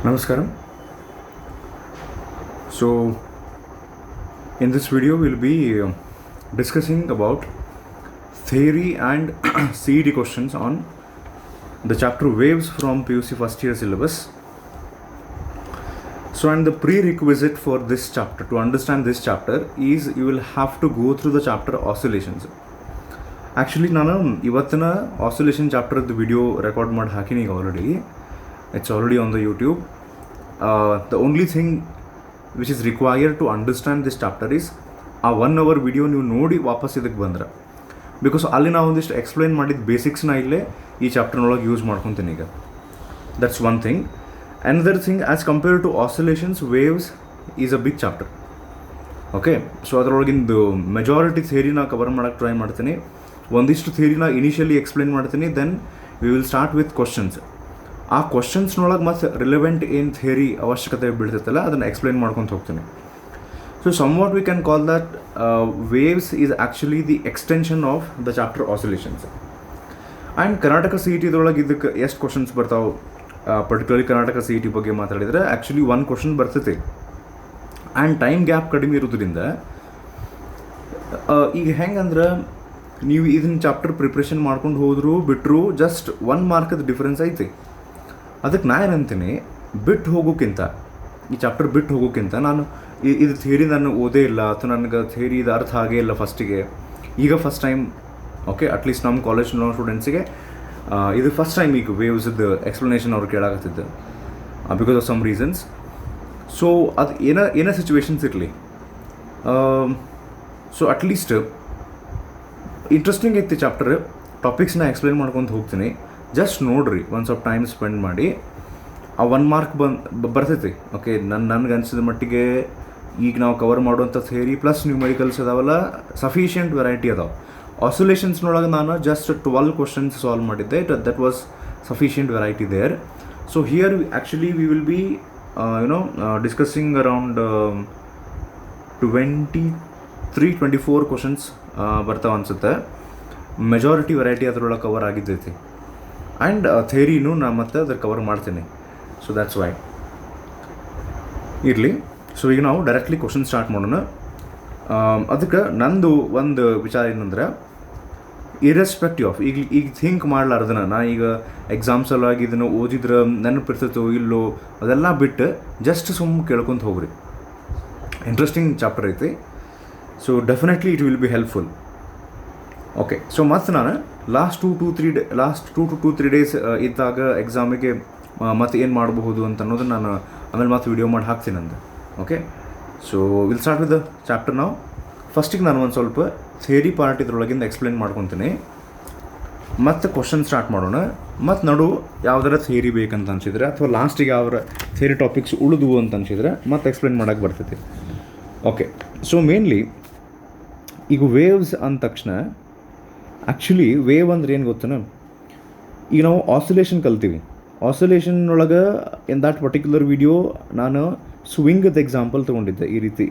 Namaskaram. So, in this video, we'll be discussing about theory and CET questions on the chapter Waves from PUC first year syllabus. So, and the prerequisite for this chapter, to understand this chapter, is you will have to go through the chapter Oscillations. Actually, ನಾನು ಇವತ್ತಿನ oscillation ಚಾಪ್ಟರ್ದು video record ಮಾಡಿ ಹಾಕಿನಿ ಈಗ already. It's already on the YouTube. The only thing which is required to understand this chapter is ಆ 1 hour video ನೀವು ನೋಡಿ ವಾಪಸ್ ಇದಕ್ಕೆ ಬಂದ್ರೆ, ಬಿಕಾಸ್ ಅಲ್ಲಿ ನಾವು ಒಂದಿಷ್ಟು ಎಕ್ಸ್ಪ್ಲೈನ್ ಮಾಡಿದ ಬೇಸಿಕ್ಸ್ನ ಇಲ್ಲೇ ಈ ಚಾಪ್ಟರ್ನೊಳಗೆ ಯೂಸ್ ಮಾಡ್ಕೊತೀನಿ ಈಗ. That's one thing. Another thing, as compared to oscillations, waves is a big chapter. Okay, so ಅದರೊಳಗಿಂದು ಮೆಜಾರಿಟಿ ಥಿಯರಿನ ಕವರ್ ಮಾಡೋಕ್ಕೆ ಟ್ರೈ ಮಾಡ್ತೀನಿ. ಒಂದಿಷ್ಟು ಥಿಯರಿನ ಇನಿಷಿಯಲಿ ಎಕ್ಸ್ಪ್ಲೈನ್ ಮಾಡ್ತೀನಿ, then we will start with questions. ಆ ಕ್ವಶನ್ಸ್ನೊಳಗೆ ಮತ್ತು ರಿಲೆವೆಂಟ್ ಏನು ಥಿಯರಿ ಅವಶ್ಯಕತೆ ಬೀಳ್ತೈತಲ್ಲ ಅದನ್ನು ಎಕ್ಸ್ಪ್ಲೈನ್ ಮಾಡ್ಕೊತ ಹೋಗ್ತೀನಿ. So somewhat we can call that waves is actually the extension of the chapter oscillations. And Karnataka C E ಟಿದೊಳಗೆ ಇದಕ್ಕೆ ಎಷ್ಟು ಕ್ವಶನ್ಸ್ ಬರ್ತಾವೆ, particularly Karnataka C E T ಬಗ್ಗೆ ಮಾತಾಡಿದರೆ ಆ್ಯಕ್ಚುಲಿ 1 ಕ್ವಶನ್ ಬರ್ತೈತೆ. ಆ್ಯಂಡ್ ಟೈಮ್ ಗ್ಯಾಪ್ ಕಡಿಮೆ ಇರೋದ್ರಿಂದ ಈಗ ಹೆಂಗಂದ್ರೆ ನೀವು ಇದನ್ನ ಚಾಪ್ಟರ್ ಪ್ರಿಪ್ರೇಷನ್ ಮಾಡ್ಕೊಂಡು ಹೋದರೂ ಬಿಟ್ಟರು ಜಸ್ಟ್ 1 ಮಾರ್ಕದ ಡಿಫ್ರೆನ್ಸ್ ಐತಿ. ಅದಕ್ಕೆ ನಾ ಏನಂತೀನಿ, ಬಿಟ್ಟು ಹೋಗೋಕ್ಕಿಂತ, ಈ ಚಾಪ್ಟರ್ ಬಿಟ್ಟು ಹೋಗೋಕ್ಕಿಂತ ನಾನು ಇದು ಥಿಯರಿ ನಾನು ಓದೇ ಇಲ್ಲ ಅಥವಾ ನನಗೆ ಥಿಯರಿ ಇದು ಅರ್ಥ ಆಗೇ ಇಲ್ಲ ಫಸ್ಟಿಗೆ, ಈಗ ಫಸ್ಟ್ ಟೈಮ್, ಓಕೆ, ಅಟ್ಲೀಸ್ಟ್ ನಮ್ಮ ಕಾಲೇಜ್ನ ಸ್ಟೂಡೆಂಟ್ಸಿಗೆ ಇದು ಫಸ್ಟ್ ಟೈಮ್ ಈಗ ವೇವ್ಸ್ದು ಎಕ್ಸ್ಪ್ಲನೇಷನ್ ಅವ್ರು ಕೇಳಾಕತ್ತಿದ್ದು because of some reasons. So ಅದು ಏನೋ ಸಿಚುವೇಶನ್ಸ್ ಇರಲಿ, ಸೊ ಅಟ್ಲೀಸ್ಟ್ ಇಂಟ್ರೆಸ್ಟಿಂಗ್ ಐತಿ ಚಾಪ್ಟರ್. ಟಾಪಿಕ್ಸ್ನ ಎಕ್ಸ್ಪ್ಲೈನ್ ಮಾಡ್ಕೊತ ಹೋಗ್ತೀನಿ, ಜಸ್ಟ್ ನೋಡಿರಿ, ಒಂದು ಸ್ವಲ್ಪ ಟೈಮ್ ಸ್ಪೆಂಡ್ ಮಾಡಿ. ಆ 1 ಮಾರ್ಕ್ ಬರ್ತೈತಿ. ಓಕೆ, ನನಗೆ ಅನಿಸಿದ ಮಟ್ಟಿಗೆ ಈಗ ನಾವು ಕವರ್ ಮಾಡುವಂಥ ಥಿಯರಿ ಪ್ಲಸ್ ನ್ಯೂಮೆರಿಕಲ್ಸ್ ಅದಾವಲ್ಲ, ಸಫಿಷಿಯೆಂಟ್ ವೆರೈಟಿ ಅದಾವೆ. ಆಸಿಲೇಷನ್ಸ್ನೊಳಗೆ ನಾನು ಜಸ್ಟ್ 12 ಕ್ವಶನ್ಸ್ ಸಾಲ್ವ್ ಮಾಡಿದ್ದೆ, that was sufficient variety there. So here actually we will be discussing around 23-24 questions ಬರ್ತಾವೆ ಅನಿಸುತ್ತೆ. ಮೆಜಾರಿಟಿ ವೆರೈಟಿ ಅದರೊಳಗೆ ಕವರ್ ಆಗಿದ್ದೈತಿ. ಆ್ಯಂಡ್ ಥಿಯರಿನೂ ನಾನು ಮತ್ತೆ ಅದ್ರ ಕವರ್ ಮಾಡ್ತೀನಿ. ಸೊ ದ್ಯಾಟ್ಸ್ ವೈ ಇರಲಿ. ಸೊ ಈಗ ನಾವು ಡೈರೆಕ್ಟ್ಲಿ ಕ್ವಶನ್ ಸ್ಟಾರ್ಟ್ ಮಾಡೋಣ. ಅದಕ್ಕೆ ನಂದು ಒಂದು ವಿಚಾರ ಏನಂದ್ರೆ, ಇರೆಸ್ಪೆಕ್ಟಿವ್ ಆಫ್ ಈಗ ಥಿಂಕ್ ಮಾಡಲಾರ್ದನ ನಾ ಈಗ ಎಕ್ಸಾಮ್ ಸಲುವಾಗಿ ಇದನ್ನು ಓದಿದ್ರೆ ನೆನಪಿರ್ತೈತೋ ಇಲ್ಲೋ ಅದೆಲ್ಲ ಬಿಟ್ಟು ಜಸ್ಟ್ ಸುಮ್ಮನೆ ಕೇಳ್ಕೊತ ಹೋಗ್ರಿ. ಇಂಟ್ರೆಸ್ಟಿಂಗ್ ಚಾಪ್ಟರ್ ಐತಿ. So definitely it will be helpful. Okay, so ಮತ್ತು ನಾನು ಲಾಸ್ಟ್ 2 to 3 ಡೇಸ್ ಇದ್ದಾಗ ಎಕ್ಸಾಮಿಗೆ ಮತ್ತೆ ಏನು ಮಾಡಬಹುದು ಅಂತ ಅನ್ನೋದನ್ನು ನಾನು ಆಮೇಲೆ ಮತ್ತೆ ವಿಡಿಯೋ ಮಾಡಿ ಹಾಕ್ತೀನಿ ಅಂದೆ. Okay, so will start with the chapter ನಾವು. ಫಸ್ಟಿಗೆ ನಾನು ಒಂದು ಸ್ವಲ್ಪ ಥಿಯರಿ ಪಾರ್ಟ್ ಇದ್ರೊಳಗಿಂದ ಎಕ್ಸ್ಪ್ಲೈನ್ ಮಾಡ್ಕೊತೀನಿ, ಮತ್ತು ಕ್ವಶನ್ ಸ್ಟಾರ್ಟ್ ಮಾಡೋಣ. ಮತ್ತು ನಡು ಯಾವುದಾರ ಥಿಯರಿ ಬೇಕಂತ ಅನಿಸಿದ್ರೆ ಅಥವಾ ಲಾಸ್ಟಿಗೆ ಯಾವ ಥಿಯರಿ ಟಾಪಿಕ್ಸ್ ಉಳಿದ್ವು ಅಂತ ಅನಿಸಿದ್ರೆ ಮತ್ತೆ ಎಕ್ಸ್ಪ್ಲೈನ್ ಮಾಡೋಕ್ಕೆ ಬರ್ತೈತಿ. ಓಕೆ, ಸೊ ಮೇನ್ಲಿ ಈಗ ವೇವ್ಸ್ ಅಂದ ತಕ್ಷಣ ಆ್ಯಕ್ಚುಲಿ ವೇವ್ ಅಂದ್ರೆ ಏನು ಗೊತ್ತೇನ, ಈಗ ನಾವು ಆಸಿಲೇಷನ್ ಕಲ್ತೀವಿ. ಆಸಿಲೇಷನ್ ಒಳಗೆ ಇನ್ ದ್ಯಾಟ್ ಪರ್ಟಿಕ್ಯುಲರ್ ವಿಡಿಯೋ ನಾನು ಸ್ವಿಂಗದ ಎಕ್ಸಾಂಪಲ್ ತೊಗೊಂಡಿದ್ದೆ ಈ ರೀತಿ.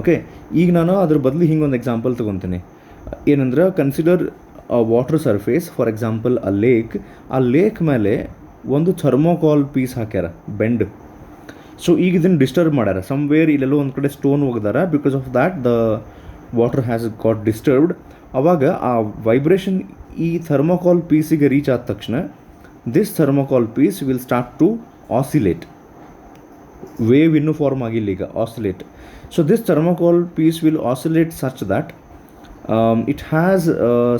ಓಕೆ, ಈಗ ನಾನು ಅದ್ರ ಬದಲು ಹಿಂಗೊಂದು ಎಕ್ಸಾಂಪಲ್ ತೊಗೊತೀನಿ. ಏನಂದ್ರೆ, consider water surface, for example a lake. ಆ ಲೇಕ್ ಮೇಲೆ ಒಂದು ಥರ್ಮೋಕಾಲ್ ಪೀಸ್ ಹಾಕ್ಯಾರ, ಬೆಂಡ್. ಸೊ ಈಗ ಇದನ್ನು ಡಿಸ್ಟರ್ಬ್ ಮಾಡ್ಯಾರ ಸಮ್ವೇರ್, ಇಲ್ಲೆಲ್ಲೋ ಒಂದು ಕಡೆ ಸ್ಟೋನ್ ಒಗ್ದಾರ. Because of that the water has got disturbed. ಆವಾಗ ಆ ವೈಬ್ರೇಷನ್ ಈ ಥರ್ಮೋಕಾಲ್ ಪೀಸಿಗೆ ರೀಚ್ ಆದ ತಕ್ಷಣ this thermocol piece will start to oscillate. Wave ಇನ್ನೂ ಫಾರ್ಮ್ ಆಗಿಲ್ಲ ಈಗ, oscillate. So this thermocol piece will oscillate such that it has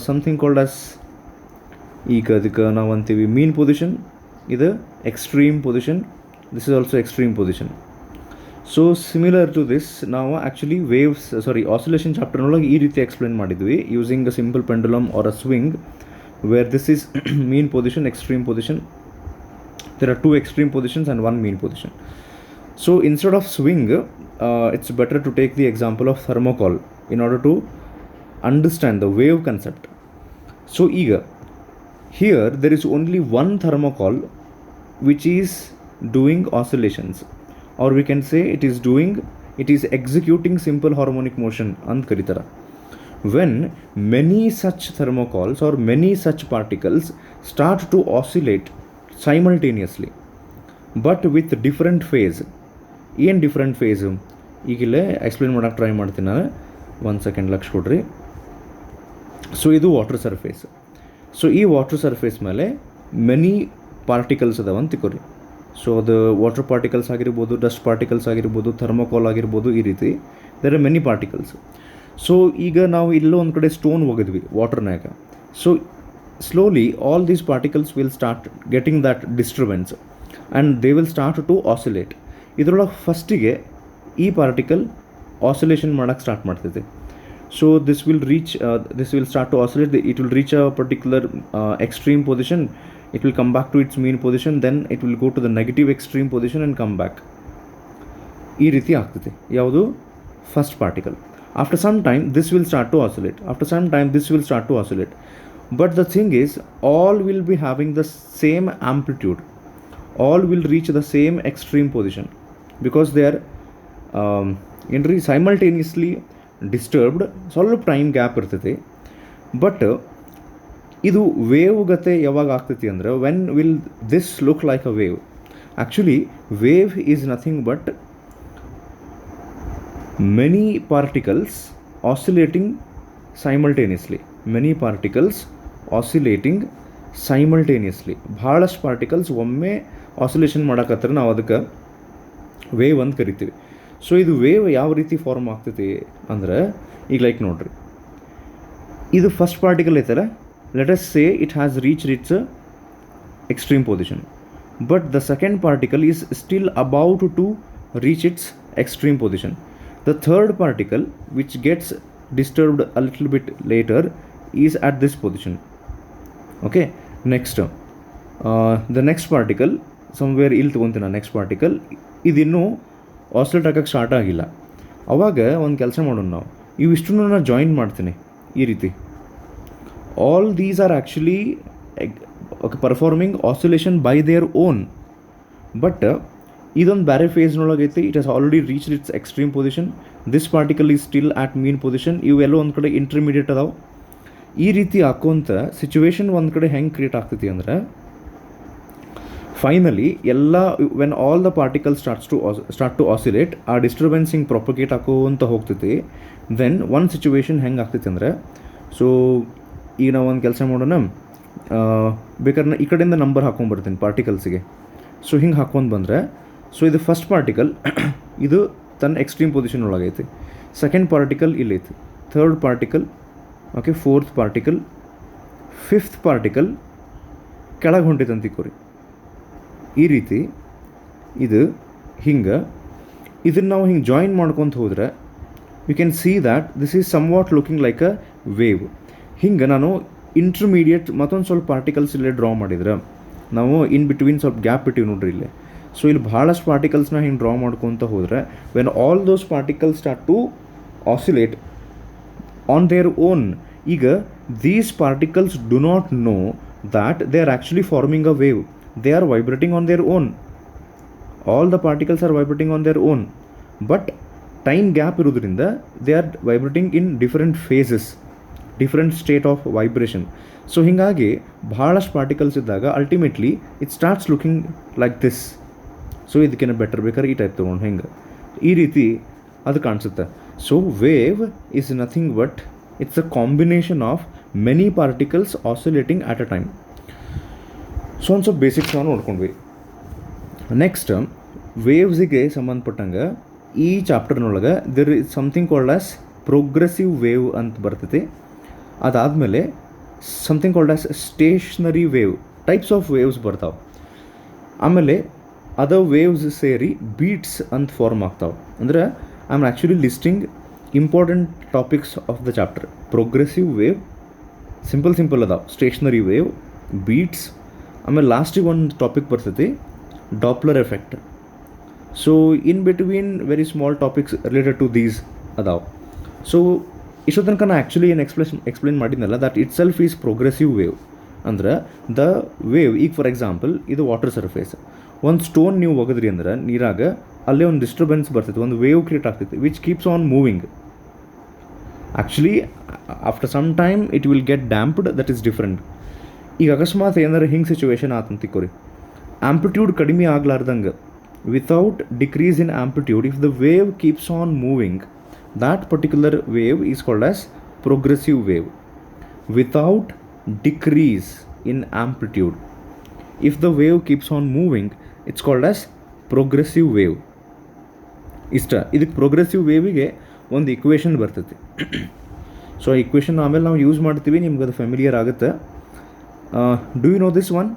something called as, ಈಗ ಅದಕ್ಕೆ ನಾವು ಅಂತೀವಿ ಮೀನ್ ಪೊಸಿಷನ್, ಇದು extreme position, this is also extreme position. So similar to this ನಾವು actually oscillation ಚಾಪ್ಟರ್ನೊಳಗೆ ಈ ರೀತಿ ಎಕ್ಸ್ಪ್ಲೇನ್ ಮಾಡಿದ್ವಿ, using a simple pendulum or a swing, where this is mean position, extreme position. There are 2 extreme positions and 1 mean position. So instead of swing, it's better to take the example of thermocol in order to understand the wave concept. So here there is only one thermocol which is doing oscillations, or we can say it is executing simple harmonic motion ant karitara. When many such thermocols or many such particles start to oscillate simultaneously, but with different phase. ಏನು different phase ಈಗಿಲ್ಲೇ explain ಮಾಡೋಕ್ಕೆ try ಮಾಡ್ತೀನಿ ನಾನು. ಒಂದು second ಲಕ್ಷ ಕೊಡ್ರಿ. So ಇದು water surface. So ಈ ವಾಟರ್ ಸರ್ಫೇಸ್ ಮೇಲೆ ಮೆನಿ ಪಾರ್ಟಿಕಲ್ಸ್ ಅದಾವ ಅಂತ ತಿಳ್ಕೊರಿ. ಸೊ ಅದು ವಾಟರ್ ಪಾರ್ಟಿಕಲ್ಸ್ ಆಗಿರ್ಬೋದು, ಡಸ್ಟ್ ಪಾರ್ಟಿಕಲ್ಸ್ ಆಗಿರ್ಬೋದು, ಥರ್ಮೋಕಾಲ್ ಆಗಿರ್ಬೋದು, ಈ ರೀತಿ there are many particles. So ಈಗ ನಾವು ಇಲ್ಲೋ ಒಂದು ಕಡೆ ಸ್ಟೋನ್ ಒಗೆದ್ವಿ ವಾಟರ್ನಾಗ. So slowly all these particles will start getting that disturbance and they will start to oscillate. ಇದರೊಳಗೆ ಫಸ್ಟಿಗೆ ಈ ಪಾರ್ಟಿಕಲ್ ಆಸಿಲೇಷನ್ ಮಾಡೋಕ್ಕೆ ಸ್ಟಾರ್ಟ್ ಮಾಡ್ತೈತೆ. So this will start to oscillate. It will reach a particular extreme position. It will come back to its mean position, then it will go to the negative extreme position and come back. ಈ ರೀತಿ ಆಗ್ತದೆ ಯಾವುದು first particle. After some time this will start to oscillate. After some time this will start to oscillate. But the thing is all will be having the same amplitude. All will reach the same extreme position because they are ಏನ್ರಿ simultaneously disturbed. ಸ್ವಲ್ಪ time gap ಇರ್ತೈತಿ. But ಇದು wave ಗತೆ ಯಾವಾಗ ಆಗ್ತೈತಿ ಅಂದರೆ when will this look like a wave. Actually wave is nothing but many particles oscillating simultaneously. Many particles oscillating simultaneously. ಭಾಳಷ್ಟು particles ಒಮ್ಮೆ ಆಸಿಲೇಷನ್ ಮಾಡೋಕತ್ತರ ನಾವು ಅದಕ್ಕೆ ವೇವ್ ಅಂತ ಕರಿತೀವಿ. ಸೊ ಇದು ವೇವ್ ಯಾವ ರೀತಿ ಫಾರ್ಮ್ ಆಗ್ತೈತಿ ಅಂದ್ರೆ ಈಗ ಲೈಕ್ ನೋಡ್ರಿ, ಇದು ಫಸ್ಟ್ ಪಾರ್ಟಿಕಲ್ ಐತಲ್ಲ, let us say it has reached its extreme position, but the second particle is still about to reach its extreme position. The third particle, which gets disturbed a little bit later, is at this position. Okay, next the next particle somewhere ಇಲ್ಲಿ ತಗೊಂತೀನಿ. Next particle ಇದಿನ್ನೂ oscillate ಆಗಕ್ಕೆ start ಆಗಿಲ್ಲ. ಅವಾಗ ಒಂದು ಕೆಲಸ ಮಾಡೋಣ, ನಾವು ಇವಿಷ್ಟನ್ನು ನಾನು join ಮಾಡ್ತೀನಿ ಈ ರೀತಿ. All these are actually performing oscillation by their own, but ಇದೊಂದು ಬೇರೆ ಫೇಸ್ನೊಳಗೈತಿ. It has already reach its extreme position. This particle is still at mean position. ಇವೆಲ್ಲ ಒಂದು ಕಡೆ ಇಂಟರ್ಮೀಡಿಯೇಟ್ ಅದಾವೆ. ಈ ರೀತಿ ಹಾಕೋಂಥ ಸಿಚುವೇಶನ್ ಒಂದು ಕಡೆ ಹೆಂಗೆ ಕ್ರಿಯೇಟ್ ಆಗ್ತೈತಿ ಅಂದ್ರೆ ಫೈನಲಿ ಎಲ್ಲ when all the particle start to oscillate, ಆ ಡಿಸ್ಟರ್ಬೆನ್ಸ್ ಹಿಂಗೆ ಪ್ರೊಪಗೇಟ್ ಹಾಕೋಂತ ಹೋಗ್ತೈತಿ. ದೆನ್ ಒಂದು ಸಿಚುವೇಶನ್ ಹೆಂಗೆ ಆಗ್ತೈತಿ ಅಂದರೆ, ಸೊ ಈಗ ನಾವು ಒಂದು ಕೆಲಸ ಮಾಡೋಣ, ಬೇಕಾದ್ರೆ ಈ ಕಡೆಯಿಂದ ನಂಬರ್ ಹಾಕ್ಕೊಂಬರ್ತೀನಿ ಪಾರ್ಟಿಕಲ್ಸಿಗೆ. ಸೊ ಹಿಂಗೆ ಹಾಕ್ಕೊಂಡು ಬಂದರೆ, ಸೊ ಇದು ಫಸ್ಟ್ ಪಾರ್ಟಿಕಲ್ ಇದು ತನ್ನ ಎಕ್ಸ್ಟ್ರೀಮ್ ಪೊಸಿಷನ್ ಒಳಗೈತಿ. ಸೆಕೆಂಡ್ ಪಾರ್ಟಿಕಲ್ ಇಲ್ಲೈತಿ. Third particle, okay, fourth particle, fifth particle ಕೆಳಗೆ ಹೊಂಟೈತೆ ಅಂತಿಕೋರಿ. ಈ ರೀತಿ ಇದು ಹಿಂಗೆ ಇದನ್ನು ನಾವು ಹಿಂಗೆ ಜಾಯಿನ್ ಮಾಡ್ಕೊತ ಹೋದರೆ you can see that this is somewhat looking like a wave. ಹಿಂಗೆ ನಾನು ಇಂಟರ್ಮೀಡಿಯೇಟ್ ಮತ್ತೊಂದು ಸ್ವಲ್ಪ ಪಾರ್ಟಿಕಲ್ಸ್ ಇಲ್ಲೇ ಡ್ರಾ ಮಾಡಿದ್ರೆ ನಾವು ಇನ್ ಬಿಟ್ವೀನ್ ಸ್ವಲ್ಪ ಗ್ಯಾಪ್ ಬಿಟ್ಟಿವಿ ನೋಡ್ರಿ ಇಲ್ಲೇ. ಸೊ ಇಲ್ಲಿ ಭಾಳಷ್ಟು ಪಾರ್ಟಿಕಲ್ಸ್ನ ಹಿಂಗೆ ಡ್ರಾ ಮಾಡ್ಕೊತ ಹೋದರೆ when all those particles start to oscillate on their own. ಈಗ these particles do not know that they are actually forming a wave. They are vibrating on their own. All the particles are vibrating on their own, but time gap ಇರೋದ್ರಿಂದ they are vibrating in different phases, different state of vibration. So ಹೀಗಾಗಿ ಭಾಳಷ್ಟು particles ಇದ್ದಾಗ ultimately it starts looking like this. So ಇದಕ್ಕೇನು better ಬೇಕಾದ್ರೆ ಈ type ತೊಗೊಂಡು ಹಿಂಗೆ ಈ ರೀತಿ ಅದು ಕಾಣಿಸುತ್ತೆ. So wave is nothing but it's a combination of many particles oscillating at a time. So ಒಂದು ಸ್ವಲ್ಪ ಬೇಸಿಕ್ಸ್ ನಾವು ನೋಡ್ಕೊಂಡ್ವಿ. ನೆಕ್ಸ್ಟ್ ವೇವ್ಸಿಗೆ ಸಂಬಂಧಪಟ್ಟಂಗೆ ಈ ಚಾಪ್ಟರ್ನೊಳಗೆ there is something called as progressive wave ಅಂತ ಬರ್ತೈತಿ. ಅದಾದಮೇಲೆ something called as stationary wave, types of waves ಬರ್ತಾವೆ. ಆಮೇಲೆ ಅದ ವೇವ್ಸ್ ಸೇರಿ ಬೀಟ್ಸ್ ಅಂತ ಫಾರ್ಮ್ ಆಗ್ತಾವೆ. ಅಂದರೆ I am actually listing important topics of the chapter. Progressive wave simple ಅದಾವೆ, ಸ್ಟೇಷ್ನರಿ ವೇವ್, ಬೀಟ್ಸ್, ಆಮೇಲೆ ಲಾಸ್ಟಿಗೆ ಒಂದು ಟಾಪಿಕ್ ಬರ್ತೈತಿ Doppler effect. So in between very small topics related to these ಅದಾವೆ. ಸೊ ಇಷ್ಟೋ ತನಕ ನಾನು ಆ್ಯಕ್ಚುಲಿ ಏನು ಎಕ್ಸ್ಪ್ಲೇನ್ ಮಾಡಿದ್ನಲ್ಲ that itself is progressive wave. ಅಂದ್ರೆ ದ ವೇವ್, ಈಗ ಫಾರ್ ಎಕ್ಸಾಂಪಲ್ ಇದು ವಾಟರ್ ಸರ್ಫೇಸ್. ಒಂದು ಸ್ಟೋನ್ ನೀವು ಒಗೆದ್ರಿ ಅಂದ್ರೆ ನೀರಾಗ ಅಲ್ಲೇ ಒಂದು ಡಿಸ್ಟರ್ಬೆನ್ಸ್ ಬರ್ತೈತೆ, ಒಂದು ವೇವ್ ಕ್ರಿಯೇಟ್ ಆಗ್ತೈತೆ which keeps on moving. Actually after some time it will get damped, that is different. ಈಗ ಅಕಸ್ಮಾತ್ ಏನಾರು ಹಿಂಗೆ ಸಿಚುವೇಶನ್ ಆತಂತಿಕೋರಿ, ಆಂಪ್ಲಿಟ್ಯೂಡ್ ಕಡಿಮೆ ಆಗ್ಲಾರ್ದಂಗೆ, without decrease in amplitude, if the wave keeps on moving, that particular wave is called as progressive wave. Without decrease in amplitude, if the wave keeps on moving, it's called as progressive wave. ಇದಕ್ಕೆ progressive ವೇವಿಗೆ ಒಂದು equation ಬರ್ತೈತಿ. So ಆ equation ಆಮೇಲೆ ನಾವು use ಮಾಡ್ತೀವಿ, ನಿಮ್ಗೆ ಅದು familiar ಆಗುತ್ತೆ. Do you know this one?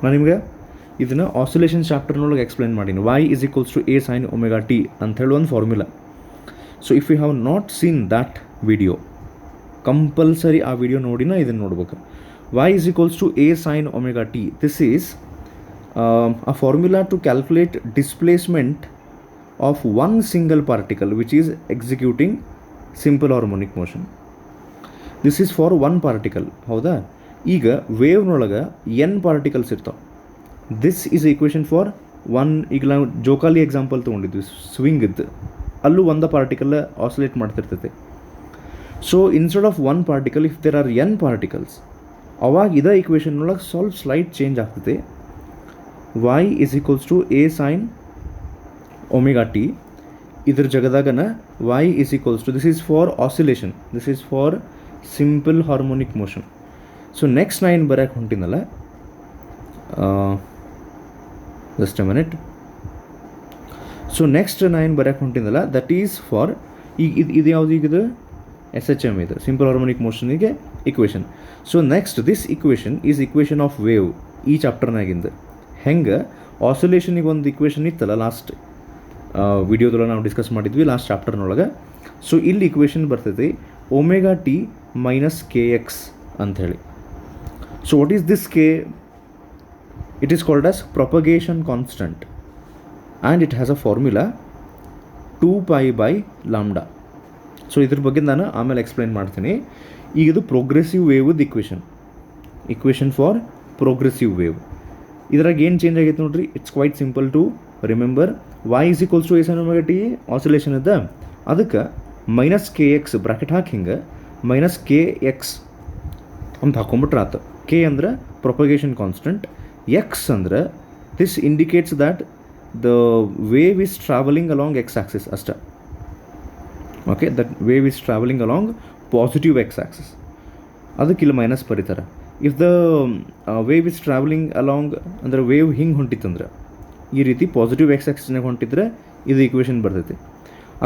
ನಾನು ನಿಮಗೆ ಇದನ್ನು ಆಸಿಲೇಷನ್ ಚಾಪ್ಟರ್ನೊಳಗೆ ಎಕ್ಸ್ಪ್ಲೈನ್ ಮಾಡೀನಿ. y is equals to a sin omega t ಅಂತ ಹೇಳಿ ಒಂದು formula. So if you have not seen that video, compulsory ಆ ವಿಡಿಯೋ ನೋಡಿನ ಇದನ್ನು ನೋಡ್ಬೇಕು. y is equals to a sin omega t. This is a formula to calculate displacement of one single particle which is executing simple harmonic motion. This is for one particle. ಹೌದಾ? ಈಗ ವೇವ್ನೊಳಗೆ n particles ಇರ್ತಾವೆ. This is equation for one. ಈಗ ನಾವು ಜೋಕಾಲಿ example ತೊಗೊಂಡಿದ್ವಿ, swing ಇದ್ದು, ಅಲ್ಲೂ ಒಂದು ಪಾರ್ಟಿಕಲ್ ಆಸಿಲೇಟ್ ಮಾಡ್ತಿರ್ತೈತೆ. So instead of one particle, if there are n particles, ಅವಾಗ ಇದೇ ಈಕ್ವೇಷನ್ನೊಳಗೆ ಸ್ವಲ್ಪ ಸ್ಲೈಟ್ ಚೇಂಜ್ ಆಗ್ತೈತೆ. y is equals to a sin omega t. ಇದ್ರ ಜಗದಾಗನ y is equals to, this is for oscillation, this is for simple harmonic motion. So next ನಾನು ಏನು ಬರೋಕ್ಕೆ ಹೊಂಟಿನಲ್ಲ, just a minute. So next ನಾನು ಏನು ಬರೋಕ್ಕೆ ಹೊಂಟಿನಲ್ಲ, that is for, ಈಗ ಇದು ಯಾವುದು, ಈಗ ಇದು SHM, ಇದು ಸಿಂಪಲ್ ಹಾರ್ಮೋನಿಕ್ ಮೋಷನಿಗೆ equation. So next this equation is equation of wave. ಈ ಚಾಪ್ಟರ್ನಾಗಿಂದ ಹೆಂಗೆ ಆಸಿಲೇಷನಿಗೆ ಒಂದು ಇಕ್ವೇಷನ್ ಇತ್ತಲ್ಲ, ಲಾಸ್ಟ್ ವಿಡಿಯೋದೊಳಗೆ ನಾವು ಡಿಸ್ಕಸ್ ಮಾಡಿದ್ವಿ, ಲಾಸ್ಟ್ ಚಾಪ್ಟರ್ನೊಳಗೆ. ಸೊ ಇಲ್ಲಿ ಇಕ್ವೇಷನ್ ಬರ್ತೈತಿ ಒಮೆಗಾ ಟಿ ಮೈನಸ್ KX ಅಂಥೇಳಿ. So what is this K? It is called as propagation constant and it has a formula 2 pi by lambda. So ಇದ್ರ ಬಗ್ಗೆ ನಾನು ಆಮೇಲೆ ಎಕ್ಸ್ಪ್ಲೈನ್ ಮಾಡ್ತೀನಿ. ಈಗ ಇದು ಪ್ರೋಗ್ರೆಸಿವ್ ವೇವ್ದು ಇಕ್ವೇಷನ್ ಫಾರ್ ಪ್ರೋಗ್ರೆಸಿವ್ ವೇವ್. ಇದ್ರಾಗ ಏನು ಚೇಂಜ್ ಆಗೈತೆ ನೋಡ್ರಿ, it's quite simple to remember. y is equals to a sin omega t oscillation ಇದ್ದ, ಅದಕ್ಕೆ ಮೈನಸ್ KX ಬ್ರಾಕೆಟ್ ಹಾಕಿ ಹಿಂಗೆ ಮೈನಸ್ KX ಅಂತ ಹಾಕೊಂಬಿಟ್ರೆ ಆತು. K ಅಂದ್ರೆ ಪ್ರೊಪಗೇಷನ್ ಕಾನ್ಸ್ಟೆಂಟ್, X ಅಂದ್ರೆ this indicates that the wave is travelling along X axis ಅಷ್ಟೇ. Okay, that wave is travelling along positive X axis, ಅದಕ್ಕೆ ಇಲ್ಲಿ ಮೈನಸ್ ಬರೀತಾರೆ. If the wave is travelling along ಅಂದ್ರೆ wave ಹಿಂಗೆ ಹೊಂಟಿತ್ತಂದ್ರೆ, ಈ ರೀತಿ ಪಾಸಿಟಿವ್ X ಆಕ್ಸಿಸ್ನಾಗ ಹೊಂಟಿದ್ರೆ ಇದು ಇಕ್ವೇಷನ್ ಬರ್ತೈತಿ.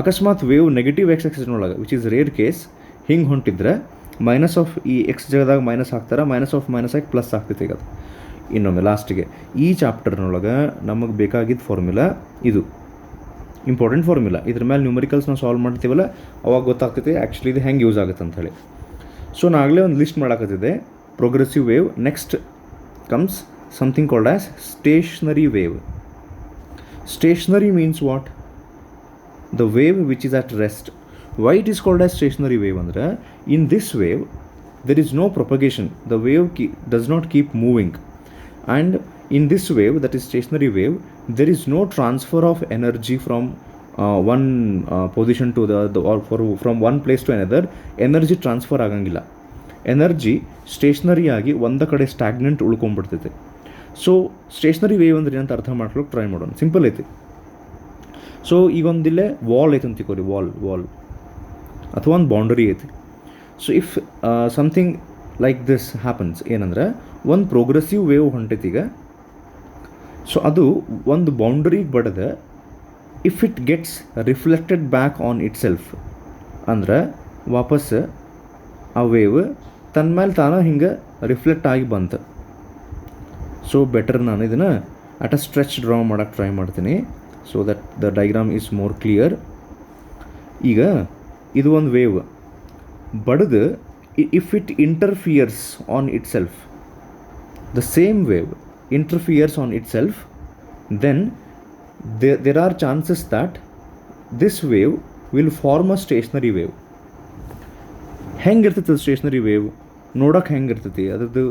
ಅಕಸ್ಮಾತ್ ವೇವ್ ನೆಗೆಟಿವ್ X ಆಕ್ಸಿಸ್ನೊಳಗೆ, ವಿಚ್ ಈಸ್ ರೇರ್ ಕೇಸ್, ಹಿಂಗೆ ಹೊಂಟಿದ್ರೆ ಮೈನಸ್ ಆಫ್ ಈ X ಜಾಗದಾಗ ಮೈನಸ್ ಹಾಕ್ತಾರೆ, ಮೈನಸ್ ಆಫ್ ಮೈನಸ್ ಆಗಿ ಪ್ಲಸ್ ಆಗ್ತೈತೆ. ಈಗ ಅದು ಇನ್ನೊಮ್ಮೆ ಲಾಸ್ಟಿಗೆ ಈ ಚಾಪ್ಟರ್ನೊಳಗೆ ನಮಗೆ ಬೇಕಾಗಿದ್ದ ಫಾರ್ಮುಲಾ ಇದು, ಇಂಪಾರ್ಟೆಂಟ್ ಫಾರ್ಮುಲಾ. ಇದ್ರ ಮೇಲೆ ನ್ಯೂಮರಿಕಲ್ಸ್ ನಾವು ಸಾಲ್ವ್ ಮಾಡ್ತೀವಲ್ಲ, ಅವಾಗ ಗೊತ್ತಾಗ್ತೈತೆ ಆ್ಯಕ್ಚುಲಿ ಇದು ಹೆಂಗೆ ಯೂಸ್ ಆಗುತ್ತೆ ಅಂಥೇಳಿ. ಸೊ ನಾಗಲೇ ಒಂದು ಲಿಸ್ಟ್ ಮಾಡಾಕತ್ತಿದೆ progressive wave. Next comes something called as stationary wave. Stationary means what? The wave which is at rest. Why it is called as stationary wave ಅಂದರೆ, in this wave there is no propagation, the wave does not keep moving, and in this wave, that is stationary wave, there is no transfer of energy from one position to the or from one place to another. Energy transfer ಆಗಂಗಿಲ್ಲ. Energy stationery ಆಗಿ ಒಂದು ಕಡೆ stagnant ಉಳ್ಕೊಂಡ್ಬಿಡ್ತೈತೆ. So stationery wave ಅಂದ್ರೆ ಏನಂತ ಅರ್ಥ ಮಾಡ್ಕೊಳ್ಳೋಕೆ try ಮಾಡೋಣ. Simple ಐತಿ. ಸೊ ಈಗ ಒಂದಿಲ್ಲೇ ವಾಲ್ ಐತೆ ಅಂತ ತಿಳ್ಕೊರಿ, ವಾಲ್ ಅಥವಾ ಒಂದು ಬೌಂಡರಿ ಐತಿ. So if something like this happens, ಏನಂದ್ರೆ ಒಂದು ಪ್ರೋಗ್ರೆಸಿವ್ ವೇವ್ ಹೊಂಟೈತೀಗ. ಸೊ ಅದು ಒಂದು ಬೌಂಡರಿಗೆ ಬಡದೆ, if it gets reflected back on itself, ಅಂದ್ರೆ ವಾಪಸ್ ಆ ವೇವ್ ತನ್ನ ಮೇಲೆ ತಾನು ಹಿಂಗೆ ರಿಫ್ಲೆಕ್ಟ್ ಆಗಿ ಬಂತು. ಸೊ ಬೆಟರ್ ನಾನು ಇದನ್ನು ಅಟ್ ಅ ಸ್ಟ್ರೆಚ್ ಡ್ರಾ ಮಾಡೋಕ್ಕೆ ಟ್ರೈ ಮಾಡ್ತೀನಿ, so that the diagram is more clear. ಈಗ ಇದು ಒಂದು wave ಬಡ್ದು, if it interferes on itself, the same wave interferes on itself, then there are chances that this wave will form a stationary wave. ಹೆಂಗಿರ್ತೈತೆ stationary wave ನೋಡೋಕೆ ಹೆಂಗಿರ್ತೈತಿ, ಅದ್ರದ್ದು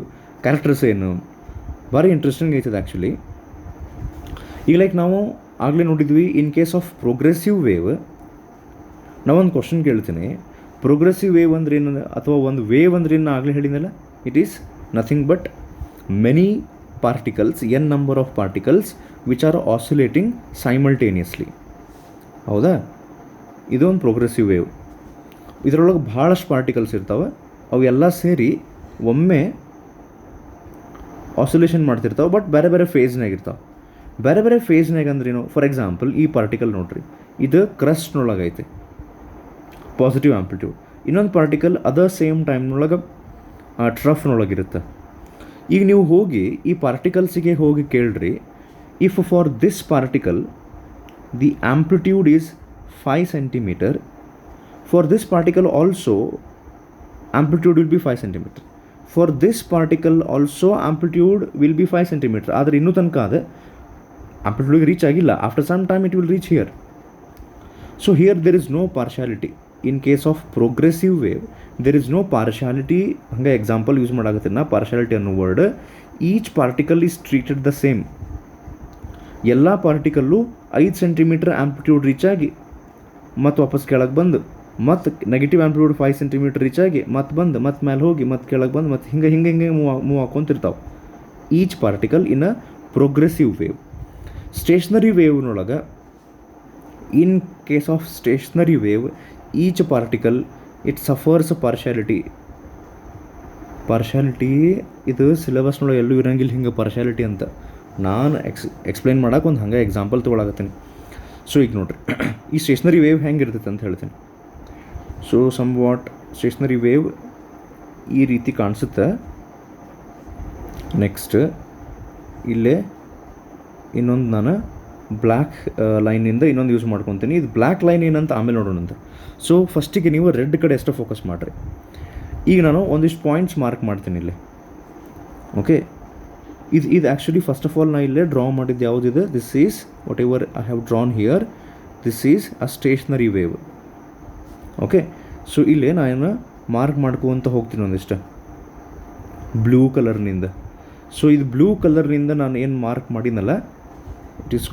characters ಏನು, ಭಾರಿ interesting ಐತದೆ ಆ್ಯಕ್ಚುಲಿ. ಈಗ ಲೈಕ್ ನಾವು ಆಗಲೇ ನೋಡಿದ್ವಿ, in case of progressive wave ನಾವೊಂದು ಕ್ವಶನ್ ಕೇಳ್ತೀನಿ, ಪ್ರೋಗ್ರೆಸಿವ್ ವೇವ್ ಅಂದ್ರೆ ಏನು, ಅಥವಾ ಒಂದು ವೇವ್ ಅಂದ್ರೆ ಏನು ಆಗಲೇ ಹೇಳಿದ್ನಲ್ಲ, it is nothing but many particles N number of particles which are oscillating simultaneously. ಹೌದಾ, ಇದೊಂದು ಪ್ರೋಗ್ರೆಸಿವ್ ವೇವ್. ಇದರೊಳಗೆ ಭಾಳಷ್ಟು ಪಾರ್ಟಿಕಲ್ಸ್ ಇರ್ತಾವೆ, ಅವೆಲ್ಲ ಸೇರಿ ಒಮ್ಮೆ ಆಸಿಲೇಷನ್ ಮಾಡ್ತಿರ್ತಾವೆ, ಬಟ್ ಬೇರೆ ಬೇರೆ ಫೇಸ್ನಾಗ ಇರ್ತಾವೆ. ಬೇರೆ ಬೇರೆ ಫೇಸ್ನಾಗ ಅಂದ್ರೇನು? ಫಾರ್ ಎಕ್ಸಾಂಪಲ್ ಈ ಪಾರ್ಟಿಕಲ್ ನೋಡ್ರಿ, ಇದು ಕ್ರಸ್ಟ್ನೊಳಗೈತೆ, ಪಾಸಿಟಿವ್ ಆಂಪ್ಲಿಟ್ಯೂಡ್. ಇನ್ನೊಂದು ಪಾರ್ಟಿಕಲ್ ಅದ ಸೇಮ್ ಟೈಮ್ನೊಳಗೆ ಟ್ರಫ್ನೊಳಗಿರುತ್ತೆ. ಈಗ ನೀವು ಹೋಗಿ ಈ ಪಾರ್ಟಿಕಲ್ಸಿಗೆ ಹೋಗಿ ಕೇಳ್ರಿ, if for this particle the amplitude is 5 centimeter, for this particle also amplitude will be 5 centimeter. For this particle also amplitude will be 5 centimeter. ಆದರೆ ಇನ್ನೂ ತನಕ ಅದು ಆಂಪ್ಲಿಟ್ಯೂಡ್ಗೆ ರೀಚ್ ಆಗಿಲ್ಲ. After some time it will reach here. So here there is no partiality. In case of progressive wave there is no partiality. ಹಂಗೆ example use ಮಾಡಾಕತ್ತೀನಿ ನಾ partiality ಅನ್ನೋ word. Each particle is treated the same. ಎಲ್ಲ particle 5 centimetre amplitude reach ಆಗಿ ಮತ್ತು ವಾಪಸ್ ಕೆಳಗೆ ಬಂದು, ಮತ್ತು ನೆಗೆಟಿವ್ ಆಂಪ್ಲಿಟ್ಯೂಡ್ 5 ಸೆಂಟಿಮೀಟರ್ ರೀಚ್ ಆಗಿ ಮತ್ತೆ ಬಂದು, ಮತ್ತೆ ಮೇಲೆ ಹೋಗಿ, ಮತ್ತೆ ಕೆಳಗೆ ಬಂದು, ಮತ್ತು ಹಿಂಗೆ ಹಿಂಗೆ ಹಿಂಗೆ ಮೂವ್ ಹಾಕ್ಕೊಂತಿರ್ತಾವೆ each particle in a progressive wave. Stationary ವೇವ್ನೊಳಗೆ, in case of stationary wave, each particle it suffers partiality. ಇದು ಸಿಲೆಬಸ್ನೊಳಗೆ ಎಲ್ಲೂ ಇರಂಗಿಲ್ಲ ಹಿಂಗೆ ಪಾರ್ಶಾಲಿಟಿ ಅಂತ. ನಾನು ಎಕ್ಸ್ಪ್ಲೈನ್ ಮಾಡೋಕೆ ಒಂದು ಹಂಗೆ ಎಕ್ಸಾಂಪಲ್ ತೊಗೊಳಕತ್ತೀನಿ. ಸೊ ಈಗ ನೋಡ್ರಿ, ಈ ಸ್ಟೇಷ್ನರಿ ವೇವ್ ಹೆಂಗೆ ಇರ್ತೈತೆ ಅಂತ ಹೇಳ್ತೀನಿ. So somewhat stationary wave ಈ ರೀತಿ ಕಾಣಿಸುತ್ತೆ. ನೆಕ್ಸ್ಟ್ ಇಲ್ಲೇ ಇನ್ನೊಂದು ನಾನು ಬ್ಲ್ಯಾಕ್ ಲೈನಿಂದ ಇನ್ನೊಂದು ಯೂಸ್ ಮಾಡ್ಕೊತೀನಿ. ಇದು ಬ್ಲ್ಯಾಕ್ ಲೈನ್ ಏನಂತ ಆಮೇಲೆ ನೋಡೋಣಂತ. ಸೊ ಫಸ್ಟಿಗೆ ನೀವು ರೆಡ್ ಕಡೆ ಎಷ್ಟು ಫೋಕಸ್ ಮಾಡಿರಿ. ಈಗ ನಾನು ಒಂದಿಷ್ಟು ಪಾಯಿಂಟ್ಸ್ ಮಾರ್ಕ್ ಮಾಡ್ತೀನಿ ಇಲ್ಲಿ. ಓಕೆ, ಇದು ಆ್ಯಕ್ಚುಲಿ ಫಸ್ಟ್ ಆಫ್ ಆಲ್ ನಾ ಇಲ್ಲೇ ಡ್ರಾ ಮಾಡಿದ್ದು ಯಾವುದಿದೆ, this is whatever I have drawn here, this is a stationary wave. Okay, so ಇಲ್ಲೇ ನಾನು ಮಾರ್ಕ್ ಮಾಡ್ಕೊಂತ ಹೋಗ್ತೀನಿ ಒಂದಿಷ್ಟು ಬ್ಲೂ ಕಲರ್ನಿಂದ. ಸೊ ಇದು ಬ್ಲೂ ಕಲರ್ನಿಂದ ನಾನು ಏನು ಮಾರ್ಕ್ ಮಾಡಿನಲ್ಲ, it is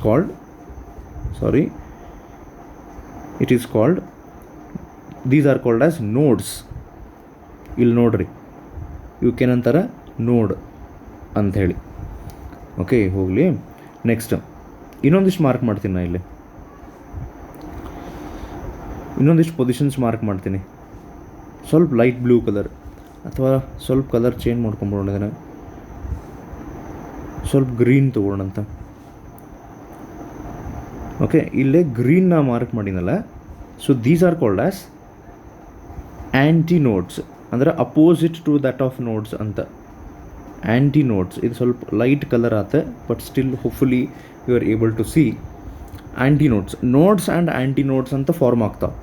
called these are called as nodes. ಇಲ್ಲಿ ನೋಡ್ರಿ, ಇವಕ್ಕೇನಂತಾರೆ ನೋಡ್ ಅಂಥೇಳಿ. ಓಕೆ, ಹೋಗಲಿ. ನೆಕ್ಸ್ಟ್ ಇನ್ನೊಂದಿಷ್ಟು ಮಾರ್ಕ್ ಮಾಡ್ತೀನಿ ನಾನು ಇಲ್ಲಿ, ಇನ್ನೊಂದಿಷ್ಟು ಪೊಸಿಷನ್ಸ್ ಮಾರ್ಕ್ ಮಾಡ್ತೀನಿ. ಸ್ವಲ್ಪ ಲೈಟ್ ಬ್ಲೂ ಕಲರ್ ಅಥವಾ ಸ್ವಲ್ಪ ಕಲರ್ ಚೇಂಜ್ ಮಾಡ್ಕೊಂಬಿಡೋಣ, ಇದನ್ನು ಸ್ವಲ್ಪ ಗ್ರೀನ್ ತೊಗೊಳ್ಳೋಣಂತ. ಓಕೆ, ಇಲ್ಲೇ ಗ್ರೀನ್ನ ಮಾರ್ಕ್ ಮಾಡಿನಲ್ಲ. So these are called as antinodes, ಅಂದರೆ opposite to that of nodes ಅಂತ. ಆ್ಯಂಟಿ ನೋಡ್ಸ್, ಇದು ಸ್ವಲ್ಪ ಲೈಟ್ ಕಲರ್ ಆತ, but still hopefully you are able to see. Antinodes and antinodes ಅಂತ form ಆಗ್ತಾವೆ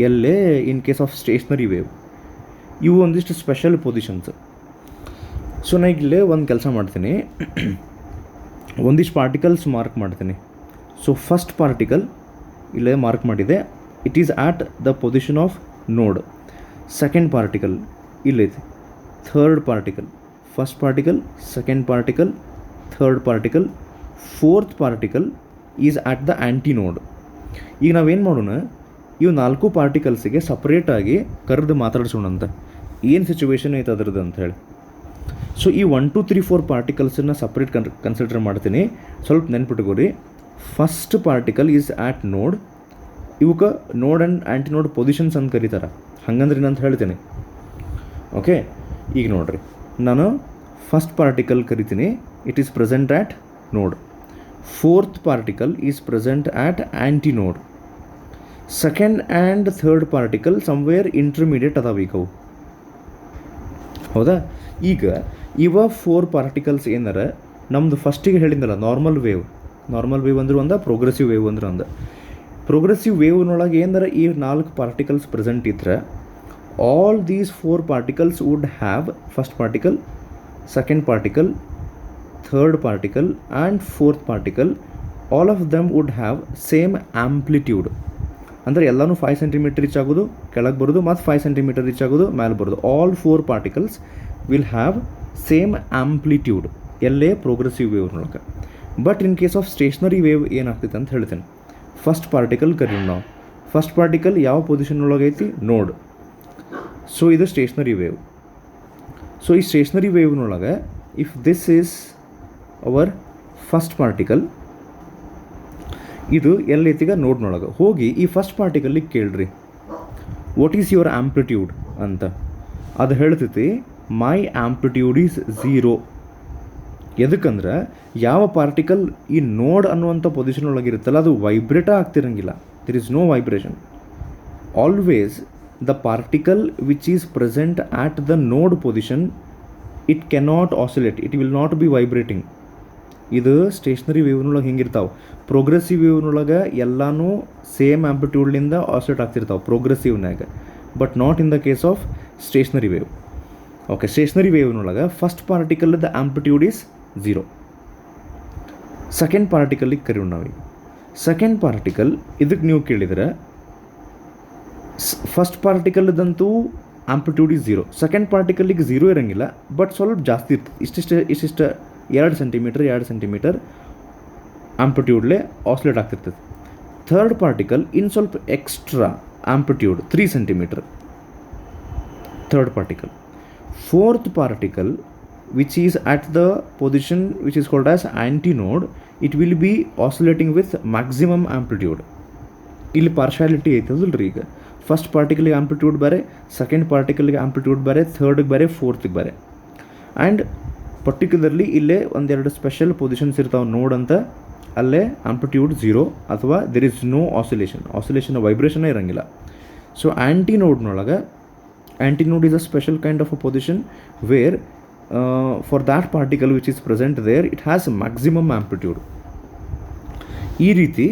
ಎಲ್ಲೇ in case of stationary wave. ಇವು ಒಂದಿಷ್ಟು ಸ್ಪೆಷಲ್ ಪೊಸಿಷನ್ಸ್. ಸೊ ನಾನು ಇಲ್ಲೇ ಒಂದು ಕೆಲಸ ಮಾಡ್ತೀನಿ, ಒಂದಿಷ್ಟು ಪಾರ್ಟಿಕಲ್ಸ್ ಮಾರ್ಕ್ ಮಾಡ್ತೀನಿ. ಸೊ ಫಸ್ಟ್ ಪಾರ್ಟಿಕಲ್ ಇಲ್ಲೇ ಮಾರ್ಕ್ ಮಾಡಿದೆ, it is at the position of node. Second particle ಇಲ್ಲೈತಿ. Third particle, first particle, second particle, third particle, fourth particle is at the antinode. ಈಗ ನಾವೇನು ಮಾಡೋಣ, ಇವು 4 ಪಾರ್ಟಿಕಲ್ಸಿಗೆ ಸಪ್ರೇಟಾಗಿ ಕರೆದು ಮಾತಾಡ್ಸೋಣಂತ, ಏನು ಸಿಚುವೇಶನ್ ಐತೆ ಅದ್ರದ್ದು ಅಂಥೇಳಿ. ಸೊ ಈ 1 2 3 4 ಪಾರ್ಟಿಕಲ್ಸನ್ನು ಸಪ್ರೇಟ್ ಕನ್ಸಿಡರ್ ಮಾಡ್ತೀನಿ. ಸ್ವಲ್ಪ ನೆನ್ಪಿಟ್ಕೋರಿ, ಫಸ್ಟ್ ಪಾರ್ಟಿಕಲ್ ಈಸ್ ಆಟ್ ನೋಡ್. ಇವಕ್ಕೆ ನೋಡ್ ಆ್ಯಂಡ್ ಆ್ಯಂಟಿ ನೋಡ್ ಪೊಸಿಷನ್ಸ್ ಅಂತ ಕರೀತಾರೆ. ಹಂಗಂದ್ರೆ ಏನಂತ ಹೇಳ್ತೀನಿ. ಓಕೆ, ಈಗ ನೋಡಿರಿ, ನಾನು ಫಸ್ಟ್ ಪಾರ್ಟಿಕಲ್ ಕರಿತೀನಿ, ಇಟ್ ಈಸ್ ಪ್ರೆಸೆಂಟ್ ಆಟ್ ನೋಡ್. ಫೋರ್ತ್ ಪಾರ್ಟಿಕಲ್ ಈಸ್ ಪ್ರೆಸೆಂಟ್ ಆಟ್ ಆ್ಯಂಟಿ ನೋಡ್. Second and third particle somewhere intermediate ಅದಾವ ಈಗ ಅವು. ಹೌದಾ, ಈಗ ಇವ 4 ಪಾರ್ಟಿಕಲ್ಸ್ ಏನಾರ ನಮ್ಮದು ಫಸ್ಟಿಗೆ ಹೇಳಿದ್ನಲ್ಲ ನಾರ್ಮಲ್ ವೇವ್ ಅಂದ್ರೆ ಒಂದು, ಪ್ರೋಗ್ರೆಸಿವ್ ವೇವ್ ಅಂದ್ರೆ ಒಂದು. ಪ್ರೋಗ್ರೆಸಿವ್ ವೇವ್ನೊಳಗೆ ಏನಾರ ಈ 4 ಪಾರ್ಟಿಕಲ್ಸ್ ಪ್ರೆಸೆಂಟ್ ಇದ್ದರೆ, all these 4 particles would have first particle, second particle, third particle and fourth particle, all of them would have same amplitude. ಅಂದರೆ ಎಲ್ಲನೂ 5 ಸೆಂಟಿಮೀಟರ್ ರೀಚ್ ಆಗೋದು, ಕೆಳಗೆ ಬರೋದು, ಮತ್ತು 5 ಸೆಂಟಿಮೀಟರ್ ರೀಚ್ ಆಗೋದು, ಮೇಲೆ ಬರೋದು. All 4 particles will have same amplitude ಎಲ್ಲೇ ಪ್ರೋಗ್ರೆಸಿವ್ ವೇವ್ನೊಳಗೆ. But in case of stationary wave ಏನಾಗ್ತೈತೆ ಅಂತ ಹೇಳ್ತೇನೆ. ಫಸ್ಟ್ ಪಾರ್ಟಿಕಲ್ ಕರೀತೀವಿ ನಾವು. ಫಸ್ಟ್ ಪಾರ್ಟಿಕಲ್ ಯಾವ ಪೊಸಿಷನ್ನೊಳಗೆ ಐತಿ, ನೋಡ್. ಸೊ ಇದು ಸ್ಟೇಷ್ನರಿ ವೇವ್. ಸೊ ಈ ಸ್ಟೇಷ್ನರಿ ವೇವ್ನೊಳಗೆ if this is our first particle ಇದು ಎಲ್ಲೈತಿಗ ನೋಡ್ನೊಳಗೆ ಹೋಗಿ ಈ ಫಸ್ಟ್ ಪಾರ್ಟಿಕಲಿಗೆ ಕೇಳ್ರಿ ವಾಟ್ ಈಸ್ ಯುವರ್ ಆ್ಯಂಪ್ಲಿಟ್ಯೂಡ್ ಅಂತ. ಅದು ಹೇಳ್ತೈತಿ ಮೈ ಆ್ಯಂಪ್ಲಿಟ್ಯೂಡ್ ಈಸ್ 0. ಎದಕ್ಕಂದ್ರೆ ಯಾವ ಪಾರ್ಟಿಕಲ್ ಈ ನೋಡ್ ಅನ್ನುವಂಥ ಪೊಸಿಷನ್ ಒಳಗಿರುತ್ತಲ್ಲ ಅದು ವೈಬ್ರೇಟ ಆಗ್ತಿರಂಗಿಲ್ಲ. There is no vibration. Always the particle which is present at the node position it cannot oscillate, it will not be vibrating. ಇದು ಸ್ಟೇಷ್ನರಿ ವೇವ್ನೊಳಗೆ ಹಿಂಗಿರ್ತಾವೆ. ಪ್ರೋಗ್ರೆಸಿವ್ ವೇವ್ನೊಳಗೆ ಎಲ್ಲನೂ ಸೇಮ್ ಆ್ಯಂಪ್ಲಿಟ್ಯೂಡ್ನಿಂದ ಆಸಿಲೇಟ್ ಆಗ್ತಿರ್ತಾವೆ ಪ್ರೋಗ್ರೆಸಿವ್ನಾಗ, but not in the case of stationary wave. Okay, stationary ವೇವ್ನೊಳಗೆ first ಪಾರ್ಟಿಕಲ್ದ ಆ್ಯಂಪ್ಲಿಟ್ಯೂಡ್ ಈಸ್ 0. ಸೆಕೆಂಡ್ ಪಾರ್ಟಿಕಲಿಗೆ ಕರೀವ್ ನಾವೀಗ. ಸೆಕೆಂಡ್ ಪಾರ್ಟಿಕಲ್ ಇದಕ್ಕೆ ನೀವು ಕೇಳಿದರೆ ಫಸ್ಟ್ ಪಾರ್ಟಿಕಲ್ದಂತೂ ಆ್ಯಂಪ್ಲಿಟ್ಯೂಡ್ ಈಸ್ 0. ಸೆಕೆಂಡ್ ಪಾರ್ಟಿಕಲಿಗೆ 0 ಇರೋಂಗಿಲ್ಲ, ಬಟ್ ಸ್ವಲ್ಪ ಜಾಸ್ತಿ ಇರ್ತದೆ. ಇಷ್ಟಿಷ್ಟು 2 ಸೆಂಟಿಮೀಟರ್ ಆ್ಯಂಪ್ಲಿಟ್ಯೂಡ್ಲೆ ಆಸಿಲೇಟ್ ಆಗ್ತಿರ್ತದೆ. ಥರ್ಡ್ ಪಾರ್ಟಿಕಲ್ ಇನ್ನು ಸ್ವಲ್ಪ extra amplitude 3 centimetre third particle. Fourth particle which is at the position which is called as antinode, it will be oscillating with maximum amplitude. ಇಲ್ಲಿ ಪಾರ್ಶಾಲಿಟಿ ಐತದಲ್ಲ ರೀ, ಈಗ ಫಸ್ಟ್ ಪಾರ್ಟಿಕಲ್ಗೆ ಆ್ಯಂಪ್ಲಿಟ್ಯೂಡ್ ಬೇರೆ, ಸೆಕೆಂಡ್ ಪಾರ್ಟಿಕಲ್ಗೆ ಆ್ಯಂಪ್ಲಿಟ್ಯೂಡ್ ಬೇರೆ, ಥರ್ಡ್ಗೆ ಬೇರೆ, ಫೋರ್ತ್ಗೆ ಬೇರೆ. ಆ್ಯಂಡ್ ಪರ್ಟಿಕ್ಯುಲರ್ಲಿ ಇಲ್ಲೇ ಒಂದೆರಡು ಸ್ಪೆಷಲ್ ಪೊಸಿಷನ್ಸ್ ಇರ್ತಾವೆ ನೋಡ್ ಅಂತ, ಅಲ್ಲೇ ಆ್ಯಂಪ್ಲಿಟ್ಯೂಡ್ 0 ಅಥವಾ ದೆರ್ ಇಸ್ ನೋ ಆಸಿಲೇಷನ್ ವೈಬ್ರೇಷನೇ ಇರೋಂಗಿಲ್ಲ. ಸೊ ಆ್ಯಂಟಿನೋಡ್ನೊಳಗೆ antinode is a special kind of a position where for that particle which is present there it has maximum amplitude. ಈ ರೀತಿ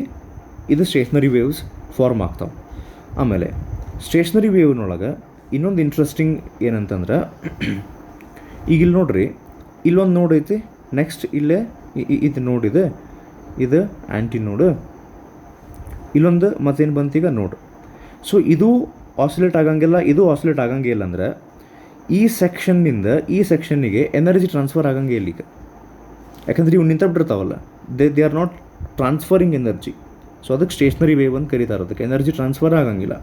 ಇದು ಸ್ಟೇಷ್ನರಿ ವೇವ್ಸ್ ಫಾರ್ಮ್ ಆಗ್ತಾವೆ. ಆಮೇಲೆ ಸ್ಟೇಷ್ನರಿ ವೇವ್ನೊಳಗೆ ಇನ್ನೊಂದು ಇಂಟ್ರೆಸ್ಟಿಂಗ್ ಏನಂತಂದ್ರೆ, ಈಗ ಇಲ್ಲಿ ನೋಡ್ರಿ, ಇಲ್ಲೊಂದು ನೋಡ್ ಐತಿ, ನೆಕ್ಸ್ಟ್ ಇಲ್ಲೇ ಇದು ನೋಡಿದೆ, ಇದು ಆ್ಯಂಟಿನೋಡ್, ಇಲ್ಲೊಂದು ಮತ್ತೇನು ಬಂತೀಗ ನೋಡ್. ಸೊ ಇದು ಆಸಿಲೇಟ್ ಆಗಂಗಿಲ್ಲ, ಇದು ಆಸಿಲೇಟ್ ಆಗಂಗೇ ಇಲ್ಲ. ಅಂದ್ರೆ ಈ ಸೆಕ್ಷನ್ನಿಂದ ಈ ಸೆಕ್ಷನ್ನಿಗೆ ಎನರ್ಜಿ ಟ್ರಾನ್ಸ್ಫರ್ ಆಗಂಗೇ ಇಲ್ಲ ಈಗ, ಯಾಕಂದ್ರೆ ಇವು ನಿಂತಬಿಟ್ಟಿರ್ತಾವಲ್ಲ, they are not transferring energy. So ಅದಕ್ಕೆ ಸ್ಟೇಷ್ನರಿ ವೇವ್ ಅಂತ ಕರೀತಾರೆ. ಅದಕ್ಕೆ ಎನರ್ಜಿ ಟ್ರಾನ್ಸ್ಫರ್ ಆಗಂಗಿಲ್ಲ,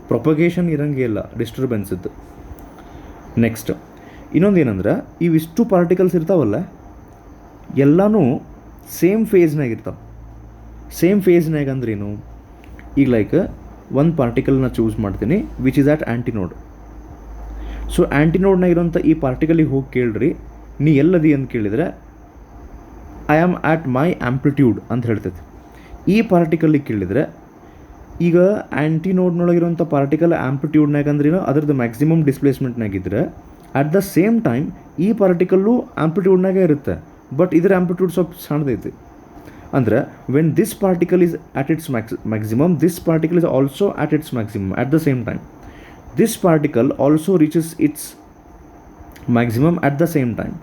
ಪ್ರೊಪಗೇಷನ್ ಇರಂಗೇ ಇಲ್ಲ, ಡಿಸ್ಟರ್ಬೆನ್ಸಿದ್ದು. ನೆಕ್ಸ್ಟ್ ಇನ್ನೊಂದು ಏನಂದ್ರೆ, ಇವಿಷ್ಟು ಪಾರ್ಟಿಕಲ್ಸ್ ಇರ್ತಾವಲ್ಲ ಎಲ್ಲನೂ ಸೇಮ್ ಫೇಸ್ನಾಗ ಇರ್ತಾವೆ. ಸೇಮ್ ಫೇಸ್ನಾಗ ಅಂದ್ರೇನು, ಈಗ ಲೈಕ್ ಒಂದು ಪಾರ್ಟಿಕಲ್ನ ಚೂಸ್ ಮಾಡ್ತೀನಿ which is at antinode. So ಆ್ಯಂಟಿನೋಡ್ನಾಗ ಇರೋಂಥ ಈ ಪಾರ್ಟಿಕಲಿಗೆ ಹೋಗಿ ಕೇಳ್ರಿ, ನೀ ಎಲ್ಲದಿ ಅಂತ ಕೇಳಿದರೆ I am at my amplitude ಅಂತ ಹೇಳ್ತೈತಿ. ಈ ಪಾರ್ಟಿಕಲಿಗೆ ಕೇಳಿದರೆ, ಈಗ ಆ್ಯಂಟಿನೋಡ್ನೊಳಗಿರೋಂಥ ಪಾರ್ಟಿಕಲ್ ಆ್ಯಂಪ್ಲಿಟ್ಯೂಡ್ನಾಗ ಅಂದ್ರೇನು ಅದ್ರದ್ದು ಮ್ಯಾಕ್ಸಿಮಮ್ ಡಿಸ್ಪ್ಲೇಸ್ಮೆಂಟ್ನಾಗಿದ್ದರೆ, ಅಟ್ ದ ಸೇಮ್ ಟೈಮ್ ಈ ಪಾರ್ಟಿಕಲ್ಲು ಆ್ಯಂಪ್ಲಿಟ್ಯೂಡ್ನಾಗೆ ಇರುತ್ತೆ, ಬಟ್ ಇದರ ಆ್ಯಂಪ್ಲಿಟ್ಯೂಡ್ ಸ್ವಲ್ಪ ಸಣ್ಣದೈತಿ. ಅಂದ್ರೆ when this particle is at its maximum, this particle is also at its maximum at the same time. This particle also reaches its maximum at the same time.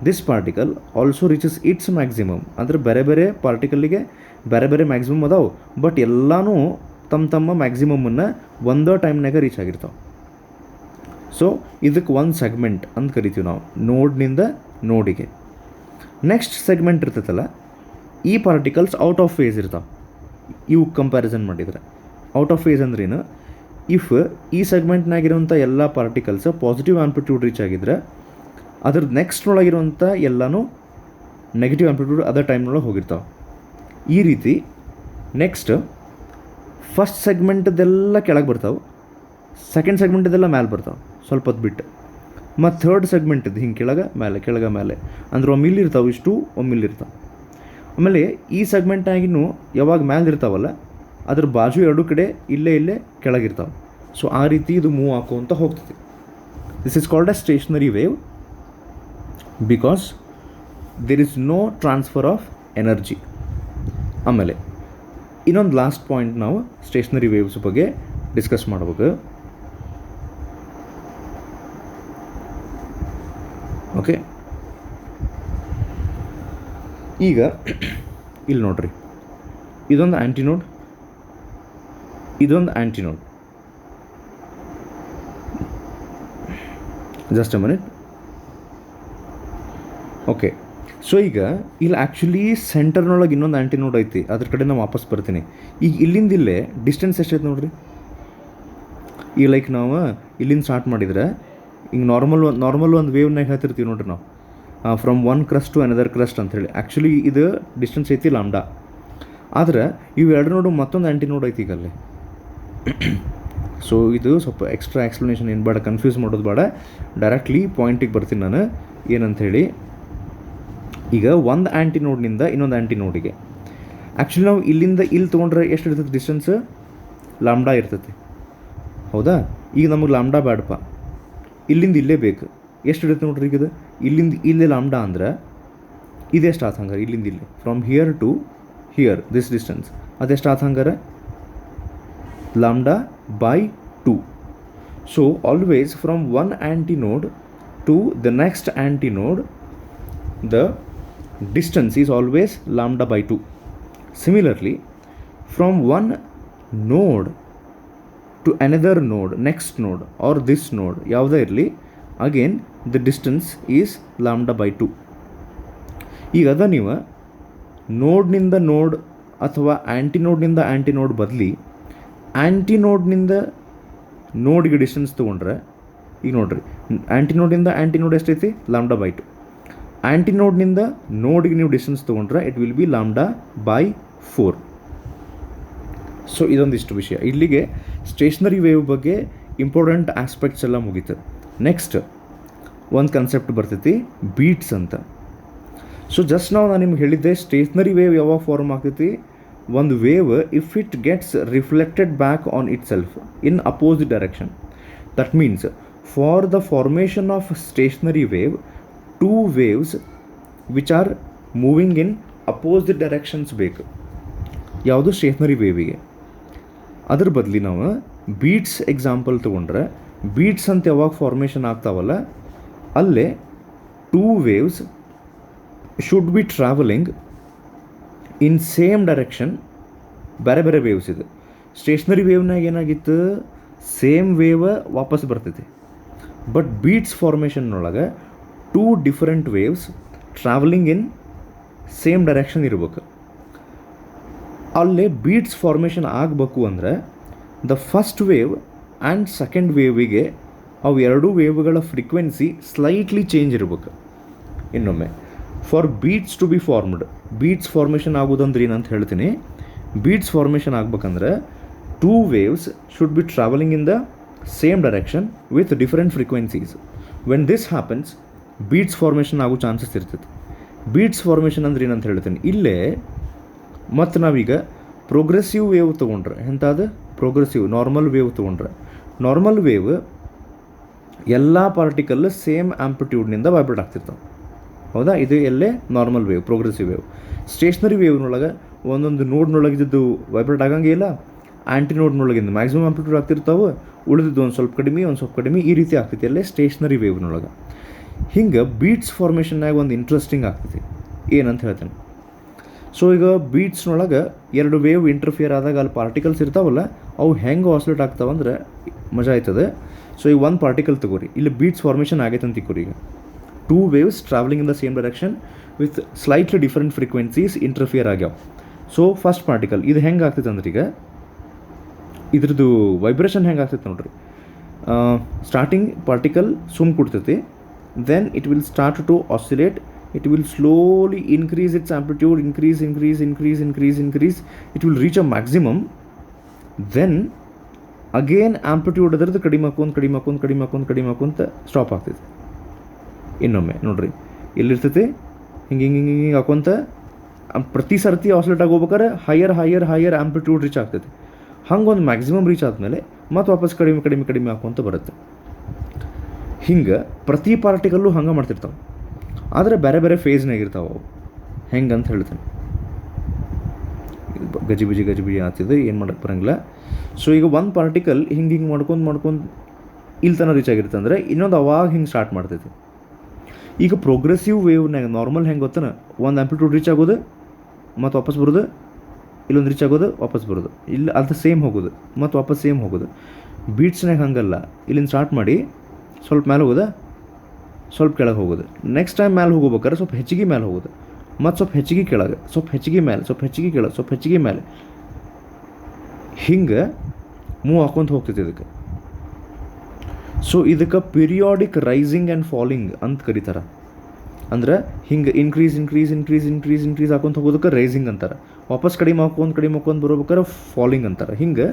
This particle also reaches its maximum. ಅಂದರೆ ಬೇರೆ ಬೇರೆ ಪಾರ್ಟಿಕಲ್ಲಿಗೆ ಬೇರೆ ಬೇರೆ maximum ಅದಾವೆ, but ಎಲ್ಲನೂ ತಮ್ಮ ಮ್ಯಾಕ್ಸಿಮಮನ್ನು ಒಂದೇ ಟೈಮ್ನಾಗ ರೀಚ್ ಆಗಿರ್ತಾವೆ. ಸೊ ಇದಕ್ಕೆ ಒಂದು ಸೆಗ್ಮೆಂಟ್ ಅಂತ ಕರಿತೀವಿ ನಾವು, ನೋಡ್ನಿಂದ ನೋಡಿಗೆ. ನೆಕ್ಸ್ಟ್ ಸೆಗ್ಮೆಂಟ್ ಇರ್ತೈತಲ್ಲ, ಈ ಪಾರ್ಟಿಕಲ್ಸ್ ಔಟ್ ಆಫ್ ಫೇಸ್ ಇರ್ತಾವೆ. ಇವು ಕಂಪ್ಯಾರಿಸನ್ ಮಾಡಿದರೆ ಔಟ್ ಆಫ್ ಫೇಸ್ ಅಂದ್ರೇನು, ಇಫ್ ಈ ಸೆಗ್ಮೆಂಟ್ನಾಗಿರುವಂಥ ಎಲ್ಲ ಪಾರ್ಟಿಕಲ್ಸ್ ಪಾಸಿಟಿವ್ ಆ್ಯಂಪ್ಲಿಟ್ಯೂಡ್ ರೀಚ್ ಆಗಿದ್ರೆ, ಅದ್ರದ್ದು ನೆಕ್ಸ್ಟ್ನೊಳಗಿರುವಂಥ ಎಲ್ಲನೂ ನೆಗೆಟಿವ್ ಆ್ಯಂಪ್ಲಿಟ್ಯೂಡ್ ಅದರ್ ಟೈಮ್ನೊಳಗೆ ಹೋಗಿರ್ತಾವೆ. ಈ ರೀತಿ ನೆಕ್ಸ್ಟ್ ಫಸ್ಟ್ ಸೆಗ್ಮೆಂಟ್ದೆಲ್ಲ ಕೆಳಗೆ ಬರ್ತಾವೆ, ಸೆಕೆಂಡ್ ಸೆಗ್ಮೆಂಟ್ದೆಲ್ಲ ಮೇಲೆ ಬರ್ತಾವೆ ಸ್ವಲ್ಪ ಹೊತ್ತು ಬಿಟ್ಟು, ಮತ್ತು ಥರ್ಡ್ ಸೆಗ್ಮೆಂಟಿದ್ದು ಹಿಂಗೆ ಕೆಳಗೆ ಮೇಲೆ ಅಂದ್ರೆ ಒಮ್ಮೆ ಇಲ್ಲಿರ್ತಾವೆ ಇಷ್ಟು, ಒಮ್ಮೆ ಇಲ್ಲಿರ್ತಾವೆ. ಆಮೇಲೆ ಈ ಸೆಗ್ಮೆಂಟಾಗಿನೂ ಯಾವಾಗ ಮ್ಯಾಲೆ ಇರ್ತಾವಲ್ಲ ಅದ್ರ ಬಾಜು ಎರಡು ಕಡೆ ಇಲ್ಲೇ ಕೆಳಗಿರ್ತಾವೆ. ಸೊ ಆ ರೀತಿ ಇದು ಮೂವ್ ಹಾಕೋಂತ ಹೋಗ್ತದೆ. This is called a stationary wave because there is no transfer of energy. ಆಮೇಲೆ ಇನ್ನೊಂದು ಲಾಸ್ಟ್ ಪಾಯಿಂಟ್ ನಾವು ಸ್ಟೇಷ್ನರಿ ವೇವ್ಸ್ ಬಗ್ಗೆ ಡಿಸ್ಕಸ್ ಮಾಡ್ಬೇಕು. ಓಕೆ, ಈಗ ಇಲ್ಲಿ ನೋಡ್ರಿ, ಇದೊಂದು ಆ್ಯಂಟಿನೋಡ್, ಇದೊಂದು antinode. Just a minute. Okay, so ಈಗ ಇಲ್ಲಿ ಆ್ಯಕ್ಚುಲಿ ಸೆಂಟರ್ನೊಳಗೆ ಇನ್ನೊಂದು ಆ್ಯಂಟಿನೋಡ್ ಐತಿ, ಅದ್ರ ಕಡೆ ನಾನು ವಾಪಸ್ ಬರ್ತೀನಿ. ಈಗ ಇಲ್ಲಿಂದ ಇಲ್ಲೇ ಡಿಸ್ಟೆನ್ಸ್ ಎಷ್ಟೈತೆ ನೋಡ್ರಿ. ಈಗ ಲೈಕ್ ನಾವು ಇಲ್ಲಿಂದ ಸ್ಟಾರ್ಟ್ ಮಾಡಿದರೆ, ಹಿಂಗೆ ನಾರ್ಮಲ್ ಒಂದು ವೇವ್ನಾಗ ಹೇಳ್ತಿರ್ತೀವಿ ನೋಡ್ರಿ ನಾವು, from one crest to another crest ಅಂಥೇಳಿ. ಆ್ಯಕ್ಚುಲಿ ಇದು ಡಿಸ್ಟೆನ್ಸ್ ಐತಿ ಲಾಮ್ಡಾ. ಆದ್ರೆ ಇವೆರಡು ನೋಡು ಮತ್ತೊಂದು ಆ್ಯಂಟಿ ನೋಡ್ ಐತಿ ಈಗಲ್ಲಿ. ಸೊ ಇದು ಸ್ವಲ್ಪ ಎಕ್ಸ್ಟ್ರಾ ಎಕ್ಸ್ಪ್ಲನೇಷನ್ ಏನು ಬೇಡ, ಕನ್ಫ್ಯೂಸ್ ಮಾಡೋದು ಬೇಡ, ಡೈರೆಕ್ಟ್ಲಿ ಪಾಯಿಂಟಿಗೆ ಬರ್ತೀನಿ ನಾನು ಏನಂಥೇಳಿ. ಈಗ ಒಂದು ಆ್ಯಂಟಿ ನೋಡ್ನಿಂದ ಇನ್ನೊಂದು ಆ್ಯಂಟಿ ನೋಡಿಗೆ ಆ್ಯಕ್ಚುಲಿ ನಾವು ಇಲ್ಲಿಂದ ಇಲ್ಲಿ ತೊಗೊಂಡ್ರೆ ಎಷ್ಟು ಇರ್ತೈತೆ ಡಿಸ್ಟೆನ್ಸ್? ಲಾಮ್ಡಾ ಇರ್ತೈತಿ, ಹೌದಾ? ಈಗ ನಮಗೆ ಲಾಮ್ಡಾ ಬೇಡಪ್ಪ, ಇಲ್ಲಿಂದ ಇಲ್ಲೇ ಬೇಕು. ಎಷ್ಟು ಇರುತ್ತೆ ನೋಡ್ರಿ ಈಗ ಇದು ಇಲ್ಲಿಂದ ಇಲ್ಲೇ ಲಾಮ್ಡಾ ಅಂದ್ರೆ ಇದೆಷ್ಟು ಆತ ಹಂಗಾರೆ? ಇಲ್ಲಿಂದ ಇಲ್ಲಿ from here to here this distance ಅದೆಷ್ಟು ಆತ ಹಂಗಾರೆ? Lambda by 2. So always from one antinode to the next ಆ್ಯಂಟಿ ನೋಡ್ the distance is always lambda by 2. Similarly, from one node to another node, next node or this node, ಯಾವುದೇ ಇರಲಿ, again the distance is lambda by 2. ಈಗ ಅದ ನೀವು ನೋಡ್ನಿಂದ ನೋಡ್ ಅಥವಾ ಆ್ಯಂಟಿ ನೋಡ್ನಿಂದ ಆ್ಯಂಟಿ ನೋಡ್ ಬದಲಿ ಆ್ಯಂಟಿ ನೋಡ್ನಿಂದ ನೋಡಿಗೆ ಡಿಸ್ಟೆನ್ಸ್ ತೊಗೊಂಡ್ರೆ, ಈಗ ನೋಡ್ರಿ ಆ್ಯಂಟಿ ನೋಡಿಂದ ಆ್ಯಂಟಿ ನೋಡ್ ಎಷ್ಟೈತಿ? Lambda by 2. ಆ್ಯಂಟಿ ನೋಡ್ನಿಂದ ನೋಡಿಗೆ ನೀವು ಡಿಸ್ಟೆನ್ಸ್ ತೊಗೊಂಡ್ರೆ it will be lambda by 4. So ಇದೊಂದಿಷ್ಟು ವಿಷಯ. ಇಲ್ಲಿಗೆ ಸ್ಟೇಷ್ನರಿ ವೇವ್ ಬಗ್ಗೆ ಇಂಪಾರ್ಟೆಂಟ್ ಆಸ್ಪೆಕ್ಟ್ಸ್ ಎಲ್ಲ ಮುಗೀತು. ನೆಕ್ಸ್ಟ್ ಒಂದು ಕನ್ಸೆಪ್ಟ್ ಬರ್ತೈತಿ, ಬೀಟ್ಸ್ ಅಂತ. ಸೊ ಜಸ್ಟ್ ನಾನು ನಿಮ್ಗೆ ಹೇಳಿದ್ದೆ ಸ್ಟೇಷ್ನರಿ ವೇವ್ ಯಾವಾಗ ಫಾರ್ಮ್ ಆಗ್ತೈತಿ? ಒಂದು wave if it gets reflected back on itself in opposite direction. That means for the formation of stationary wave, two waves which are moving in opposite directions ಬೇಕು ಯಾವುದು stationery ವೇವಿಗೆ. ಅದ್ರ ಬದಲಿ ನಾವು beats example ತೊಗೊಂಡ್ರೆ, beats ಅಂತ ಯಾವಾಗ formation ಆಗ್ತಾವಲ್ಲ ಅಲ್ಲೇ two waves should be travelling in same direction. ಬೇರೆ ಬೇರೆ ವೇವ್ಸ್ ಇದು. ಸ್ಟೇಷ್ನರಿ ವೇವ್ನಾಗ ಏನಾಗಿತ್ತು? ಸೇಮ್ ವೇವ್ ವಾಪಸ್ ಬರ್ತೈತಿ. ಬಟ್ ಬೀಟ್ಸ್ ಫಾರ್ಮೇಷನ್ನೊಳಗೆ two different waves travelling in same direction ಇರಬೇಕು. ಅಲ್ಲೇ ಬೀಟ್ಸ್ ಫಾರ್ಮೇಷನ್ ಆಗಬೇಕು ಅಂದರೆ the first wave and second ವೇವಿಗೆ ಅವು ಎರಡೂ ವೇವ್ಗಳ ಫ್ರೀಕ್ವೆನ್ಸಿ ಸ್ಲೈಟ್ಲಿ ಚೇಂಜ್ ಇರಬೇಕು. ಇನ್ನೊಮ್ಮೆ for beats to be formed, beats formation ಆಗೋದಂದ್ರೆ ಏನಂತ ಹೇಳ್ತೀನಿ. ಬೀಟ್ಸ್ ಫಾರ್ಮೇಷನ್ ಆಗ್ಬೇಕಂದ್ರೆ two waves should be travelling in the same direction with different frequencies. When this happens beats formation ಆಗೋ ಚಾನ್ಸಸ್ ಇರ್ತೈತಿ. ಬೀಟ್ಸ್ ಫಾರ್ಮೇಷನ್ ಅಂದ್ರೆ ಏನಂತ ಹೇಳ್ತೀನಿ ಇಲ್ಲೇ. ಮತ್ತು ನಾವೀಗ ಪ್ರೋಗ್ರೆಸಿವ್ ವೇವ್ ತೊಗೊಂಡ್ರೆ, ಎಂಥದ್ದು ಪ್ರೋಗ್ರೆಸಿವ್ ನಾರ್ಮಲ್ ವೇವ್ ತೊಗೊಂಡ್ರೆ, ನಾರ್ಮಲ್ ವೇವ್ ಎಲ್ಲ ಪಾರ್ಟಿಕಲ್ ಸೇಮ್ ಆ್ಯಂಪ್ಲಿಟ್ಯೂಡ್ನಿಂದ ವೈಬ್ರೇಟ್ ಆಗ್ತಿರ್ತಾವೆ, ಹೌದಾ? ಇದು ಎಲ್ಲೇ normal wave, progressive wave. Stationary ವೇವ್ನೊಳಗೆ ಒಂದೊಂದು ನೋಡ್ನೊಳಗಿದ್ದು ವೈಬ್ರೇಟ್ ಆಗಂಗಿಲ್ಲ. ಆ್ಯಂಟಿ ನೋಡ್ನೊಳಗಿಂದ ಮ್ಯಾಕ್ಸಿಮಮ್ ಆ್ಯಂಪ್ಲಿಟ್ಯೂಡ್ ಆಗ್ತಿರ್ತಾವೆ, ಉಳಿದಿದ್ದು ಒಂದು ಸ್ವಲ್ಪ ಕಡಿಮೆ ಈ ರೀತಿ ಆಗ್ತೈತಿ ಅಲ್ಲೇ ಸ್ಟೇಷ್ನರಿ ವೇವ್ನೊಳಗೆ. ಹಿಂಗೆ ಬೀಟ್ಸ್ ಫಾರ್ಮೇಷನ್ನಾಗ ಒಂದು ಇಂಟ್ರೆಸ್ಟಿಂಗ್ ಆಗ್ತೈತಿ, ಏನಂತ ಹೇಳ್ತೇನೆ. ಸೊ ಈಗ ಬೀಟ್ಸ್ನೊಳಗೆ ಎರಡು ವೇವ್ ಇಂಟರ್ಫಿಯರ್ ಆದಾಗ ಅಲ್ಲಿ ಪಾರ್ಟಿಕಲ್ಸ್ ಇರ್ತಾವಲ್ಲ, ಅವು ಹೆಂಗೆ ಆಸ್ಲೇಟ್ ಆಗ್ತಾವಂದ್ರೆ ಮಜಾ ಆಯ್ತದೆ. ಸೊ ಈಗ ಒಂದು ಪಾರ್ಟಿಕಲ್ ತಗೋರಿ, ಇಲ್ಲಿ ಬೀಟ್ಸ್ ಫಾರ್ಮೇಷನ್ ಆಗೈತೆ ಅಂತ ತಿಕ್ಕೋರಿ. ಈಗ two waves travelling in the same direction with slightly different frequencies interfere ಆಗ್ಯಾವ. ಸೊ ಫಸ್ಟ್ ಪಾರ್ಟಿಕಲ್ ಇದು ಹೆಂಗೆ ಆಗ್ತೈತೆ ಅಂದ್ರೆ ಈಗ ಇದ್ರದ್ದು ವೈಬ್ರೇಷನ್ ಹೆಂಗೆ ಆಗ್ತೈತೆ ನೋಡ್ರಿ. ಸ್ಟಾರ್ಟಿಂಗ್ ಪಾರ್ಟಿಕಲ್ ಸುಮ್ ಕೊಡ್ತೈತಿ, then it will start to oscillate. It will slowly increase its amplitude, increase. It will reach a maximum. Then again amplitude ಅದರದ್ದು ಕಡಿಮೆ ಹಾಕೊಂತ ಸ್ಟಾಪ್ ಆಗ್ತೈತಿ. ಇನ್ನೊಮ್ಮೆ ನೋಡ್ರಿ ಎಲ್ಲಿರ್ತೈತಿ ಹಿಂಗೆ ಹಾಕೊಂತ ಪ್ರತಿ ಸರ್ತಿ ಆಸ್ಲೇಟ್ ಆಗೋಗ್ಬೇಕಾದ್ರೆ ಹೈಯರ್ ಆ್ಯಂಪ್ಲಿಟ್ಯೂಡ್ ರೀಚ್ ಆಗ್ತೈತಿ. ಹಂಗೊಂದು ಮ್ಯಾಕ್ಸಿಮಮ್ ರೀಚ್ ಆದಮೇಲೆ ಮತ್ತು ವಾಪಸ್ ಕಡಿಮೆ ಹಾಕೊಂತ ಬರುತ್ತೆ. ಹಿಂಗೆ ಪ್ರತಿ ಪಾರ್ಟಿಕಲ್ಲು ಹಂಗೆ ಮಾಡ್ತಿರ್ತಾವೆ, ಆದರೆ ಬೇರೆ ಬೇರೆ ಫೇಸ್ನಾಗ ಇರ್ತಾವೆ ಅವು. ಹೆಂಗೆ ಅಂತ ಹೇಳ್ತೇನೆ. ಗಜಿಬಿಜಿ ಆಗ್ತಿದೆ, ಏನು ಮಾಡೋಕ್ಕೆ ಬರೋಂಗಿಲ್ಲ. ಸೊ ಈಗ ಒಂದು ಪಾರ್ಟಿಕಲ್ ಹಿಂಗೆ ಮಾಡ್ಕೊಂಡು ಇಲ್ಲಿ ತನಕ ರೀಚ್ ಆಗಿರುತ್ತೆ ಅಂದರೆ ಇನ್ನೊಂದು ಅವಾಗ ಹಿಂಗೆ ಸ್ಟಾರ್ಟ್ ಮಾಡ್ತೈತಿ. ಈಗ ಪ್ರೋಗ್ರೆಸಿವ್ ವೇವ್ನಾಗ ನಾರ್ಮಲ್ ಹೆಂಗೆ ಗೊತ್ತಾನ, ಒಂದು ಆ್ಯಂಪ್ಲಿಟ್ಯೂಡ್ ರೀಚ್ ಆಗೋದು ಮತ್ತು ವಾಪಸ್ ಬರೋದು, ಇಲ್ಲೊಂದು ರೀಚ್ ಆಗೋದು ವಾಪಸ್ ಬರೋದು, ಇಲ್ಲಿ ಅದು ಸೇಮ್ ಹೋಗೋದು ಮತ್ತು ವಾಪಸ್ ಸೇಮ್ ಹೋಗೋದು. ಬೀಟ್ಸ್ನಾಗ ಹಂಗಲ್ಲ, ಇಲ್ಲಿಂದ ಸ್ಟಾರ್ಟ್ ಮಾಡಿ ಸ್ವಲ್ಪ ಮೇಲೆ ಹೋಗೋದು, ಸ್ವಲ್ಪ ಕೆಳಗೆ ಹೋಗೋದು. ನೆಕ್ಸ್ಟ್ ಟೈಮ್ ಮೇಲೆ ಹೋಗ್ಬೇಕಾದ್ರೆ ಸ್ವಲ್ಪ ಹೆಚ್ಚಿಗೆ ಮೇಲೆ ಹೋಗೋದು, ಮತ್ತು ಸ್ವಲ್ಪ ಹೆಚ್ಚಿಗೆ ಕೆಳಗೆ, ಸ್ವಲ್ಪ ಹೆಚ್ಚಿಗೆ ಮೇಲೆ, ಸ್ವಲ್ಪ ಹೆಚ್ಚಿಗೆ ಕೆಳಗೆ, ಸ್ವಲ್ಪ ಹೆಚ್ಚಿಗೆ ಮೇಲೆ, ಹಿಂಗೆ ಮೂವ್ ಹಾಕೊಂತ ಹೋಗ್ತೈತಿ ಇದಕ್ಕೆ. ಸೊ ಇದಕ್ಕೆ ಪಿರಿಯಾಡಿಕ್ ರೈಸಿಂಗ್ ಆ್ಯಂಡ್ ಫಾಲಿಂಗ್ ಅಂತ ಕರೀತಾರೆ. ಅಂದ್ರೆ ಹಿಂಗೆ ಇನ್ಕ್ರೀಸ್ ಹಾಕೊಂತ ಹೋಗೋದಕ್ಕೆ ರೈಸಿಂಗ್ ಅಂತಾರೆ. ವಾಪಸ್ ಕಡಿಮೆ ಹಾಕೊಂಡು ಬರೋಬೇಕಾರೆ ಫಾಲಿಂಗ್ ಅಂತಾರೆ. ಹಿಂಗೆ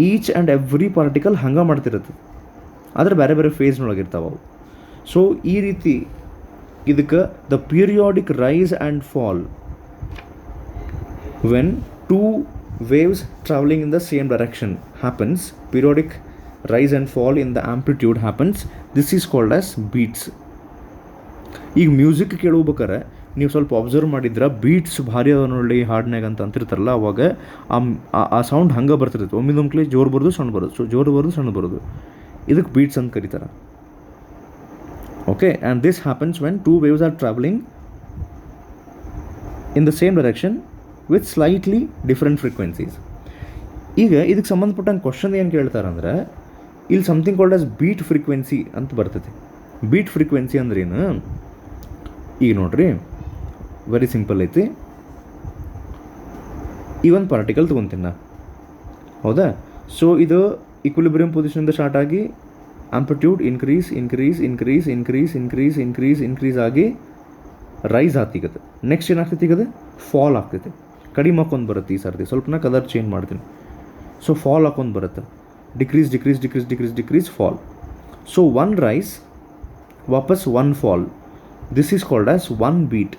ಈಚ್ ಆ್ಯಂಡ್ ಎವ್ರಿ ಪಾರ್ಟಿಕಲ್ ಹಂಗೆ ಮಾಡ್ತಿರುತ್ತೆ, ಆದರೆ ಬೇರೆ ಬೇರೆ ಫೇಸ್ನೊಳಗಿರ್ತಾವೆ ಅವು. ಸೊ ಈ ರೀತಿ ಇದಕ್ಕೆ the periodic rise and fall when two waves traveling in the same direction happens, periodic rise and fall in the amplitude happens. This is called as beats. ಈಗ music ಕೇಳಬೇಕಾರೆ ನೀವು ಸ್ವಲ್ಪ ಅಬ್ಸರ್ವ್ ಮಾಡಿದ್ರೆ ಬೀಟ್ಸ್ ಭಾರಿ ಅದ ನೋಡಿ ಹಾಡ್ನಾಗ ಅಂತ ಅಂತಿರ್ತಾರಲ್ಲ, ಅವಾಗ ಆ ಸೌಂಡ್ ಹಂಗೆ ಬರ್ತಿರ್ತೈತೆ. ಒಮ್ಮಿದೊಮ್ಕ್ಲೆ ಜೋರು ಬರೋದು ಸಣ್ಣ ಬರೋದು, ಸೊ ಜೋರು ಬರೋದು ಸಣ್ಣ ಬರೋದು, ಇದಕ್ಕೆ ಬೀಟ್ಸ್ ಅಂತ ಕರೀತಾರೆ. Okay, and this happens when two waves are travelling in the same direction with slightly different frequencies. ಈಗ ಇದಕ್ಕೆ ಸಂಬಂಧಪಟ್ಟಂಗೆ ಕ್ವಶನ್ ಏನು ಕೇಳ್ತಾರಂದ್ರೆ, ಇಲ್ಲಿ something called as beat frequency ಅಂತ ಬರ್ತೈತಿ. ಬೀಟ್ ಫ್ರೀಕ್ವೆನ್ಸಿ ಅಂದ್ರೇನು? ಈಗ ನೋಡ್ರಿ, ವೆರಿ ಸಿಂಪಲ್ ಐತಿ. ಈ ಒಂದು ಪಾರ್ಟಿಕಲ್ ತೊಗೊತೀನಿ ನಾ, ಹೌದಾ? ಸೊ ಇದು ಈಕ್ವಿಲಿಬ್ರಿಯಂ ಪೊಸಿಷನಿಂದ ಸ್ಟಾರ್ಟ್ ಆಗಿ ಆಂಪ್ಲಿಟ್ಯೂಡ್ ಇನ್ಕ್ರೀಸ್ ಆಗಿ ರೈಸ್ ಆಗ್ತಿಗತ್ತೆ. ನೆಕ್ಸ್ಟ್ ಏನಾಗ್ತೈತಿ? ಈಗ ಫಾಲ್ ಆಗ್ತೈತಿ, ಕಡಿಮೆ ಹಾಕೊಂಡು ಬರುತ್ತೆ. ಈ ಸರ್ತಿ ಸ್ವಲ್ಪ ನಾ ಕಲರ್ ಚೇಂಜ್ ಮಾಡ್ತೀನಿ. ಸೊ ಫಾಲ್ ಹಾಕೊಂಡು ಬರುತ್ತೆ, decrease fall. So one rise ವಾಪಸ್ one fall, this is called as one beat.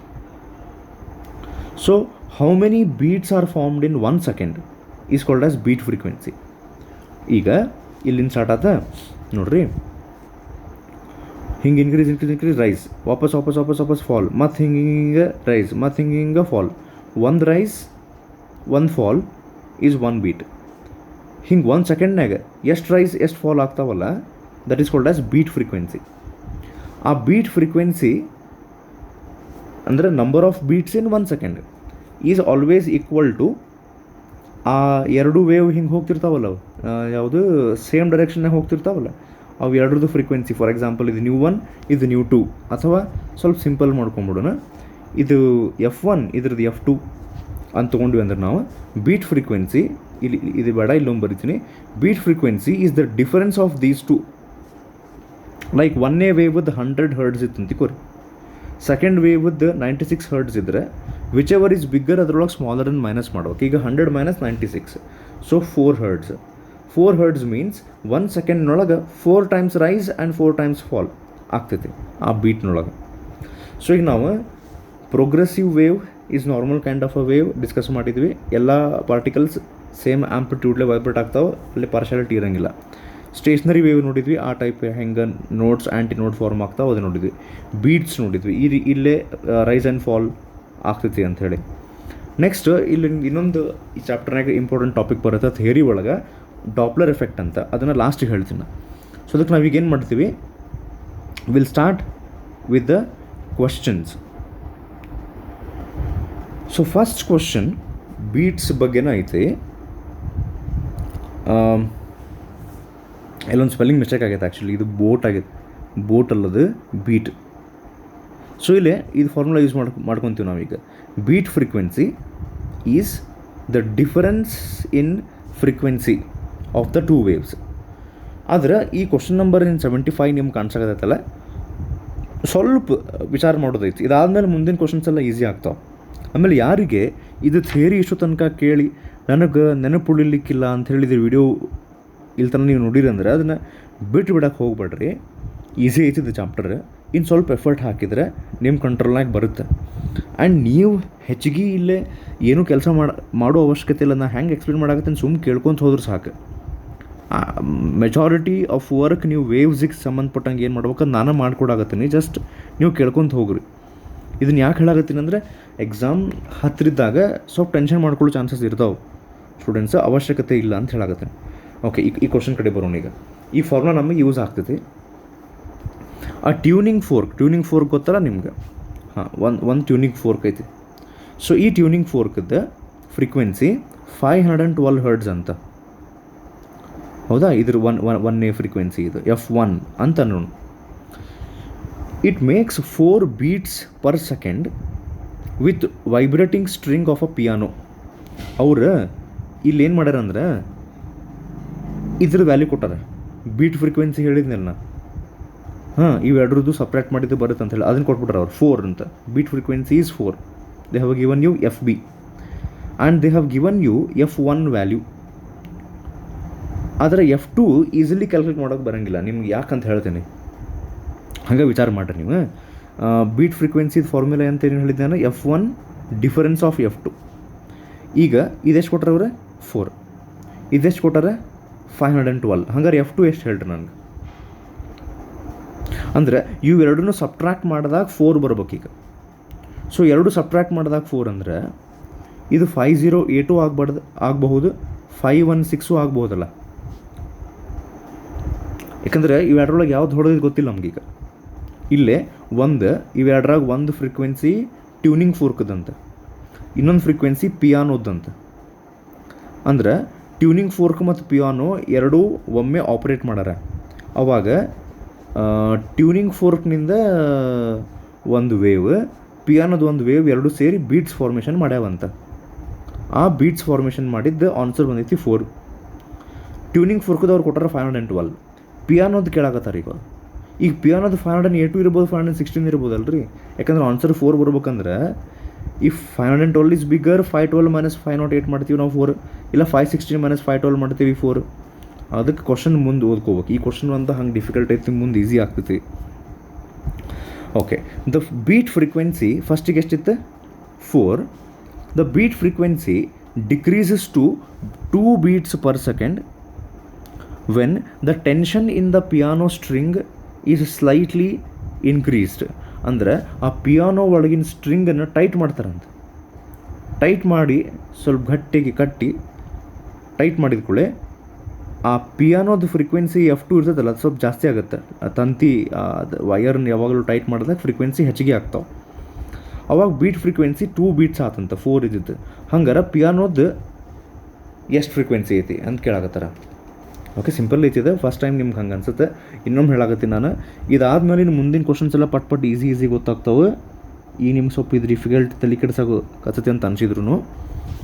So how many beats are formed in 1 second is called as beat frequency. ಈಗ ಇಲ್ಲಿಂದ ಸ್ಟಾರ್ಟ್ ಆತ ನೋಡ್ರಿ, ಹಿಂಗೆ increase rice, ವಾಪಸ್ fall, ಮತ್ತು ಹಿಂಗೆ ರೈಸ್, ಮತ್ತು ಹಿಂಗೆ ಫಾಲ್. ಒಂದು ರೈಸ್ ಒಂದು ಫಾಲ್ ಈಸ್ ಒನ್ ಬೀಟ್. ಹಿಂಗೆ 1 secondನಾಗ ಎಷ್ಟು ರೈಸ್ ಎಷ್ಟು ಫಾಲ್ ಆಗ್ತಾವಲ್ಲ, that is called as beat frequency. ಆ ಬೀಟ್ ಫ್ರೀಕ್ವೆನ್ಸಿ ಅಂದರೆ number of beats in 1 second is always equal to ಆ ಎರಡು ವೇವ್ ಹಿಂಗೆ ಹೋಗ್ತಿರ್ತಾವಲ್ಲ, ಯಾವುದು ಸೇಮ್ ಡೈರೆಕ್ಷನ್ನಾಗ ಹೋಗ್ತಿರ್ತಾವಲ್ಲ, ಅವು ಎರಡರದ್ದು ಫ್ರೀಕ್ವೆನ್ಸಿ. ಫಾರ್ ಎಕ್ಸಾಂಪಲ್ ಇದು ನ್ಯೂ 1, ಇದು ನ್ಯೂ 2, ಅಥವಾ ಸ್ವಲ್ಪ ಸಿಂಪಲ್ ಮಾಡ್ಕೊಂಬಿಡೋಣ, ಇದು F1 ಇದ್ರದ್ದು F2 ಅಂತ ತೊಗೊಂಡ್ವಿ ಅಂದ್ರೆ ನಾವು ಬೀಟ್ ಫ್ರೀಕ್ವೆನ್ಸಿ, ಇದು ಬೇಡ ಇಲ್ಲೊಂದು ಬರಿತೀನಿ. Beat frequency is the difference of these two. Like 1ನೇ ವೇವ್ ವಿತ್ 100 hertz ಇತ್ತು ಅಂತಿಕೋರಿ, ಸೆಕೆಂಡ್ ವೇವ್ ವಿತ್ 96 hertz ಇದ್ದರೆ ವಿಚ್ ಎವರ್ ಈಸ್ ಬಿಗ್ಗರ್ ಅದರೊಳಗೆ ಸ್ಮಾಲರ್ ಅನ್ನು ಮೈನಸ್ ಮಾಡ್ಬೇಕು. ಈಗ 100 - 96, ಸೊ 4 hertz. 4 hertz ಮೀನ್ಸ್ 1 secondನೊಳಗೆ 4 times rise and 4 times fall ಆಗ್ತೈತಿ ಆ ಬೀಟ್ನೊಳಗೆ. ಸೊ ಈಗ ನಾವು progressive wave is normal kind of a wave discuss ಮಾಡಿದ್ವಿ. ಎಲ್ಲ ಪಾರ್ಟಿಕಲ್ಸ್ ಸೇಮ್ ಆಂಪ್ಲಿಟ್ಯೂಡ್ಲೆ ವೈಬ್ರೇಟ್ ಆಗ್ತಾವೆ, ಅಲ್ಲಿ ಪಾರ್ಶಾಲಿಟಿ ಇರೋಂಗಿಲ್ಲ. ಸ್ಟೇಷ್ನರಿ ವೇವ್ ನೋಡಿದ್ವಿ, ಆ ಟೈಪ್ ಹೆಂಗೆ ನೋಟ್ಸ್ ಆ್ಯಂಟಿ ನೋಟ್ ಫಾರ್ಮ್ ಆಗ್ತಾವೆ ಅದು ನೋಡಿದ್ವಿ. ಬೀಟ್ಸ್ ನೋಡಿದ್ವಿ, ಇಲ್ಲೇ ರೈಸ್ ಆ್ಯಂಡ್ ಫಾಲ್ ಆಗ್ತೈತಿ ಅಂಥೇಳಿ. ನೆಕ್ಸ್ಟ್ ಇಲ್ಲಿ ಇನ್ನೊಂದು ಈ ಚಾಪ್ಟರ್ನಾಗ ಇಂಪಾರ್ಟೆಂಟ್ ಟಾಪಿಕ್ ಬರುತ್ತೆ ಥಿಯರಿ ಒಳಗೆ, ಡಾಪ್ಲರ್ ಎಫೆಕ್ಟ್ ಅಂತ. ಅದನ್ನು ಲಾಸ್ಟಿಗೆ ಹೇಳ್ತೀನಿ. ಸೊ ಅದಕ್ಕೆ ನಾವೀಗ ಏನು ಮಾಡ್ತೀವಿ, will start with the questions. So first question beats ಬಗ್ಗೆನೇ ಐತಿ. ಇಲ್ಲೊಂದು ಸ್ಪೆಲ್ಲಿಂಗ್ ಮಿಸ್ಟೇಕ್ ಆಗೈತೆ ಆ್ಯಕ್ಚುಲಿ, ಇದು ಬೋಟ್ ಆಗೈತೆ, ಬೋಟ್ ಅಲ್ಲದು ಬೀಟ್. ಸೊ ಇಲ್ಲೇ ಇದು ಫಾರ್ಮುಲಾ ಯೂಸ್ ಮಾಡ್ಕೊತೀವಿ ನಾವೀಗ. Beat frequency is the difference in frequency of the two waves. ಆದ್ರೆ ಈ ಕ್ವಶನ್ ನಂಬರ್ 75 ನಿಮ್ಗೆ ಕಾಣಿಸಾಗತ್ತಲ್ಲ, ಸ್ವಲ್ಪ ವಿಚಾರ ಮಾಡೋದೈತಿ. ಇದಾದಮೇಲೆ ಮುಂದಿನ ಕ್ವಶನ್ಸ್ ಎಲ್ಲ ಈಸಿ ಆಗ್ತಾವೆ. ಆಮೇಲೆ ಯಾರಿಗೆ ಇದು ಥಿಯರಿ ಇಷ್ಟು ತನಕ ಕೇಳಿ ನನಗೆ ನೆನಪು ಉಳಿಲಿಕ್ಕಿಲ್ಲ ಅಂತ ಹೇಳಿದ್ರೆ ವಿಡಿಯೋ ಇಲ್ಲಿ ತನಕ ನೀವು ನೋಡಿರಿ ಅಂದ್ರೆ ಅದನ್ನು ಬಿಟ್ಟು ಬಿಡೋಕ್ಕೆ ಹೋಗ್ಬೇಡ್ರಿ. ಈಸಿ ಐತಿದ್ದು ಚಾಪ್ಟರ್, ಇನ್ನು ಸ್ವಲ್ಪ ಎಫರ್ಟ್ ಹಾಕಿದರೆ ನಿಮ್ಮ ಕಂಟ್ರೋಲ್ನಾಗ ಬರುತ್ತೆ. ಆ್ಯಂಡ್ ನೀವು ಹೆಚ್ಚಿಗೆ ಇಲ್ಲೇ ಏನೂ ಕೆಲಸ ಮಾಡೋ ಅವಶ್ಯಕತೆ ಇಲ್ಲ. ನಾನು ಹೆಂಗೆ ಎಕ್ಸ್ಪ್ಲೇನ್ ಮಾಡಾಕತ್ತೀನಿ ಸುಮ್ಮನೆ ಕೇಳ್ಕೊತ ಹೋದ್ರೆ ಸಾಕು. ಮೆಜಾರಿಟಿ ಆಫ್ ವರ್ಕ್ ನೀವು ವೇವ್ಸಿಗೆ ಸಂಬಂಧಪಟ್ಟಂಗೆ ಏನು ಮಾಡ್ಬೇಕಂತ ನಾನು ಮಾಡ್ಕೊಡಾಕತ್ತೀನಿ, ಜಸ್ಟ್ ನೀವು ಕೇಳ್ಕೊತ ಹೋಗ್ರಿ. ಇದನ್ನು ಯಾಕೆ ಹೇಳಾಕತ್ತೀನಿ ಅಂದರೆ ಎಕ್ಸಾಮ್ ಹತ್ತಿರದಾಗ ಸ್ವಲ್ಪ ಟೆನ್ಷನ್ ಮಾಡ್ಕೊಳ್ಳೋ ಚಾನ್ಸಸ್ ಇರ್ತಾವೆ ಸ್ಟೂಡೆಂಟ್ಸ್, ಅವಶ್ಯಕತೆ ಇಲ್ಲ ಅಂತ ಹೇಳಾಕತ್ತೀನಿ. ಓಕೆ, ಈ ಕ್ವಶನ್ ಕಡೆ ಬರೋಣ. ಈಗ ಈ ಫಾರ್ಮುಲಾ ನಮಗೆ ಯೂಸ್ ಆಗ್ತೈತಿ. ಆ ಟ್ಯೂನಿಂಗ್ ಫೋರ್ಕ್ ಗೊತ್ತಲ್ಲ ನಿಮ್ಗೆ? ಹಾಂ, ಒಂದು ಟ್ಯೂನಿಂಗ್ ಫೋರ್ಕ್ ಐತಿ. ಸೊ ಈ ಟ್ಯೂನಿಂಗ್ ಫೋರ್ಕದ್ದು ಫ್ರೀಕ್ವೆನ್ಸಿ 512 hertz ಅಂತ, ಹೌದಾ? ಇದ್ರ ಒನ್ನೇ ಫ್ರೀಕ್ವೆನ್ಸಿ ಇದು F1 ಅಂತ ನೋಡು. It makes 4 beats per second with vibrating string of a piano. ಅವ್ರು ಇಲ್ಲಿ ಏನು ಮಾಡ್ಯಾರ ಅಂದ್ರೆ ಇದ್ರ ವ್ಯಾಲ್ಯೂ ಕೊಟ್ಟಾರ. ಬೀಟ್ ಫ್ರೀಕ್ವೆನ್ಸಿ ಹೇಳಿದ್ನಲ್ಲ, ಹಾಂ ಇವೆರಡ್ರದ್ದು ಸಪ್ರೇಟ್ ಮಾಡಿದ್ದು ಬರುತ್ತೆ ಅಂತ ಹೇಳಿ ಅದನ್ನು ಕೊಟ್ಬಿಟ್ರೆ ಅವ್ರು 4 ಅಂತ. Beat frequency is 4. They have given you F B and they have given you F1 value. ಆದರೆ F2 ಈಸಿಲಿ ಕ್ಯಾಲ್ಕುಲೇಟ್ ಮಾಡೋಕ್ಕೆ ಬರೋಂಗಿಲ್ಲ ನಿಮ್ಗೆ, ಯಾಕಂತ ಹೇಳ್ತೀನಿ, ಹಾಗೆ ವಿಚಾರ ಮಾಡಿರಿ ನೀವು. ಬೀಟ್ ಫ್ರೀಕ್ವೆನ್ಸಿದು ಫಾರ್ಮುಲಾ ಅಂತ ಏನು ಹೇಳಿದ್ದೆ ನಾನು, F1 ಡಿಫರೆನ್ಸ್ ಆಫ್ F2. ಈಗ ಇದೆಷ್ಟು ಕೊಟ್ರೆ ಅವ್ರೆ 4, ಇದೆಷ್ಟು ಕೊಟ್ಟಾರೆ 512. ಹಂಗಾರೆ F2 ಎಷ್ಟು ಹೇಳ್ರಿ ನನಗೆ? ಅಂದರೆ ಇವೆರಡನ್ನೂ ಸಬ್ಟ್ರ್ಯಾಕ್ಟ್ ಮಾಡಿದಾಗ 4 ಬರ್ಬೇಕೀಗ. ಸೊ ಎರಡು ಸಬ್ಟ್ರ್ಯಾಕ್ಟ್ ಮಾಡಿದಾಗ 4 ಅಂದರೆ ಇದು 5082 ಆಗಬಹುದು, 516 ಆಗ್ಬಹುದಲ್ಲ. ಯಾಕಂದರೆ ಇವೆರಡರೊಳಗೆ ಯಾವ್ದು ಹೊಡೆದು ಗೊತ್ತಿಲ್ಲ ನಮಗೀಗ. ಇಲ್ಲೇ ಇವೆರಡರಾಗ ಒಂದು ಫ್ರೀಕ್ವೆನ್ಸಿ ಟ್ಯೂನಿಂಗ್ ಫೋರ್ಕ್ದಂತೆ, ಇನ್ನೊಂದು ಫ್ರೀಕ್ವೆನ್ಸಿ ಪಿಯಾನೋದಂತ. ಅಂದ್ರೆ ಟ್ಯೂನಿಂಗ್ ಫೋರ್ಕ್ ಮತ್ತು ಪಿಯಾನೋ ಎರಡೂ ಒಮ್ಮೆ ಆಪ್ರೇಟ್ ಮಾಡ್ಯಾರ. ಅವಾಗ ಟ್ಯೂನಿಂಗ್ ಫೋರ್ಕ್ನಿಂದ ಒಂದು ವೇವ್, ಪಿಯಾನೋದು ಒಂದು ವೇವ್ ಎರಡೂ ಸೇರಿ ಬೀಟ್ಸ್ ಫಾರ್ಮೇಷನ್ ಮಾಡ್ಯಾವಂತ. ಆ ಬೀಟ್ಸ್ ಫಾರ್ಮೇಷನ್ ಮಾಡಿದ್ದು ಆನ್ಸರ್ ಬಂದೈತಿ 4. ಟ್ಯೂನಿಂಗ್ ಫೋರ್ಕ್ದವ್ರು ಕೊಟ್ಟಾರ 512. ಪಿಯಾನೋದು ಕೇಳಾಕತ್ತಾರೆ ಈಗ ಪಿಯಾನೋದು 508 ಇರ್ಬೋದು, 516 ಇರ್ಬೋದಲ್ರಿ. ಯಾಕಂದ್ರೆ ಆನ್ಸರ್ 4 ಬರ್ಬೇಕಂದ್ರೆ ಇಫ್ 512 ಇಸ್ ಬಿಗರ್, 512 - 508 ಮಾಡ್ತೀವಿ ನಾವು 4, ಇಲ್ಲ 516 - 512 ಮಾಡ್ತೀವಿ 4. ಅದಕ್ಕೆ ಕ್ವಶನ್ ಮುಂದೆ ಓದ್ಕೋಬೇಕು. ಈ ಕ್ವಶನ್ ಅಂತ ಹಂಗೆ ಡಿಫಿಕಲ್ಟ್ ಐತಿ, ಮುಂದೆ ಈಸಿ ಆಗ್ತೈತಿ. ಓಕೆ, ದ ಬೀಟ್ ಫ್ರೀಕ್ವೆನ್ಸಿ ಫಸ್ಟಿಗೆ ಎಷ್ಟಿತ್ತು 4. The beat frequency decreases to 2 beats per second when the tension in the piano string is slightly increased. ಅಂದರೆ ಆ ಪಿಯಾನೋ ಒಳಗಿನ ಸ್ಟ್ರಿಂಗನ್ನು ಟೈಟ್ ಮಾಡ್ತಾರಂತ. ಟೈಟ್ ಮಾಡಿ ಸ್ವಲ್ಪ ಗಟ್ಟಿಗೆ ಕಟ್ಟಿ ಟೈಟ್ ಮಾಡಿದ ಕೂಡಲೇ ಆ ಪಿಯಾನೋದು ಫ್ರೀಕ್ವೆನ್ಸಿ F2 ಇರ್ತದಲ್ಲ, ಅದು ಸ್ವಲ್ಪ ಜಾಸ್ತಿ ಆಗುತ್ತೆ. ತಂತಿ ವಯರ್ನ ಯಾವಾಗಲೂ ಟೈಟ್ ಮಾಡಿದಾಗ ಫ್ರೀಕ್ವೆನ್ಸಿ ಹೆಚ್ಚಿಗೆ ಆಗ್ತಾವೆ. ಅವಾಗ ಬೀಟ್ ಫ್ರೀಕ್ವೆನ್ಸಿ 2 beats ಆತಂತ, 4 ಇದ್ದಿದ್ದು. ಹಂಗಾರೆ ಪಿಯಾನೋದು ಎಷ್ಟು ಫ್ರೀಕ್ವೆನ್ಸಿ ಐತಿ ಅಂತ ಕೇಳಾಕತ್ತಾರ. ಓಕೆ, ಸಿಂಪಲ್ ಐತಿದೆ. ಫಸ್ಟ್ ಟೈಮ್ ನಿಮ್ಗೆ ಹಂಗೆ ಅನ್ಸುತ್ತೆ. ಇನ್ನೊಮ್ಮೆ ಹೇಳಾಕತ್ತೀನಿ ನಾನು. ಇದಾದ್ಮೇಲೆ ಇನ್ನು ಮುಂದಿನ ಕ್ವಶನ್ಸ್ ಎಲ್ಲ ಪಟ್ ಈಸಿ ಗೊತ್ತಾಗ್ತಾವೆ. ಈಗ ನಿಮ್ಗೆ ಸ್ವಲ್ಪ ಇದು ಡಿಫಿಕಲ್ಟ್ ತಲೆ ಕೆಡ್ಸಾಗೋ ಕಸತಿ ಅಂತ ಅನ್ಸಿದ್ರು.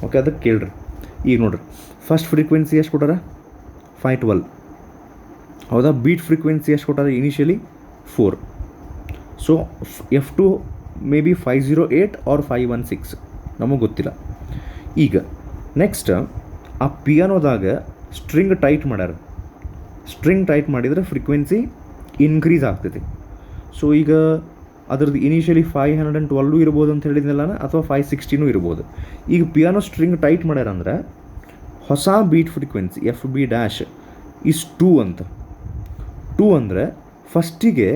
ಓಕೆ, ಅದಕ್ಕೆ ಕೇಳ್ರಿ. ಈಗ ನೋಡ್ರಿ, ಫಸ್ಟ್ ಫ್ರೀಕ್ವೆನ್ಸಿ ಎಷ್ಟು ಕೊಟ್ಟಾರ 512. ಹೌದಾ? ಬೀಟ್ ಫ್ರೀಕ್ವೆನ್ಸಿ ಎಷ್ಟು ಕೊಟ್ಟಾರ initially 4. So F2 maybe 508 or 516, ನಮಗೆ ಗೊತ್ತಿಲ್ಲ. ಈಗ ನೆಕ್ಸ್ಟ್ ಆ ಪಿಯಾನೋದಾಗ ಸ್ಟ್ರಿಂಗ್ ಟೈಟ್ ಮಾಡ್ಯಾರ. ಸ್ಟ್ರಿಂಗ್ ಟೈಟ್ ಮಾಡಿದರೆ ಫ್ರೀಕ್ವೆನ್ಸಿ ಇನ್ಕ್ರೀಸ್ ಆಗ್ತೈತಿ. ಸೊ ಈಗ ಅದ್ರದ್ದು ಇನಿಷಿಯಲಿ 512 ಇರ್ಬೋದು ಅಂತ ಹೇಳಿದ್ನಲ್ಲ, ಅಥವಾ 516 ಇರ್ಬೋದು. ಈಗ ಪಿಯಾನೋ ಸ್ಟ್ರಿಂಗ್ ಟೈಟ್ ಮಾಡ್ಯಾರ ಅಂದ್ರೆ ಹೊಸ ಬೀಟ್ ಫ್ರೀಕ್ವೆನ್ಸಿ FB' ಇಸ್ 2 ಅಂತ. 2 ಅಂದರೆ ಫಸ್ಟಿಗೆ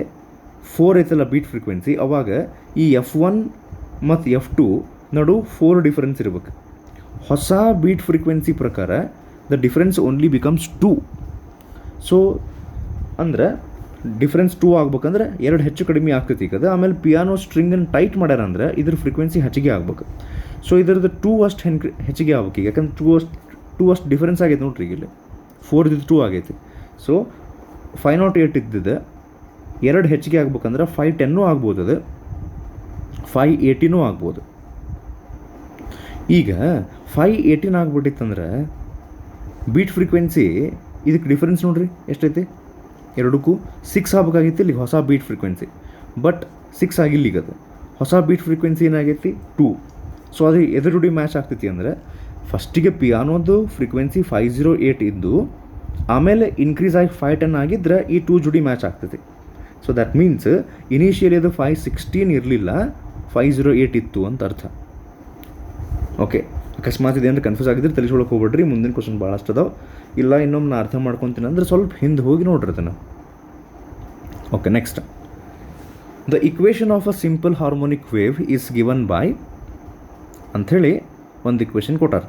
4 ಐತಲ್ಲ ಬೀಟ್ ಫ್ರೀಕ್ವೆನ್ಸಿ, ಅವಾಗ ಈ F1 ಮತ್ತು F2 ನಡು 4 ಡಿಫರೆನ್ಸ್ ಇರ್ಬೇಕು. ಹೊಸ ಬೀಟ್ ಫ್ರೀಕ್ವೆನ್ಸಿ ಪ್ರಕಾರ the difference only becomes 2. So ಅಂದರೆ ಡಿಫ್ರೆನ್ಸ್ 2 ಆಗ್ಬೇಕಂದ್ರೆ 2 ಹೆಚ್ಚು ಕಡಿಮೆ ಆಗ್ತೈತಿ ಈಗ. ಆಮೇಲೆ ಪಿಯಾನೋ ಸ್ಟ್ರಿಂಗನ್ನು ಟೈಟ್ ಮಾಡ್ಯಾರ ಅಂದರೆ ಇದ್ರ ಫ್ರೀಕ್ವೆನ್ಸಿ ಹೆಚ್ಚಿಗೆ ಆಗ್ಬೇಕು. ಸೊ ಇದರದ್ದು 2 ಅಷ್ಟು ಹೆಚ್ಚಿಗೆ ಆಗ್ಬೇಕು ಈಗ. ಯಾಕಂದ್ರೆ 2 ಅಷ್ಟು ಡಿಫರೆನ್ಸ್ ಆಗೈತೆ ನೋಡ್ರಿ. ಈಗ ಇಲ್ಲಿ 4 ಇದ್ದು 2 ಆಗೈತಿ. ಸೊ 508 ಇದ್ದಿದ್ದು 2 ಹೆಚ್ಚಿಗೆ ಆಗ್ಬೇಕಂದ್ರೆ 510 ಆಗ್ಬೋದು, ಅದು 518 ಆಗ್ಬೋದು. ಈಗ 518 ಆಗ್ಬಿಟ್ಟಿತ್ತಂದ್ರೆ ಬೀಟ್ ಫ್ರೀಕ್ವೆನ್ಸಿ ಇದಕ್ಕೆ ಡಿಫ್ರೆನ್ಸ್ ನೋಡ್ರಿ ಎಷ್ಟೈತಿ, ಎರಡಕ್ಕೂ 6 ಆಗ್ಬೇಕಾಗಿತ್ತು ಇಲ್ಲಿಗೆ ಹೊಸ ಬೀಟ್ ಫ್ರೀಕ್ವೆನ್ಸಿ. ಬಟ್ 6 ಆಗಿಲ್ಲ ಈಗ. ಅದು ಹೊಸ ಬೀಟ್ ಫ್ರೀಕ್ವೆನ್ಸಿ ಏನಾಗೈತಿ 2. ಸೊ ಅದು ಎದ್ರ ಜೋಡಿ ಮ್ಯಾಚ್ ಆಗ್ತೈತಿ ಅಂದರೆ ಫಸ್ಟಿಗೆ ಪಿಯಾನೋದು ಫ್ರೀಕ್ವೆನ್ಸಿ 508 ಇದ್ದು ಆಮೇಲೆ ಇನ್ಕ್ರೀಸ್ ಆಗಿ 510 ಆಗಿದ್ದರೆ ಈ 2 ಜೋಡಿ ಮ್ಯಾಚ್ ಆಗ್ತೈತಿ. ಸೊ ದ್ಯಾಟ್ ಮೀನ್ಸ್ ಇನಿಷಿಯಲಿ ಅದು 516 ಇರಲಿಲ್ಲ, 508 ಇತ್ತು ಅಂತ ಅರ್ಥ. ಓಕೆ, ಅಕಸ್ಮಾತ್ ಇದೇನು ಕನ್ಫ್ಯೂಸ್ ಆಗಿದ್ರೆ ತಿಳಿಸ್ಕೊಳಕ್ಕೆ ಹೋಗ್ಬಿಡ್ರಿ. ಮುಂದಿನ ಕ್ವಶನ್ ಭಾಳಷ್ಟು ಅದಾವೆ. ಇಲ್ಲ ಇನ್ನೊಮ್ಮೆ ನಾನು ಅರ್ಥ ಮಾಡ್ಕೊತೀನಿ ಅಂದರೆ ಸ್ವಲ್ಪ ಹಿಂದೆ ಹೋಗಿ ನೋಡ್ರಿ ಅದನ್ನು. Okay, next, the equation of a simple harmonic wave is given by ಅಂಥೇಳಿ ಒಂದು ಇಕ್ವೇಷನ್ ಕೊಟ್ಟಾರ.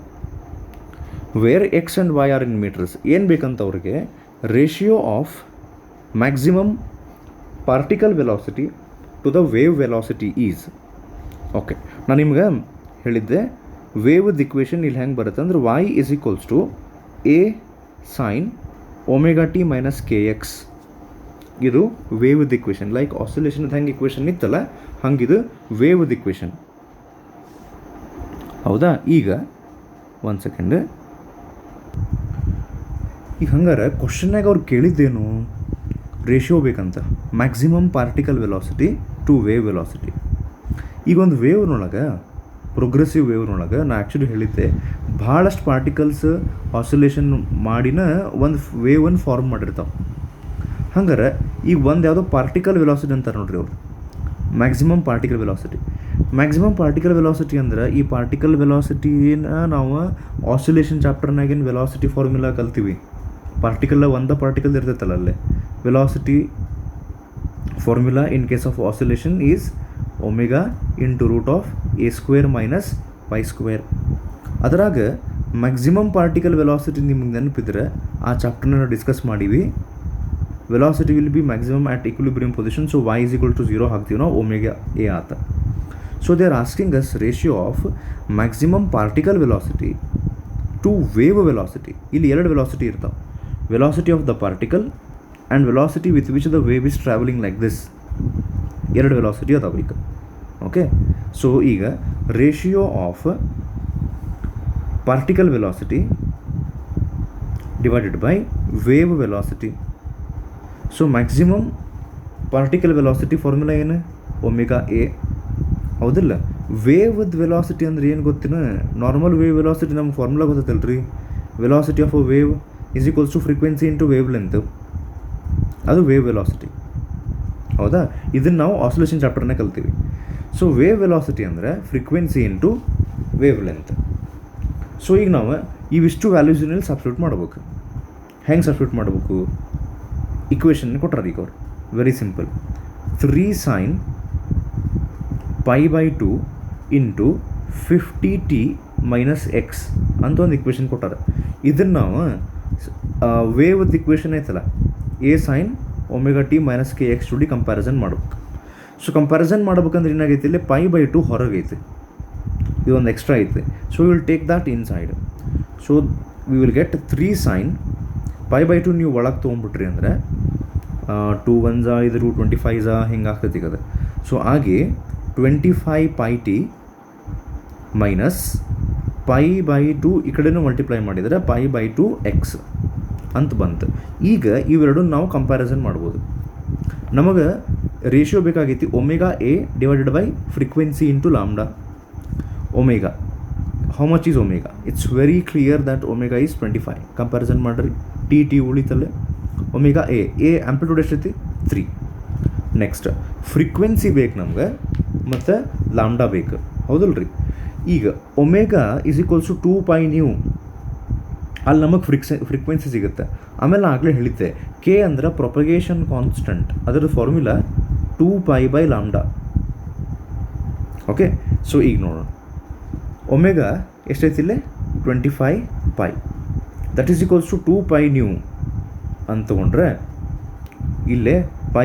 Where x and y are in meters. ಏನು ಬೇಕಂತ ಅವ್ರಿಗೆ ratio of maximum particle velocity to the wave velocity is. Okay, ನಾನು ನಿಮ್ಗೆ ಹೇಳಿದ್ದೆ ವೇವ್ದ equation ಇಲ್ಲಿ ಹೆಂಗೆ ಬರುತ್ತೆ ಅಂದ್ರೆ y is equals to a sin ωt - kx. ಇದು ವೇವ್ದ ಇಕ್ವೇಷನ್. ಲೈಕ್ ಆಸಿಲೇಷನ್ದು ಹೆಂಗೆ ಇಕ್ವೇಷನ್ ಇತ್ತಲ್ಲ ಹಂಗಿದು ವೇವ್ದ ಇಕ್ವೇಷನ್. ಹೌದಾ? ಈಗ ಒಂದು ಸೆಕೆಂಡ್. ಈಗ ಹಂಗಾರೆ ಕ್ವಶನ್ನಾಗ ಅವ್ರು ಕೇಳಿದ್ದೇನು ರೇಷಿಯೋ ಬೇಕಂತ, maximum particle velocity to wave velocity. ಈಗ ಒಂದು ವೇವ್ನೊಳಗೆ, ಪ್ರೋಗ್ರೆಸಿವ್ ವೇವ್ನೊಳಗೆ ನಾ ಆ್ಯಕ್ಚುಲಿ ಹೇಳಿದ್ದೆ ಭಾಳಷ್ಟು ಪಾರ್ಟಿಕಲ್ಸ್ ಆಸಿಲೇಷನ್ ಮಾಡಿನ ಒಂದು ವೇವನ್ನು ಫಾರ್ಮ್ ಮಾಡಿರ್ತಾವೆ. ಹಂಗಾರೆ ಈಗ ಒಂದು ಯಾವುದೋ ಪಾರ್ಟಿಕಲ್ ವೆಲಾಸಿಟಿ ಅಂತಾರೆ ನೋಡ್ರಿ ಅವ್ರು, maximum particle velocity. Maximum particle velocity ಅಂದ್ರೆ ಈ ಪಾರ್ಟಿಕಲ್ ವೆಲಾಸಿಟಿನ ನಾವು ಆಸಿಲೇಷನ್ ಚಾಪ್ಟರ್ನಾಗಿನ ವೆಲಾಸಿಟಿ ಫಾರ್ಮುಲಾ ಕಲ್ತೀವಿ. ಒಂದು ಪಾರ್ಟಿಕಲ್ ಇರ್ತೈತಲ್ಲ ಅಲ್ಲೇ velocity formula in case of oscillation is omega into root of a square minus y square. ಅದರಾಗ ಮ್ಯಾಕ್ಸಿಮಮ್ ಪಾರ್ಟಿಕಲ್ ವೆಲಾಸಿಟಿ ನಿಮ್ಗೆ ನೆನಪಿದ್ರೆ ಆ ಚಾಪ್ಟರ್ನ ನಾವು ಡಿಸ್ಕಸ್ ಮಾಡೀವಿ. Velocity will be maximum at equilibrium position, so y is equal to 0 ಹಾಕ್ತೀವಿ ನಾವು, omega a ಆತ. So they are asking us ratio of maximum particle velocity to wave velocity. ಇಲ್ಲಿ ಎರಡು ವೆಲಾಸಿಟಿ ಇರ್ತಾವೆ, velocity of the particle and velocity with which the wave is travelling like this. ಎರಡು velocity ಅದಾವೆ ಈಗ. Okay, so ಈಗ ratio of particle velocity divided by wave velocity. So maximum particle velocity formula ಏನು? Omega A, ಹೌದಿಲ್ಲ? ವೇವ್ದ velocity ಅಂದ್ರೆ ಏನು ಗೊತ್ತಿನ? ನಾರ್ಮಲ್ ವೇವ್ ವೆಲಾಸಿಟಿ ನಮ್ಗೆ ಫಾರ್ಮುಲಾ ಗೊತ್ತೈತಲ್ಲ ರೀ, velocity of a wave is equals to frequency into wavelength. ಅದು ವೇವ್ ವೆಲಾಸಿಟಿ, ಹೌದಾ? ಇದನ್ನು ನಾವು ಆಸಿಲೇಷನ್ ಚಾಪ್ಟರ್ನೇ ಕಲ್ತೀವಿ. ಸೊ ವೇವ್ ವೆಲಾಸಿಟಿ ಅಂದರೆ frequency into wavelength. So ಈಗ ನಾವು ಇವಿಷ್ಟು ವ್ಯಾಲ್ಯೂಸ್ನಲ್ಲಿ ಸಬ್ಸ್ಟಿಟ್ಯೂಟ್ ಮಾಡ್ಬೇಕು. ಹೆಂಗೆ ಸಬ್ಸ್ಟಿಟ್ಯೂಟ್ ಮಾಡಬೇಕು? ಇಕ್ವೇಷನ್ ಕೊಟ್ಟಾರ ಈಗ ಅವ್ರು, very simple. 3 sin π/2 into 50t minus x ಅಂತ ಒಂದು ಇಕ್ವೇಷನ್ ಕೊಟ್ಟಾರ. ಇದನ್ನು ನಾವು ವೇವ್ದ ಇಕ್ವೇಷನ್ ಐತಲ್ಲ, a sin omega T minus K x ಜೋಡಿ ಕಂಪ್ಯಾರಿಸನ್ ಮಾಡ್ಬೇಕು. ಸೊ ಕಂಪ್ಯಾರಿಸನ್ ಮಾಡ್ಬೇಕಂದ್ರೆ ಏನಾಗೈತಿ, ಇಲ್ಲಿ π/2 ಹೊರಗೈತಿ, ಇದೊಂದು ಎಕ್ಸ್ಟ್ರಾ ಐತೆ. So will take that inside. So we will get 3 sin π/2 ನೀವು ಒಳಗೆ ತೊಗೊಂಡ್ಬಿಟ್ರಿ ಅಂದರೆ 2 1 ಇದು 25 ಹಿಂಗೆ ಆಗ್ತೈತಿ ಅದು. ಸೊ ಹಾಗೆ 25πt ಮೈನಸ್ π/2 ಈ ಕಡೆನೂ ಮಲ್ಟಿಪ್ಲೈ ಮಾಡಿದರೆ π/2 ಎಕ್ಸ್ ಅಂತ ಬಂತು. ಈಗ ಇವೆರಡನ್ನು ನಾವು ಕಂಪ್ಯಾರಿಸನ್ ಮಾಡ್ಬೋದು. ನಮಗೆ ರೇಷಿಯೋ ಬೇಕಾಗೈತಿ omega a divided by frequency into lambda. Omega, how much is omega? It's very clear that omega is 25. Comparison ಮಾಡಿರಿ, ಟಿ ಉಳಿತಲ್ಲೇ. ಒಮೆಗಾ ಎ ಆ್ಯಂಪ್ಲಿಟ್ಯೂಡ್ ಎಷ್ಟೈತಿ? 3. ನೆಕ್ಸ್ಟ್ ಫ್ರೀಕ್ವೆನ್ಸಿ ಬೇಕು ನಮ್ಗೆ, ಮತ್ತು ಲಾಮ್ಡಾ ಬೇಕು, ಹೌದಲ್ಲ ರೀ? ಈಗ omega is equals to 2π nu, ಅಲ್ಲಿ ನಮಗೆ ಫ್ರೀಕ್ವೆನ್ಸಿ ಸಿಗುತ್ತೆ. ಆಮೇಲೆ ಆಗಲೇ ಹೇಳಿದ್ದೆ ಕೆ ಅಂದ್ರೆ ಪ್ರೊಪಗೇಷನ್ ಕಾನ್ಸ್ಟೆಂಟ್, ಅದರ ಫಾರ್ಮುಲಾ 2π/λ. ಓಕೆ, ಸೊ ಈಗ ನೋಡೋಣ, ಒಮೆಗಾ ಎಷ್ಟೈತಿಲ್ಲೇ 25π, that is equals to 2π nu ಅಂತ ತೊಗೊಂಡ್ರೆ ಇಲ್ಲೇ π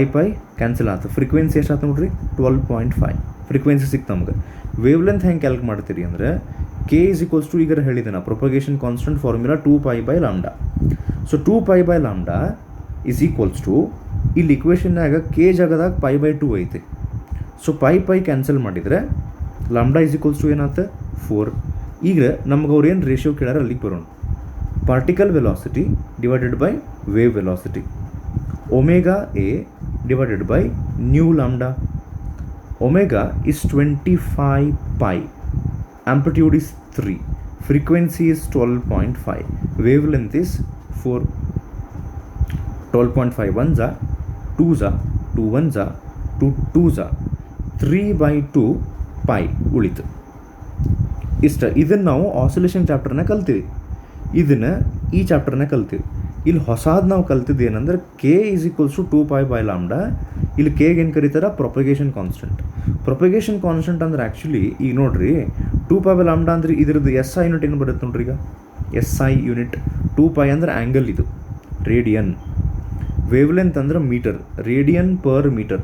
ಕ್ಯಾನ್ಸಲ್ ಆಯ್ತು. ಫ್ರೀಕ್ವೆನ್ಸಿ ಎಷ್ಟು ಆಯ್ತು ನೋಡ್ರಿ, 12.5 ಫ್ರೀಕ್ವೆನ್ಸಿ ಸಿಕ್ತು ನಮ್ಗೆ. ವೇವ್ ಲೆಂತ್ ಹೆಂಗೆ ಕ್ಯಾಲ್ಕ್ ಮಾಡ್ತೀರಿ ಅಂದರೆ ಕೆ ಈಸ್ ಈಕ್ವಲ್ಸ್ ಟು, ಈಗ ಹೇಳಿದೆ ನಾ propagation constant formula 2π/λ. So 2π/λ is equals to, ಇಲ್ಲಿ ಇಕ್ವೇಷನ್ನಾಗ ಕೆ ಜಾಗದಾಗ π/2 ಐತೆ. ಸೊ π ಕ್ಯಾನ್ಸಲ್ ಮಾಡಿದರೆ ಲಾಮ್ಡಾ ಈಸ್ ಈಕ್ವಲ್ಸ್ ಟು ಏನಾಯ್ತು 4. ಈಗ ನಮ್ಗೆ ಅವ್ರು ಏನು ರೇಷಿಯೋ ಕೇಳಾರ ಅಲ್ಲಿಗೆ ಬರೋಣ. Particle velocity divided by wave velocity, omega a divided by nu lambda. Omega is 25π, amplitude is 3, frequency is 12.5, wavelength is 4. 12.5 1s are 2s are 2 1s are 2 2s are 3/2 π ಉಳಿತು. ಇಷ್ಟ. ಇದನ್ನು ನಾವು ಆಸಿಲೇಷನ್ ಚಾಪ್ಟರ್ನ ಕಲ್ತೀವಿ, ಇದನ್ನು ಈ ಚಾಪ್ಟರ್ನ ಕಲ್ತೀವಿ. ಇಲ್ಲಿ ಹೊಸಾದು ನಾವು ಕಲ್ತಿದ್ದು ಏನಂದ್ರೆ ಕೆ ಈಸ್ ಈಕ್ವಲ್ಸ್ ಟು 2π/λ. ಇಲ್ಲಿ ಕೆಗೆ ಏನು ಕರೀತಾರೆ? Propagation constant. ಪ್ರೊಪಗೇಷನ್ ಕಾನ್ಸ್ಟೆಂಟ್ ಅಂದ್ರೆ ಆ್ಯಕ್ಚುಲಿ ಈಗ ನೋಡ್ರಿ 2π/λ ಅಂದ್ರೆ ಇದ್ರದ್ದು SI ಯೂನಿಟ್ ಏನು ಬರುತ್ತೆ ನೋಡ್ರಿ. ಈಗ SI ಯೂನಿಟ್ 2π ಅಂದ್ರೆ ಆ್ಯಂಗಲ್, ಇದು ರೇಡಿಯನ್. ವೇವ್ ಲೆಂತ್ ಅಂದ್ರೆ metre, radian per metre.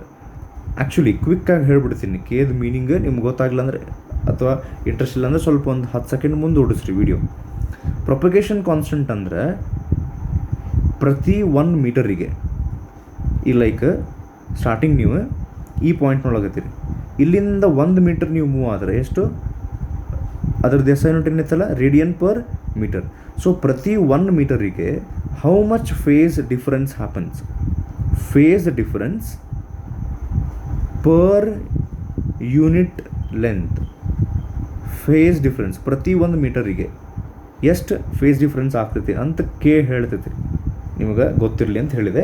Actually ಕ್ವಿಕ್ಕಾಗಿ ಹೇಳ್ಬಿಡ್ತೀನಿ, ಕೇದು ಮೀನಿಂಗ್ ನಿಮ್ಗೆ ಗೊತ್ತಾಗಲ್ಲ ಅಂದರೆ ಅಥವಾ ಇಂಟ್ರೆಸ್ಟ್ ಇಲ್ಲ ಅಂದರೆ ಸ್ವಲ್ಪ ಒಂದು 10 ಸೆಕೆಂಡ್ ಮುಂದೆ ಓಡಿಸ್ರಿ ವಿಡಿಯೋ. ಪ್ರೊಪಗೇಷನ್ ಕಾನ್ಸ್ಟೆಂಟ್ ಅಂದರೆ ಪ್ರತಿ 1 ಮೀಟರಿಗೆ, ಈ ಲೈಕ್ ಸ್ಟಾರ್ಟಿಂಗ್ ನೀವು ಈ ಪಾಯಿಂಟ್ನೊಳಗತ್ತೀರಿ, ಇಲ್ಲಿಂದ 1 ಮೀಟರ್ ನೀವು ಮೂವ್ ಆದರೆ ಎಷ್ಟು ಅದರದ್ದು SI ಯೂನಿಟ್ ಏನಿತ್ತಲ್ಲ ರೇಡಿಯನ್ ಪರ್ ಮೀಟರ್. ಸೊ ಪ್ರತಿ 1 ಮೀಟರಿಗೆ how much phase difference happens? Phase difference per unit length. Phase difference ಪ್ರತಿ 1 ಮೀಟರಿಗೆ ಎಷ್ಟು ಫೇಸ್ ಡಿಫ್ರೆನ್ಸ್ ಆಗ್ತೈತಿ ಅಂತ ಹೇಳ್ತೈತಿ. ನಿಮಗೆ ಗೊತ್ತಿರಲಿ ಅಂತ ಹೇಳಿದೆ.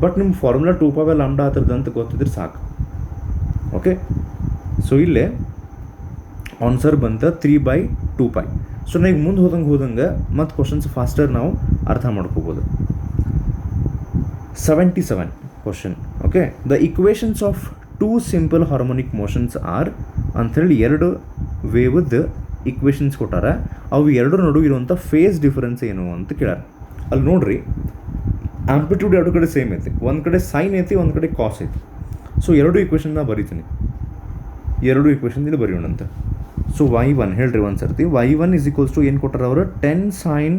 ಬಟ್ ನಿಮ್ಮ ಫಾರ್ಮುಲಾ 2π ಆತದ ಅಂತ ಗೊತ್ತಿದ್ರೆ ಸಾಕು. ಓಕೆ, ಸೊ ಇಲ್ಲೇ ಆನ್ಸರ್ ಬಂತ 3/2π. ಸೊ ನಾವು ಈಗ ಮುಂದೆ ಹೋದಂಗೆ ಮತ್ತು ಕ್ವಶನ್ಸ್ ಫಾಸ್ಟರ್ ನಾವು ಅರ್ಥ ಮಾಡ್ಕೋಬೋದು. 77 question. Okay, the equations of 2 simple harmonic motions are ಅಂಥೇಳಿ 2 ವೇವ್ದ ಇಕ್ವೇಷನ್ಸ್ ಕೊಟ್ಟಾರ. ಅವು 2 ನಡುವೆ ಇರುವಂಥ ಫೇಸ್ ಡಿಫರೆನ್ಸ್ ಏನು ಅಂತ ಕೇಳಾರ. ಅಲ್ಲಿ ನೋಡ್ರಿ, ಆಂಪ್ಲಿಟ್ಯೂಡ್ 2 ಕಡೆ ಸೇಮ್ ಐತಿ, ಒಂದು ಕಡೆ ಸೈನ್ ಐತಿ, ಒಂದು ಕಡೆ ಕಾಸ್ ಐತಿ. ಸೊ 2 ಇಕ್ವೇಷನ್ನ ಬರೀತೀನಿ, 2 ಇಕ್ವೇಷನ್ ಇಲ್ಲಿ ಬರೆಯೋಣಂತ. ಸೊ y1 ಹೇಳ್ರಿ ಒಂದು ಸರ್ತಿ. y1 ಇಸ್ ಈಕ್ವಲ್ಸ್ ಟು ಏನು ಕೊಟ್ಟಾರ ಅವರು? 10 sin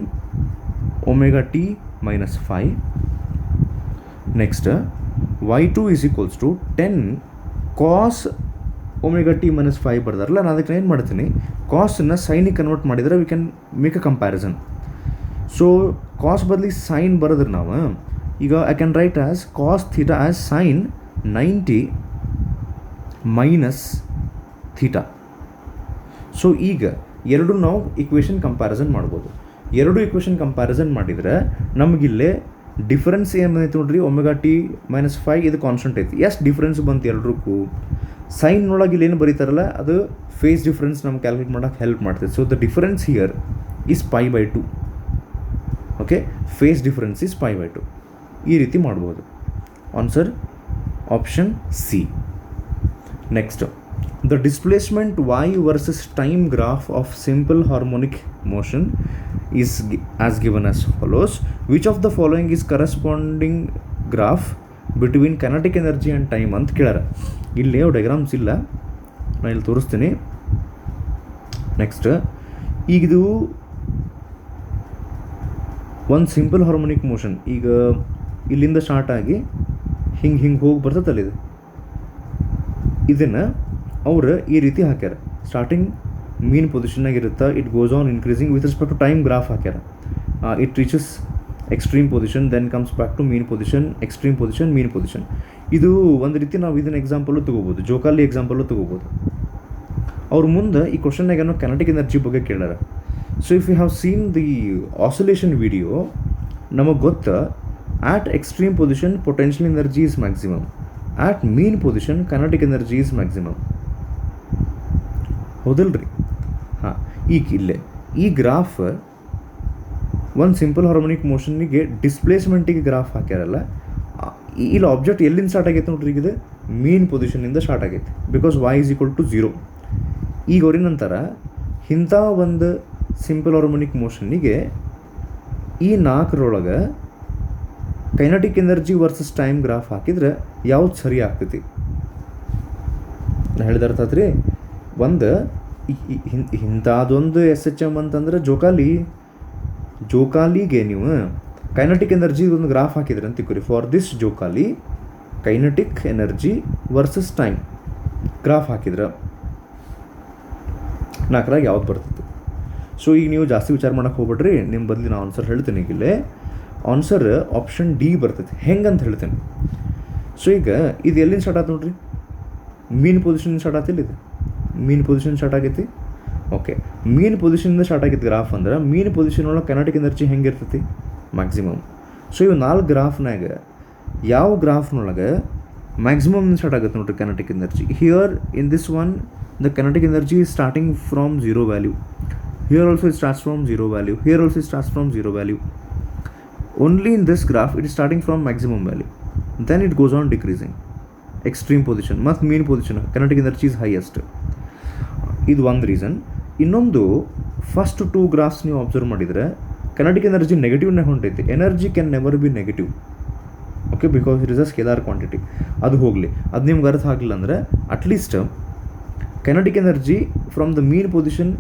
ωt - 5. Next y2 is equals to 10 cos ωt - 5 ಬರ್ದಾರಲ್ಲ. ನಾನು ಅದಕ್ಕೆ ಏನು ಮಾಡ್ತೀನಿ, ಕಾಸನ್ನು ಸೈನಿಗೆ ಕನ್ವರ್ಟ್ ಮಾಡಿದರೆ we can make a comparison. So cos ಬದಲಿ ಸೈನ್ ಬರೆದ್ರೆ ನಾವು ಈಗ I can write as cos theta as sine 90 - theta. So ಈಗ 2 ನಾವು ಇಕ್ವೇಷನ್ ಕಂಪ್ಯಾರಿಸನ್ ಮಾಡ್ಬೋದು. 2 ಇಕ್ವೇಷನ್ ಕಂಪ್ಯಾರಿಸನ್ ಮಾಡಿದರೆ ನಮಗಿಲ್ಲೇ ಡಿಫ್ರೆನ್ಸ್ ಏನು ಬಂದೈತೆ ನೋಡ್ರಿ, ωt - 5 ಇದು ಕಾನ್ಸ್ಟೆಂಟ್ ಐತಿ. ಎಷ್ಟು ಡಿಫ್ರೆನ್ಸ್ ಬಂತು ಎರಡಕ್ಕೂ? ಸೈನ್ ಒಳಗೆ ಇಲ್ಲಿ ಏನು ಬರೀತಾರಲ್ಲ ಅದು ಫೇಸ್ ಡಿಫ್ರೆನ್ಸ್ ನಮ್ಗೆ ಕ್ಯಾಲ್ಕುಲೇಟ್ ಮಾಡೋಕ್ಕೆ ಹೆಲ್ಪ್ ಮಾಡ್ತೈತೆ. So the difference here is π/2. Okay, phase difference is π/2. ಈ ರೀತಿ ಮಾಡ್ಬೋದು. Answer option C. Next, the displacement y versus time graph of simple harmonic motion is as given as follows. Which of the following is corresponding graph between kinetic energy and time ಅಂತ ಕೇಳಾರ. ಇಲ್ಲಿ diagrams ಇಲ್ಲ, ನಾನು ಇಲ್ಲಿ ತೋರಿಸ್ತೀನಿ. Next, ಈಗ ಇದು ಒಂದು simple harmonic motion. ಈಗ ಇಲ್ಲಿಂದ ಸ್ಟಾರ್ಟ್ ಆಗಿ ಹಿಂಗೆ ಹೋಗಿ ಬರ್ತೈತಲ್ಲ, ಇದನ್ನು ಅವರು ಈ ರೀತಿ ಹಾಕ್ಯಾರ. ಸ್ಟಾರ್ಟಿಂಗ್ ಮೀನ್ ಪೊಸಿಷನ್ನಾಗಿರುತ್ತೆ, it goes on increasing with respect to time graph ಹಾಕ್ಯಾರ. It reaches extreme position, then comes back to mean position, extreme position, mean position. ಇದು ಒಂದು ರೀತಿ ನಾವು ಇದನ್ನ ಎಕ್ಸಾಂಪಲ್ಲು ತೊಗೋಬೋದು, ಜೋಕಾಲಿ ಎಕ್ಸಾಂಪಲ್ಲು ತೊಗೋಬೋದು. ಅವ್ರ ಮುಂದೆ ಈ ಕ್ವಶನ್ನಾಗ ಏನೋ ಕೈನೆಟಿಕ್ ಎನರ್ಜಿ ಬಗ್ಗೆ ಕೇಳಾರ. So if you have seen the oscillation video, ನಮಗೆ ಗೊತ್ತು at extreme position potential energy is maximum, at mean position kinetic energy is maximum. ಹೌದಲ್ರಿ? ಹಾಂ, ಈಗ ಇಲ್ಲೇ ಈ ಗ್ರಾಫ್ ಒಂದು ಸಿಂಪಲ್ ಹಾರ್ಮೋನಿಕ್ ಮೋಷನ್ನಿಗೆ ಡಿಸ್ಪ್ಲೇಸ್ಮೆಂಟಿಗೆ ಗ್ರಾಫ್ ಹಾಕ್ಯಾರಲ್ಲ, ಇಲ್ಲಿ ಆಬ್ಜೆಕ್ಟ್ ಎಲ್ಲಿಂದ ಸ್ಟಾರ್ಟ್ ಆಗೈತೆ ನೋಡ್ರಿ, ಈಗ ಮೀನ್ ಪೊಸಿಷನ್ನಿಂದ ಸ್ಟಾರ್ಟ್ ಆಗೈತೆ. Because y = 0. ಈಗ ಅವ್ರ ನಂತರ ಇಂಥ ಒಂದು ಸಿಂಪಲ್ ಹಾರ್ಮೋನಿಕ್ ಮೋಷನ್ನಿಗೆ ಈ 4ರೊಳಗೆ kinetic energy versus time graph ಹಾಕಿದ್ರೆ ಯಾವ್ದು ಸರಿ ಆಗ್ತೈತಿ? ನಾನು ಹೇಳಿದ ಅರ್ಥ ಆತ್ರಿ. ಒಂದು ಇಂಥದ್ದೊಂದು SHM ಅಂತಂದ್ರೆ ಜೋಕಾಲಿಗೆ ನೀವು ಕೈನೆಟಿಕ್ ಎನರ್ಜಿ ಒಂದು ಗ್ರಾಫ್ ಹಾಕಿದ್ರೆ ಅಂತ ತಿಳ್ಕೊರಿ. ಫಾರ್ ದಿಸ್ ಜೋಕಾಲಿ kinetic energy versus time graph ಹಾಕಿದ್ರೆ 4ರಾಗ ಯಾವ್ದು ಬರ್ತೈತಿ? ಸೊ ಈಗ ನೀವು ಜಾಸ್ತಿ ವಿಚಾರ ಮಾಡೋಕ್ಕೆ ಹೋಗ್ಬಿಡ್ರಿ, ನಿಮ್ಮ ಬದಲಿ ನಾನು ಆನ್ಸರ್ ಹೇಳ್ತೇನೆ. ಈಗಿಲ್ಲೇ ಆನ್ಸರ್ ಆಪ್ಷನ್ ಡಿ ಬರ್ತೈತಿ. ಹೆಂಗಂತ ಹೇಳ್ತೇನೆ. ಸೊ ಈಗ ಇದು ಎಲ್ಲಿಂದ ಸ್ಟಾರ್ಟ್ ಆಯ್ತು ನೋಡ್ರಿ, ಮೀನ್ ಪೊಸಿಷನ್ ಸ್ಟಾರ್ಟ್ ಆತಿಲ್ಲ, ಇದು ಮೀನ್ ಪೊಸಿಷನ್ ಸ್ಟಾರ್ಟ್ ಆಗೈತಿ. ಓಕೆ, ಮೀನ್ ಪೊಸಿಷನಿಂದ ಸ್ಟಾರ್ಟ್ ಆಗೈತಿ ಗ್ರಾಫ್ ಅಂದ್ರೆ ಮೀನ್ ಪೊಸಿಷನ್ ಒಳಗೆ ಕೈನೆಟಿಕ್ ಎನರ್ಜಿ ಹೆಂಗಿರ್ತೈತಿ? ಮ್ಯಾಕ್ಸಿಮಮ್. ಸೊ ಇವು 4 ಗ್ರಾಫ್ನಾಗ ಯಾವ ಗ್ರಾಫ್ನೊಳಗೆ ಮ್ಯಾಕ್ಸಿಮಮ್ ಸ್ಟಾರ್ಟ್ ಆಗುತ್ತೆ ನೋಡ್ರಿ kinetic energy? Here in this one the kinetic energy is starting from 0 value. Here also it starts from 0 value. Here also it starts from 0 value. Only in this graph it is starting from maximum value. Then it goes on decreasing. Extreme position ಮತ್ತು mean position kinetic energy is highest. ಇದು ಒಂದು reason. ಇನ್ನೊಂದು, first 2 graphs ನೀವು observe ಮಾಡಿದರೆ kinetic energy ನೆಗೆಟಿವ್ನೇ ಹೊಂಟೈತಿ. Energy can never be negative. Okay, because it is a scalar quantity. ಅದು ಹೋಗಲಿ, ಅದು ನಿಮ್ಗೆ ಅರ್ಥ ಆಗಲಿಲ್ಲ ಅಂದರೆ at least kinetic energy from the mean position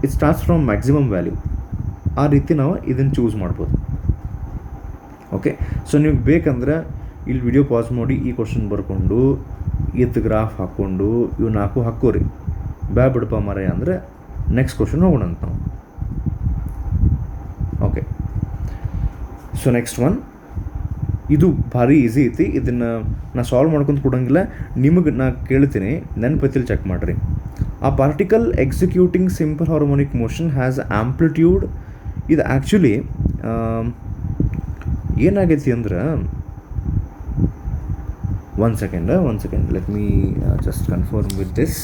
it starts from maximum value. ಆ ರೀತಿ ನಾವು ಇದನ್ನು ಚೂಸ್ ಮಾಡ್ಬೋದು. ಓಕೆ, ಸೊ ನೀವು ಬೇಕಂದ್ರೆ ಇಲ್ಲಿ ವಿಡಿಯೋ ಪಾಸ್ ಮಾಡಿ ಈ ಕ್ವಶನ್ ಬರ್ಕೊಂಡು ಇದು ಗ್ರಾಫ್ ಹಾಕ್ಕೊಂಡು ಇವು 4 ಹಾಕೋರಿ. ಬಿಡಪ್ಪ ಮರೆ ಅಂದರೆ ನೆಕ್ಸ್ಟ್ ಕ್ವಶನ್ ಹೋಗೋಣ ಅಂತ ನಾವು. ಓಕೆ, ಸೊ ನೆಕ್ಸ್ಟ್ ಒನ್, ಇದು ಭಾರಿ ಈಸಿ ಐತಿ. ಇದನ್ನು ನಾ ಸಾಲ್ವ್ ಮಾಡ್ಕೊಂಡು ಕೊಡೋಂಗಿಲ್ಲ, ನಿಮಗೆ ನಾ ಕೇಳ್ತೀನಿ, ನೆನಪೈತಿಲ್ ಚೆಕ್ ಮಾಡಿರಿ. ಆ particle executing simple harmonic motion has amplitude. ಇದು ಆ್ಯಕ್ಚುಲಿ ಏನಾಗೈತಿ ಅಂದ್ರೆ, one second, let me just confirm with this.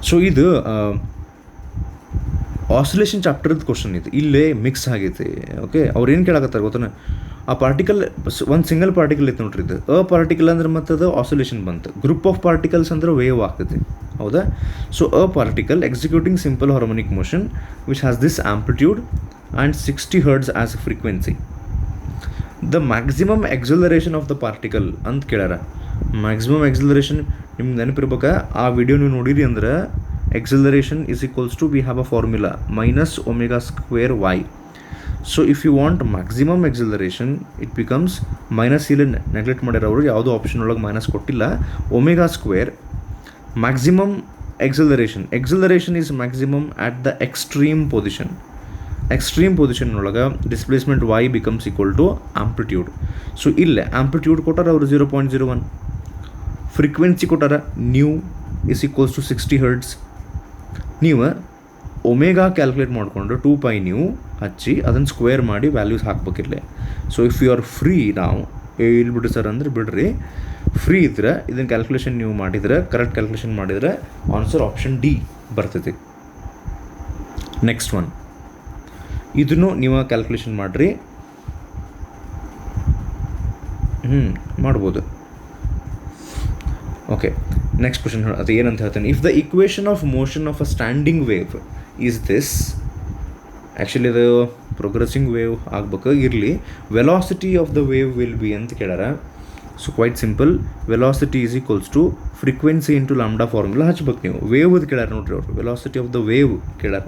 So ಇದು ಆಸಿಲೇಷನ್ ಚಾಪ್ಟರ್ದು ಕ್ವಶನ್ ಇದು, ಇಲ್ಲೇ ಮಿಕ್ಸ್ ಆಗೈತಿ. ಓಕೆ, ಅವ್ರು ಏನು ಕೇಳಾಕತ್ತಾರೆ ಗೊತ್ತಾನ, ಆ ಪಾರ್ಟಿಕಲ್ ಒಂದು ಸಿಂಗಲ್ ಪಾರ್ಟಿಕಲ್ ಐತೆ ನೋಡ್ರಿ, ಇದು ಅ ಪಾರ್ಟಿಕಲ್ ಅಂದ್ರೆ ಮತ್ತು ಅದು ಆಸಿಲೇಷನ್ ಬಂತು. ಗ್ರೂಪ್ ಆಫ್ ಪಾರ್ಟಿಕಲ್ಸ್ ಅಂದ್ರೆ ವೇವ್ ಆಗ್ತೈತಿ, ಹೌದಾ? So a particle executing simple harmonic motion which has this amplitude and 60 hertz as a frequency. The maximum acceleration of the particle ಅಂತ ಕೇಳ್ಯಾರ. ಮ್ಯಾಕ್ಸಿಮಮ್ ಎಕ್ಸಲರೇಷನ್ ನಿಮ್ಗೆ ನೆನಪಿರ್ಬೇಕಾ, ಆ ವಿಡಿಯೋ ನೀವು ನೋಡಿರಿ ಅಂದ್ರೆ acceleration is equals to, we have a formula, minus omega square y. So if you want maximum acceleration, it becomes minus. ಇಲ್ಲಿ neglect ಮಾಡ್ಯಾರ ಅವರು, ಯಾವುದೋ ಆಪ್ಷನ್ ಒಳಗೆ ಮೈನಸ್ ಕೊಟ್ಟಿಲ್ಲ. Omega square maximum acceleration is maximum at the extreme position. Extreme position ಒಳಗೆ displacement y becomes equal to amplitude. So ಇಲ್ಲೇ amplitude ಕೊಟ್ಟಾರ ಅವರು 0.01, ಫ್ರೀಕ್ವೆನ್ಸಿ ಕೊಟ್ಟಾರ nu is equals to 60 hertz. ನೀವು ಒಮೆಗಾ ಕ್ಯಾಲ್ಕುಲೇಟ್ ಮಾಡಿಕೊಂಡು 2π ನ್ಯೂ ಹಚ್ಚಿ ಅದನ್ನು ಸ್ಕ್ವೇರ್ ಮಾಡಿ ವ್ಯಾಲ್ಯೂಸ್ ಹಾಕ್ಬೇಕಿರಲಿ. So if you are free, ನಾವು ಇಲ್ಲಿ ಬಿಡ್ರಿ ಸರ್ ಅಂದ್ರೆ ಬಿಡ್ರಿ, ಫ್ರೀ ಇದ್ರೆ ಇದನ್ನು ಕ್ಯಾಲ್ಕುಲೇಷನ್ ನೀವು ಮಾಡಿದರೆ, ಕರೆಕ್ಟ್ ಕ್ಯಾಲ್ಕುಲೇಷನ್ ಮಾಡಿದರೆ ಆನ್ಸರ್ ಆಪ್ಷನ್ ಡಿ ಬರ್ತೈತಿ. ನೆಕ್ಸ್ಟ್ ಒನ್, ಇದನ್ನು ನೀವು ಕ್ಯಾಲ್ಕುಲೇಷನ್ ಮಾಡಿರಿ, ಮಾಡ್ಬೋದು. ಓಕೆ, ನೆಕ್ಸ್ಟ್ ಕ್ವಶನ್ ಅದು ಏನಂತ ಹೇಳ್ತೇನೆ. If the equation of motion of a standing wave is this, actually ಅದು ಪ್ರೋಗ್ರೆಸಿಂಗ್ ವೇವ್ ಆಗ್ಬೇಕು, ಇರಲಿ. Velocity of the wave will be ಅಂತ ಕೇಳ್ಯಾರ. So quite simple, velocity is equals to frequency into lambda formula ಹಚ್ಬೇಕು ನೀವು. Wave ಅದು ಕೇಳ್ಯಾರ ನೋಡ್ರಿ ಅವರು, ವೆಲಾಸಿಟಿ ಆಫ್ ದ ವೇವ್ ಕೇಳ್ಯಾರ.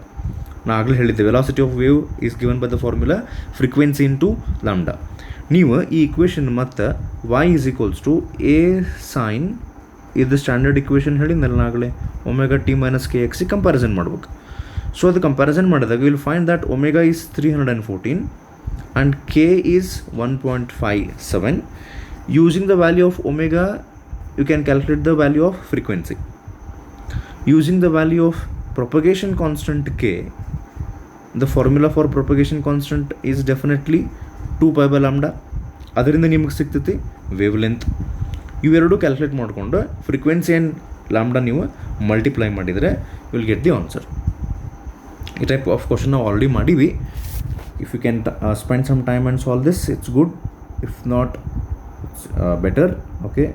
ನಾ ಆಗಲೇ ಹೇಳಿದ್ದೆ, velocity of wave is given by the formula frequency into lambda. ನೀವು ಈ ಇಕ್ವೇಷನ್ ಮತ್ತು y is equals to A sine, ಇದು ಸ್ಟ್ಯಾಂಡರ್ಡ್ ಇಕ್ವೇಷನ್ ಹೇಳಿದ್ನಲ್ಲ ನಾಗಲೇ, omega T minus K X comparison ಮಾಡ್ಬೇಕು. ಸೊ ಅದು ಕಂಪ್ಯಾರಿಸನ್ ಮಾಡಿದಾಗ will find that omega is 314 and K is 1.57. Using the value of omega you can calculate the value of frequency. Using the value of propagation constant k, the formula for propagation constant is definitely 2π by lambda. ಅದರಿಂದ ನಿಮಗೆ ಸಿಗ್ತೈತಿ wavelength. ಇವೆರಡು calculate ಮಾಡಿಕೊಂಡು frequency and lambda ನೀವು multiply ಮಾಡಿದರೆ you will get the answer. ಈ type of question ನಾವು already ಮಾಡೀವಿ. If you can spend some time and solve this, it's good. If not, it's better. Okay,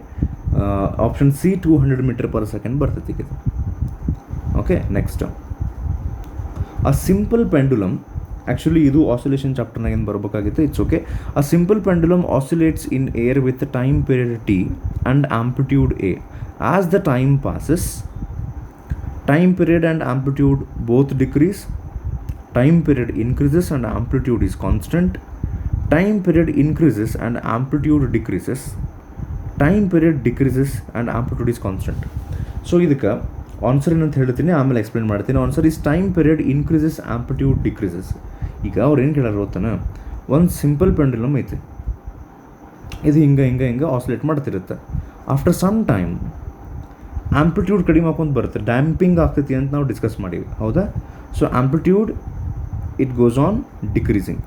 option C 200 meter per second ಬರ್ತೈತಿ ಇದು. ಓಕೆ, next a simple pendulum. Actually ಇದು oscillation ಚಾಪ್ಟರ್ನಾಗ ಏನು ಬರಬೇಕಾಗಿತ್ತು, it's okay. A simple pendulum oscillates in air with time period T and amplitude A. As the time passes, time period and amplitude both decrease. Time period increases and amplitude is constant. Time period increases and amplitude decreases. Time period decreases and amplitude is constant. So ಇದಕ್ಕೆ answer ಏನಂತ ಹೇಳ್ತೀನಿ, ಆಮೇಲೆ explain ಮಾಡ್ತೀನಿ. Answer is time period increases, amplitude decreases. ಈಗ ಅವ್ರು ಏನು ಕೇಳಾರ ಗೊತ್ತಾನ, ಒಂದು simple pendulum ಐತಿ, ಇದು ಹಿಂಗೆ ಆಸಿಲೇಟ್ ಮಾಡ್ತಿರುತ್ತೆ. ಆಫ್ಟರ್ ಸಮ್ ಟೈಮ್ ಆಂಪ್ಲಿಟ್ಯೂಡ್ ಕಡಿಮೆ ಹಾಕೊಂಡು ಬರುತ್ತೆ, ಡ್ಯಾಂಪಿಂಗ್ ಆಗ್ತೈತಿ ಅಂತ ನಾವು ಡಿಸ್ಕಸ್ ಮಾಡೀವಿ, ಹೌದಾ? So amplitude it goes on decreasing.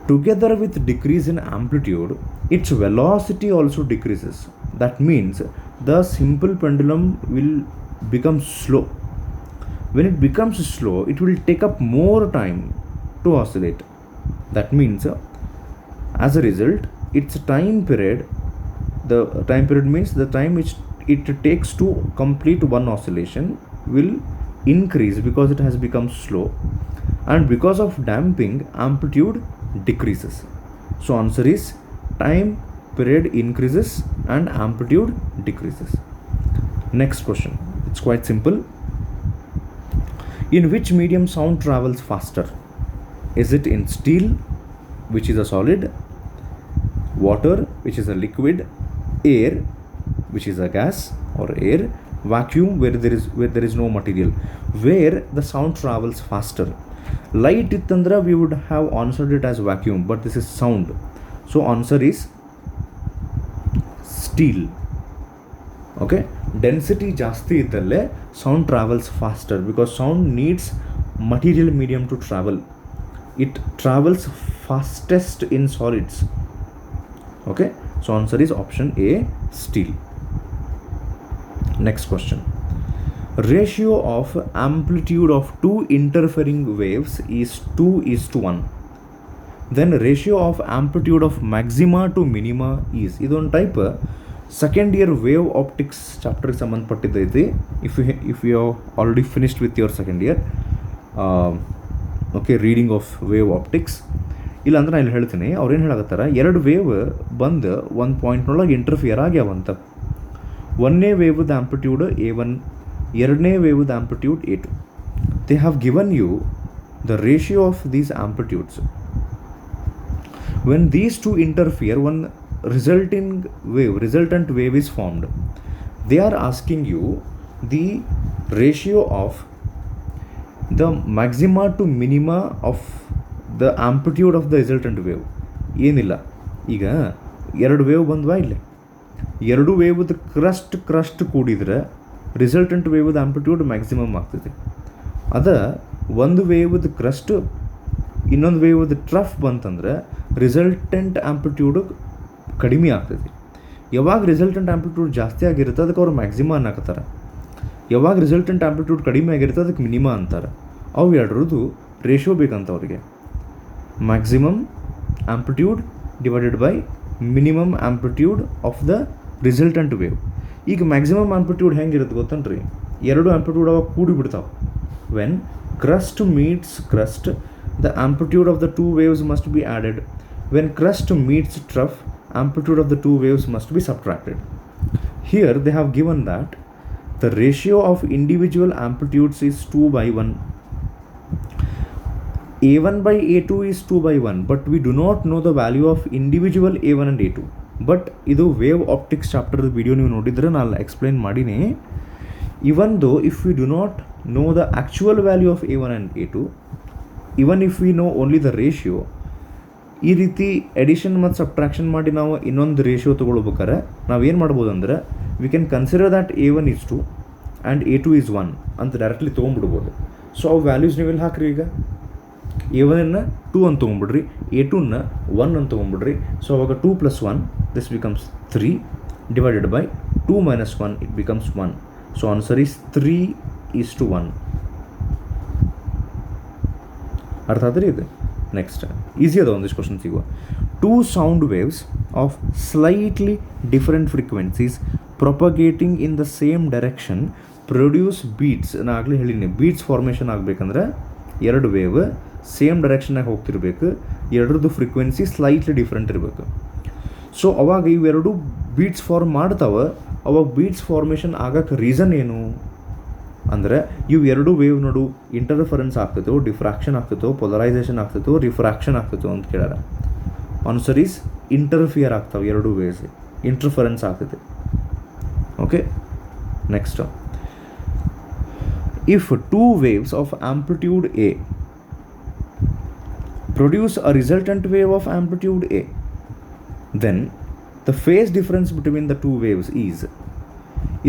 Together with decrease in amplitude, it's velocity also decreases. That means the simple pendulum will become slow. When it becomes slow, it will take up more time to oscillate. That means as a result, its time period, the time period means the time which it takes to complete one oscillation will increase because it has become slow, and because of damping amplitude decreases. So answer is time period increases and amplitude decreases. Next question, it's quite simple. In which medium sound travels faster? Is it in steel, which is a solid, water, which is a liquid, air, which is a gas or air, vacuum, where there is no material? Where the sound travels faster? Light ಇತ್ತಂದ್ರೆ we would have answered it as vacuum, but this is sound. So answer is steel. Okay, density ಜಾಸ್ತಿ ಇದ್ದಲ್ಲೇ sound travels faster because sound needs material medium to travel. It travels fastest in solids. Okay, so answer is option A, steel. Next question. Ratio of amplitude of two interfering waves is 2:1. Then ratio of amplitude of maxima to minima is. ಇದೊಂದು type second year wave optics ಚಾಪ್ಟರ್ಗೆ ಸಂಬಂಧಪಟ್ಟಿದ್ದೈತಿ. If you already finished with your second year okay reading of wave optics. ಇಲ್ಲಾಂದ್ರೆ ನಾನು ಇಲ್ಲಿ ಹೇಳ್ತೀನಿ, ಅವ್ರೇನು ಹೇಳಕತ್ತಾರ, ಎರಡು wave ಬಂದು ಒಂದು ಪಾಯಿಂಟ್ನೊಳಗೆ ಇಂಟರ್ಫಿಯರ್ ಆಗ್ಯಾವಂತ. ಒಂದನೇ ವೇವ್ದ ಆಂಪ್ಲಿಟ್ಯೂಡ್ A1, ಎರಡನೇ ವೇವ್ದ amplitude A2. They have given you the ratio of these amplitudes. When these two interfere, one resultant wave is formed. They are asking you the ratio of the maxima to minima of the amplitude of the resultant wave. ಏನಿಲ್ಲ, ಈಗ ಎರಡು wave ಬಂದ್ವಾ, ಇಲ್ಲ ಎರಡು ವೇವ್ದು crust ಕೂಡಿದ್ರೆ resultant ವೇವ್ದ amplitude maximum ಆಗ್ತದೆ. ಅದ ಒಂದು ವೇವ್ದ crust ಇನ್ನೊಂದು ವೇವ್ದ trough ಬಂತಂದ್ರೆ ರಿಸಲ್ಟೆಂಟ್ ಆಂಪ್ಲಿಟ್ಯೂಡು ಕಡಿಮೆ ಆಗ್ತದೆ. ಯಾವಾಗ ರಿಸಲ್ಟೆಂಟ್ ಆಂಪ್ಲಿಟ್ಯೂಡ್ ಜಾಸ್ತಿ ಆಗಿರುತ್ತೆ ಅದಕ್ಕೆ ಅವ್ರು ಮ್ಯಾಕ್ಸಿಮಾ ಅನ್ನಕತ್ತಾರೆ. ಯಾವಾಗ ರಿಸಲ್ಟೆಂಟ್ ಆಂಪ್ಲಿಟ್ಯೂಡ್ ಕಡಿಮೆ ಆಗಿರುತ್ತೆ ಅದಕ್ಕೆ ಮಿನಿಮಾ ಅಂತಾರೆ. ಅವು ಎರಡರದ್ದು ರೇಷಿಯೋ ಬೇಕಂತ ಅವರಿಗೆ. Maximum amplitude divided by minimum amplitude of the resultant wave. ಈಗ ಮ್ಯಾಕ್ಸಿಮಮ್ ಆಂಪ್ಲಿಟ್ಯೂಡ್ ಹೆಂಗಿರುತ್ತೆ ಗೊತ್ತನ್ರಿ, ಎರಡು ಆಂಪ್ಲಿಟ್ಯೂಡ್ ಅವಾಗ ಕೂಡಿ ಬಿಡ್ತಾವೆ. When crest meets crest, the amplitude of the two waves must be added. When crest meets trough, amplitude of the two waves must be subtracted. Here they have given that the ratio of individual amplitudes is 2:1. A1 by A2 is 2:1, but we do not know the value of individual A1 and A2. But ಇದು wave optics chapter video ನೀವು ನೋಡಿದರೆ ನಾನು explain ಮಾಡೀನಿ. even though if we do not know the actual value of A1 and A2, even if we know only the ratio, ಈ ರೀತಿ edition ಮತ್ತು subtraction ಮಾಡಿ ನಾವು ಇನ್ನೊಂದು ರೇಷಿಯೋ ತೊಗೊಳ್ಬೇಕಾರೆ ನಾವೇನು ಮಾಡ್ಬೋದು ಅಂದ್ರೆ, we can consider that A1 is 2 and A2 is 1 ಅಂತ ಡೈರೆಕ್ಟ್ಲಿ ತೊಗೊಂಡ್ಬಿಡ್ಬೋದು. ಸೊ ಅವು ವ್ಯಾಲ್ಯೂಸ್ ನೀವೆಲ್ಲಿ ಹಾಕ್ರಿ, ಈಗ A1 2 ಅಂತ ತೊಗೊಂಬಿಡ್ರಿ, A2 1 ಅಂತ ತೊಗೊಂಬಿಡ್ರಿ. ಸೊ ಅವಾಗ 2 + 1 this becomes 3 divided by 2 - 1 it becomes 1. So answer is 3:1. ಅರ್ಥ ಆದ್ರೆ ಇದು. ನೆಕ್ಸ್ಟ್ ಈಸಿ ಅದ ಒಂದಿಷ್ಟು ಕ್ವಶನ್ ಸಿಗುವ. Two sound waves of slightly different frequencies propagating in the same direction produce beats. ನಾನು ಆಗಲೇ ಹೇಳಿನಿ, ಬೀಟ್ಸ್ ಫಾರ್ಮೇಷನ್ ಆಗಬೇಕಂದ್ರೆ ಎರಡು ವೇವ್ ಸೇಮ್ ಡೈರೆಕ್ಷನ್ನಾಗ ಹೋಗ್ತಿರ್ಬೇಕು, ಎರಡರದ್ದು ಫ್ರೀಕ್ವೆನ್ಸಿ ಸ್ಲೈಟ್ಲಿ ಡಿಫ್ರೆಂಟ್ ಇರಬೇಕು. ಸೊ ಅವಾಗ ಇವೆರಡು ಬೀಟ್ಸ್ ಫಾರ್ಮ್ ಮಾಡ್ತಾವೆ. ಅವಾಗ ಬೀಟ್ಸ್ ಫಾರ್ಮೇಷನ್ ಆಗಕ್ಕೆ ರೀಸನ್ ಏನು ಅಂದರೆ, ಇವು ಎರಡು ವೇವ್ ನೋಡು ಇಂಟರ್ಫರೆನ್ಸ್ ಆಗ್ತೈತೋ, ಡಿಫ್ರಾಕ್ಷನ್ ಆಗ್ತೈತೋ, ಪೊಲರೈಸೇಷನ್ ಆಗ್ತೈತೋ, ರಿಫ್ರಾಕ್ಷನ್ ಆಗ್ತೈತೋ ಅಂತ ಕೇಳ್ಯಾರ. ಆನ್ಸರ್ ಈಸ್ ಇಂಟರ್ಫಿಯರ್ ಆಗ್ತಾವೆ ಎರಡು ವೇವ್ಸ್, ಇಂಟರ್ಫರೆನ್ಸ್ ಆಗ್ತೈತೆ. Okay, next. If two waves of amplitude A produce a resultant wave of amplitude A, then the phase difference between the two waves is.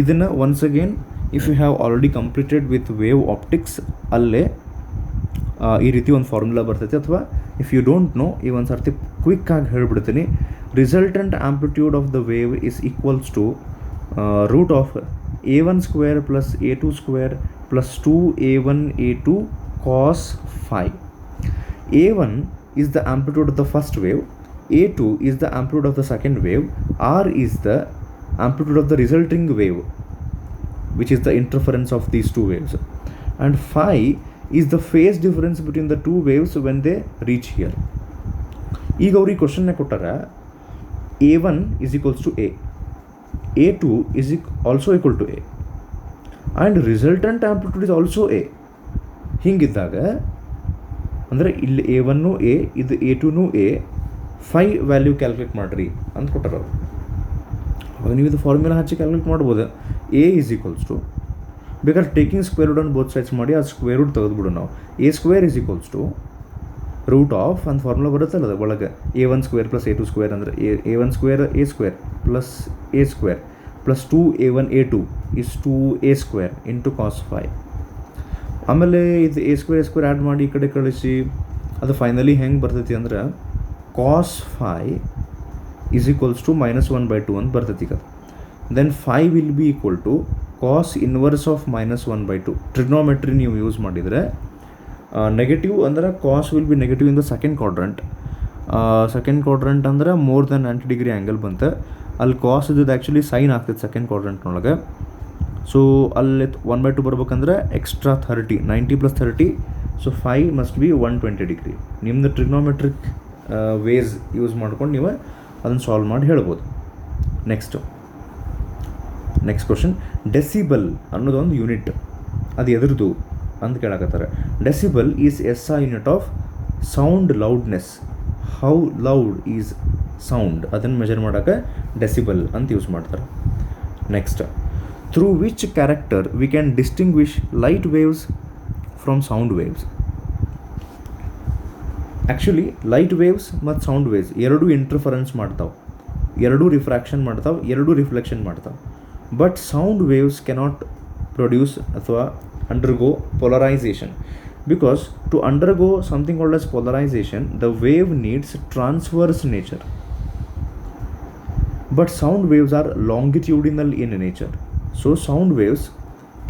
ಇದನ್ನು once again if you have already completed with wave optics ಅಲ್ಲೇ ಈ ರೀತಿ ಒಂದು formula ಬರ್ತೈತೆ. ಅಥವಾ if you don't know, ಈ ಒಂದು ಸರ್ತಿ ಕ್ವಿಕ್ಕಾಗಿ ಹೇಳ್ಬಿಡ್ತೀನಿ. Resultant amplitude of the wave is equals to root of A1 square plus A2 square plus 2A1 A2 cos phi. A1 is the amplitude of the first wave, A2 is the amplitude of the second wave, R is the amplitude of the resulting wave, which is the interference of these two waves, and phi is the phase difference between the two waves when they reach here. ಈಗ ಅವ್ರಿಗೆ ಕ್ವಶನ್ನ ಕೊಟ್ಟಾರ, A1 is equals to A, A2 is also equal to A, and resultant amplitude is also A. ಹಿಂಗಿದ್ದಾಗ ಅಂದರೆ ಇಲ್ಲಿ A1 A, ಇದು A2 A, phi value calculate ಮಾಡಿರಿ ಅಂತ ಕೊಟ್ಟಾರ ಅವರು. ಅವಾಗ ನೀವು ಇದು ಫಾರ್ಮುಲಾ ಹಚ್ಚಿ ಕ್ಯಾಲ್ಕುಲೇಟ್ ಮಾಡ್ಬೋದು. A is equals to ಬೇಕಾದ್ರೆ taking square root on both sides ಮಾಡಿ ಅದು ಸ್ಕ್ವೇರ್ ರೂಟ್ ತೆಗೆದುಬಿಡು ನಾವು. A square is equals to root of ಒಂದು ಫಾರ್ಮುಲಾ ಬರುತ್ತಲ್ಲ ಅದು ಒಳಗೆ a1 square plus a2 square ಅಂದರೆ a1 square a square plus a square plus 2a1 a2 is 2a square into cos phi. ಆಮೇಲೆ ಇದು a square add ಮಾಡಿ ಈ ಕಡೆ ಕಳಿಸಿ ಅದು ಫೈನಲಿ ಹೆಂಗೆ ಬರ್ತೈತಿ ಅಂದ್ರೆ cos phi is equals to -1/2 ಅಂತ ಬರ್ತೈತಿ ಈಗ. Then phi will be equal to cos inverse of -1/2. Trigonometry ನೀವು ಯೂಸ್ ಮಾಡಿದರೆ ನೆಗೆಟಿವ್ ಅಂದ್ರೆ cos will be negative in the second quadrant ಅಂದ್ರೆ ಮೋರ್ ದೆನ್ 90 ಡಿಗ್ರಿ ಆ್ಯಂಗಲ್ ಬಂತು. ಅಲ್ಲಿ ಕಾಸ್ ಇದ್ದದ್ದು ಆ್ಯಕ್ಚುಲಿ ಸೈನ್ ಆಗ್ತೈತೆ ಸೆಕೆಂಡ್ ಕ್ವಾಡ್ರಂಟ್ನೊಳಗೆ. ಸೊ ಅಲ್ಲಿ 1/2 ಬರ್ಬೇಕಂದ್ರೆ extra 30, 90 + 30, so 5 must be 120 degree. ನಿಮ್ಮದು ಟ್ರಿಗ್ನೋಮೆಟ್ರಿಕ್ ವೇಸ್ ಯೂಸ್ ಮಾಡ್ಕೊಂಡು ನೀವು ಅದನ್ನು ಸಾಲ್ವ್ ಮಾಡಿ ಹೇಳ್ಬೋದು. ನೆಕ್ಸ್ಟ್ ಕ್ವಶನ್, ಡೆಸಿಬಲ್ ಅನ್ನೋದೊಂದು ಯೂನಿಟ್, ಅದು ಎದ್ರದ್ದು ಅಂತ ಕೇಳಕತ್ತಾರೆ. Decibel is SI unit of sound loudness. How loud is sound ಅದನ್ನು ಮೆಜರ್ ಮಾಡೋಕ್ಕೆ ಡೆಸಿಬಲ್ ಅಂತ ಯೂಸ್ ಮಾಡ್ತಾರೆ. Next, through which character we can distinguish light waves from sound waves. Actually light waves ಮತ್ತು ಸೌಂಡ್ ವೇವ್ಸ್ ಎರಡೂ interference ಮಾಡ್ತಾವೆ, ಎರಡೂ refraction ಮಾಡ್ತಾವೆ, ಎರಡೂ ರಿಫ್ಲೆಕ್ಷನ್ ಮಾಡ್ತಾವೆ. But sound waves cannot produce ಅಥವಾ undergo polarization, because to undergo something called as polarization the wave needs transverse nature, but sound waves are longitudinal in nature, so sound waves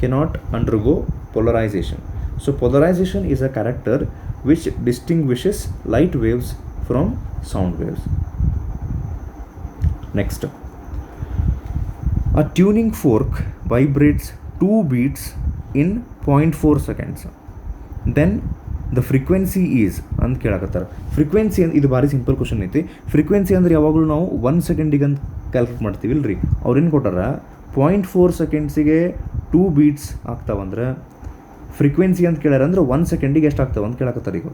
cannot undergo polarization. So polarization is a character which distinguishes light waves from sound waves. Next, a tuning fork vibrates 2 beats in 0.4 seconds. Then the frequency is ಅಂತ ಕೇಳಕತ್ತಾರೆ. Frequency ಅಂತ ಇದು ಭಾರಿ simple question ಐತಿ. Frequency ಅಂದ್ರೆ ಯಾವಾಗಲೂ ನಾವು 1 ಸೆಕೆಂಡಿಗೆ ಅಂತ ಕ್ಯಾಲ್ಕುಲೇಟ್ ಮಾಡ್ತೀವಿ ಇಲ್ರಿ. ಅವ್ರೇನು ಕೊಟ್ಟಾರ 0.4 ಸೆಕೆಂಡ್ಸಿಗೆ 2 ಬೀಟ್ಸ್ ಆಗ್ತಾವಂದ್ರೆ ಫ್ರೀಕ್ವೆನ್ಸಿ ಅಂತ ಕೇಳ್ಯಾರ ಅಂದ್ರೆ 1 ಸೆಕೆಂಡಿಗೆ ಎಷ್ಟು ಆಗ್ತಾವ ಅಂತ ಕೇಳಕತ್ತಾರೆ. ಈಗ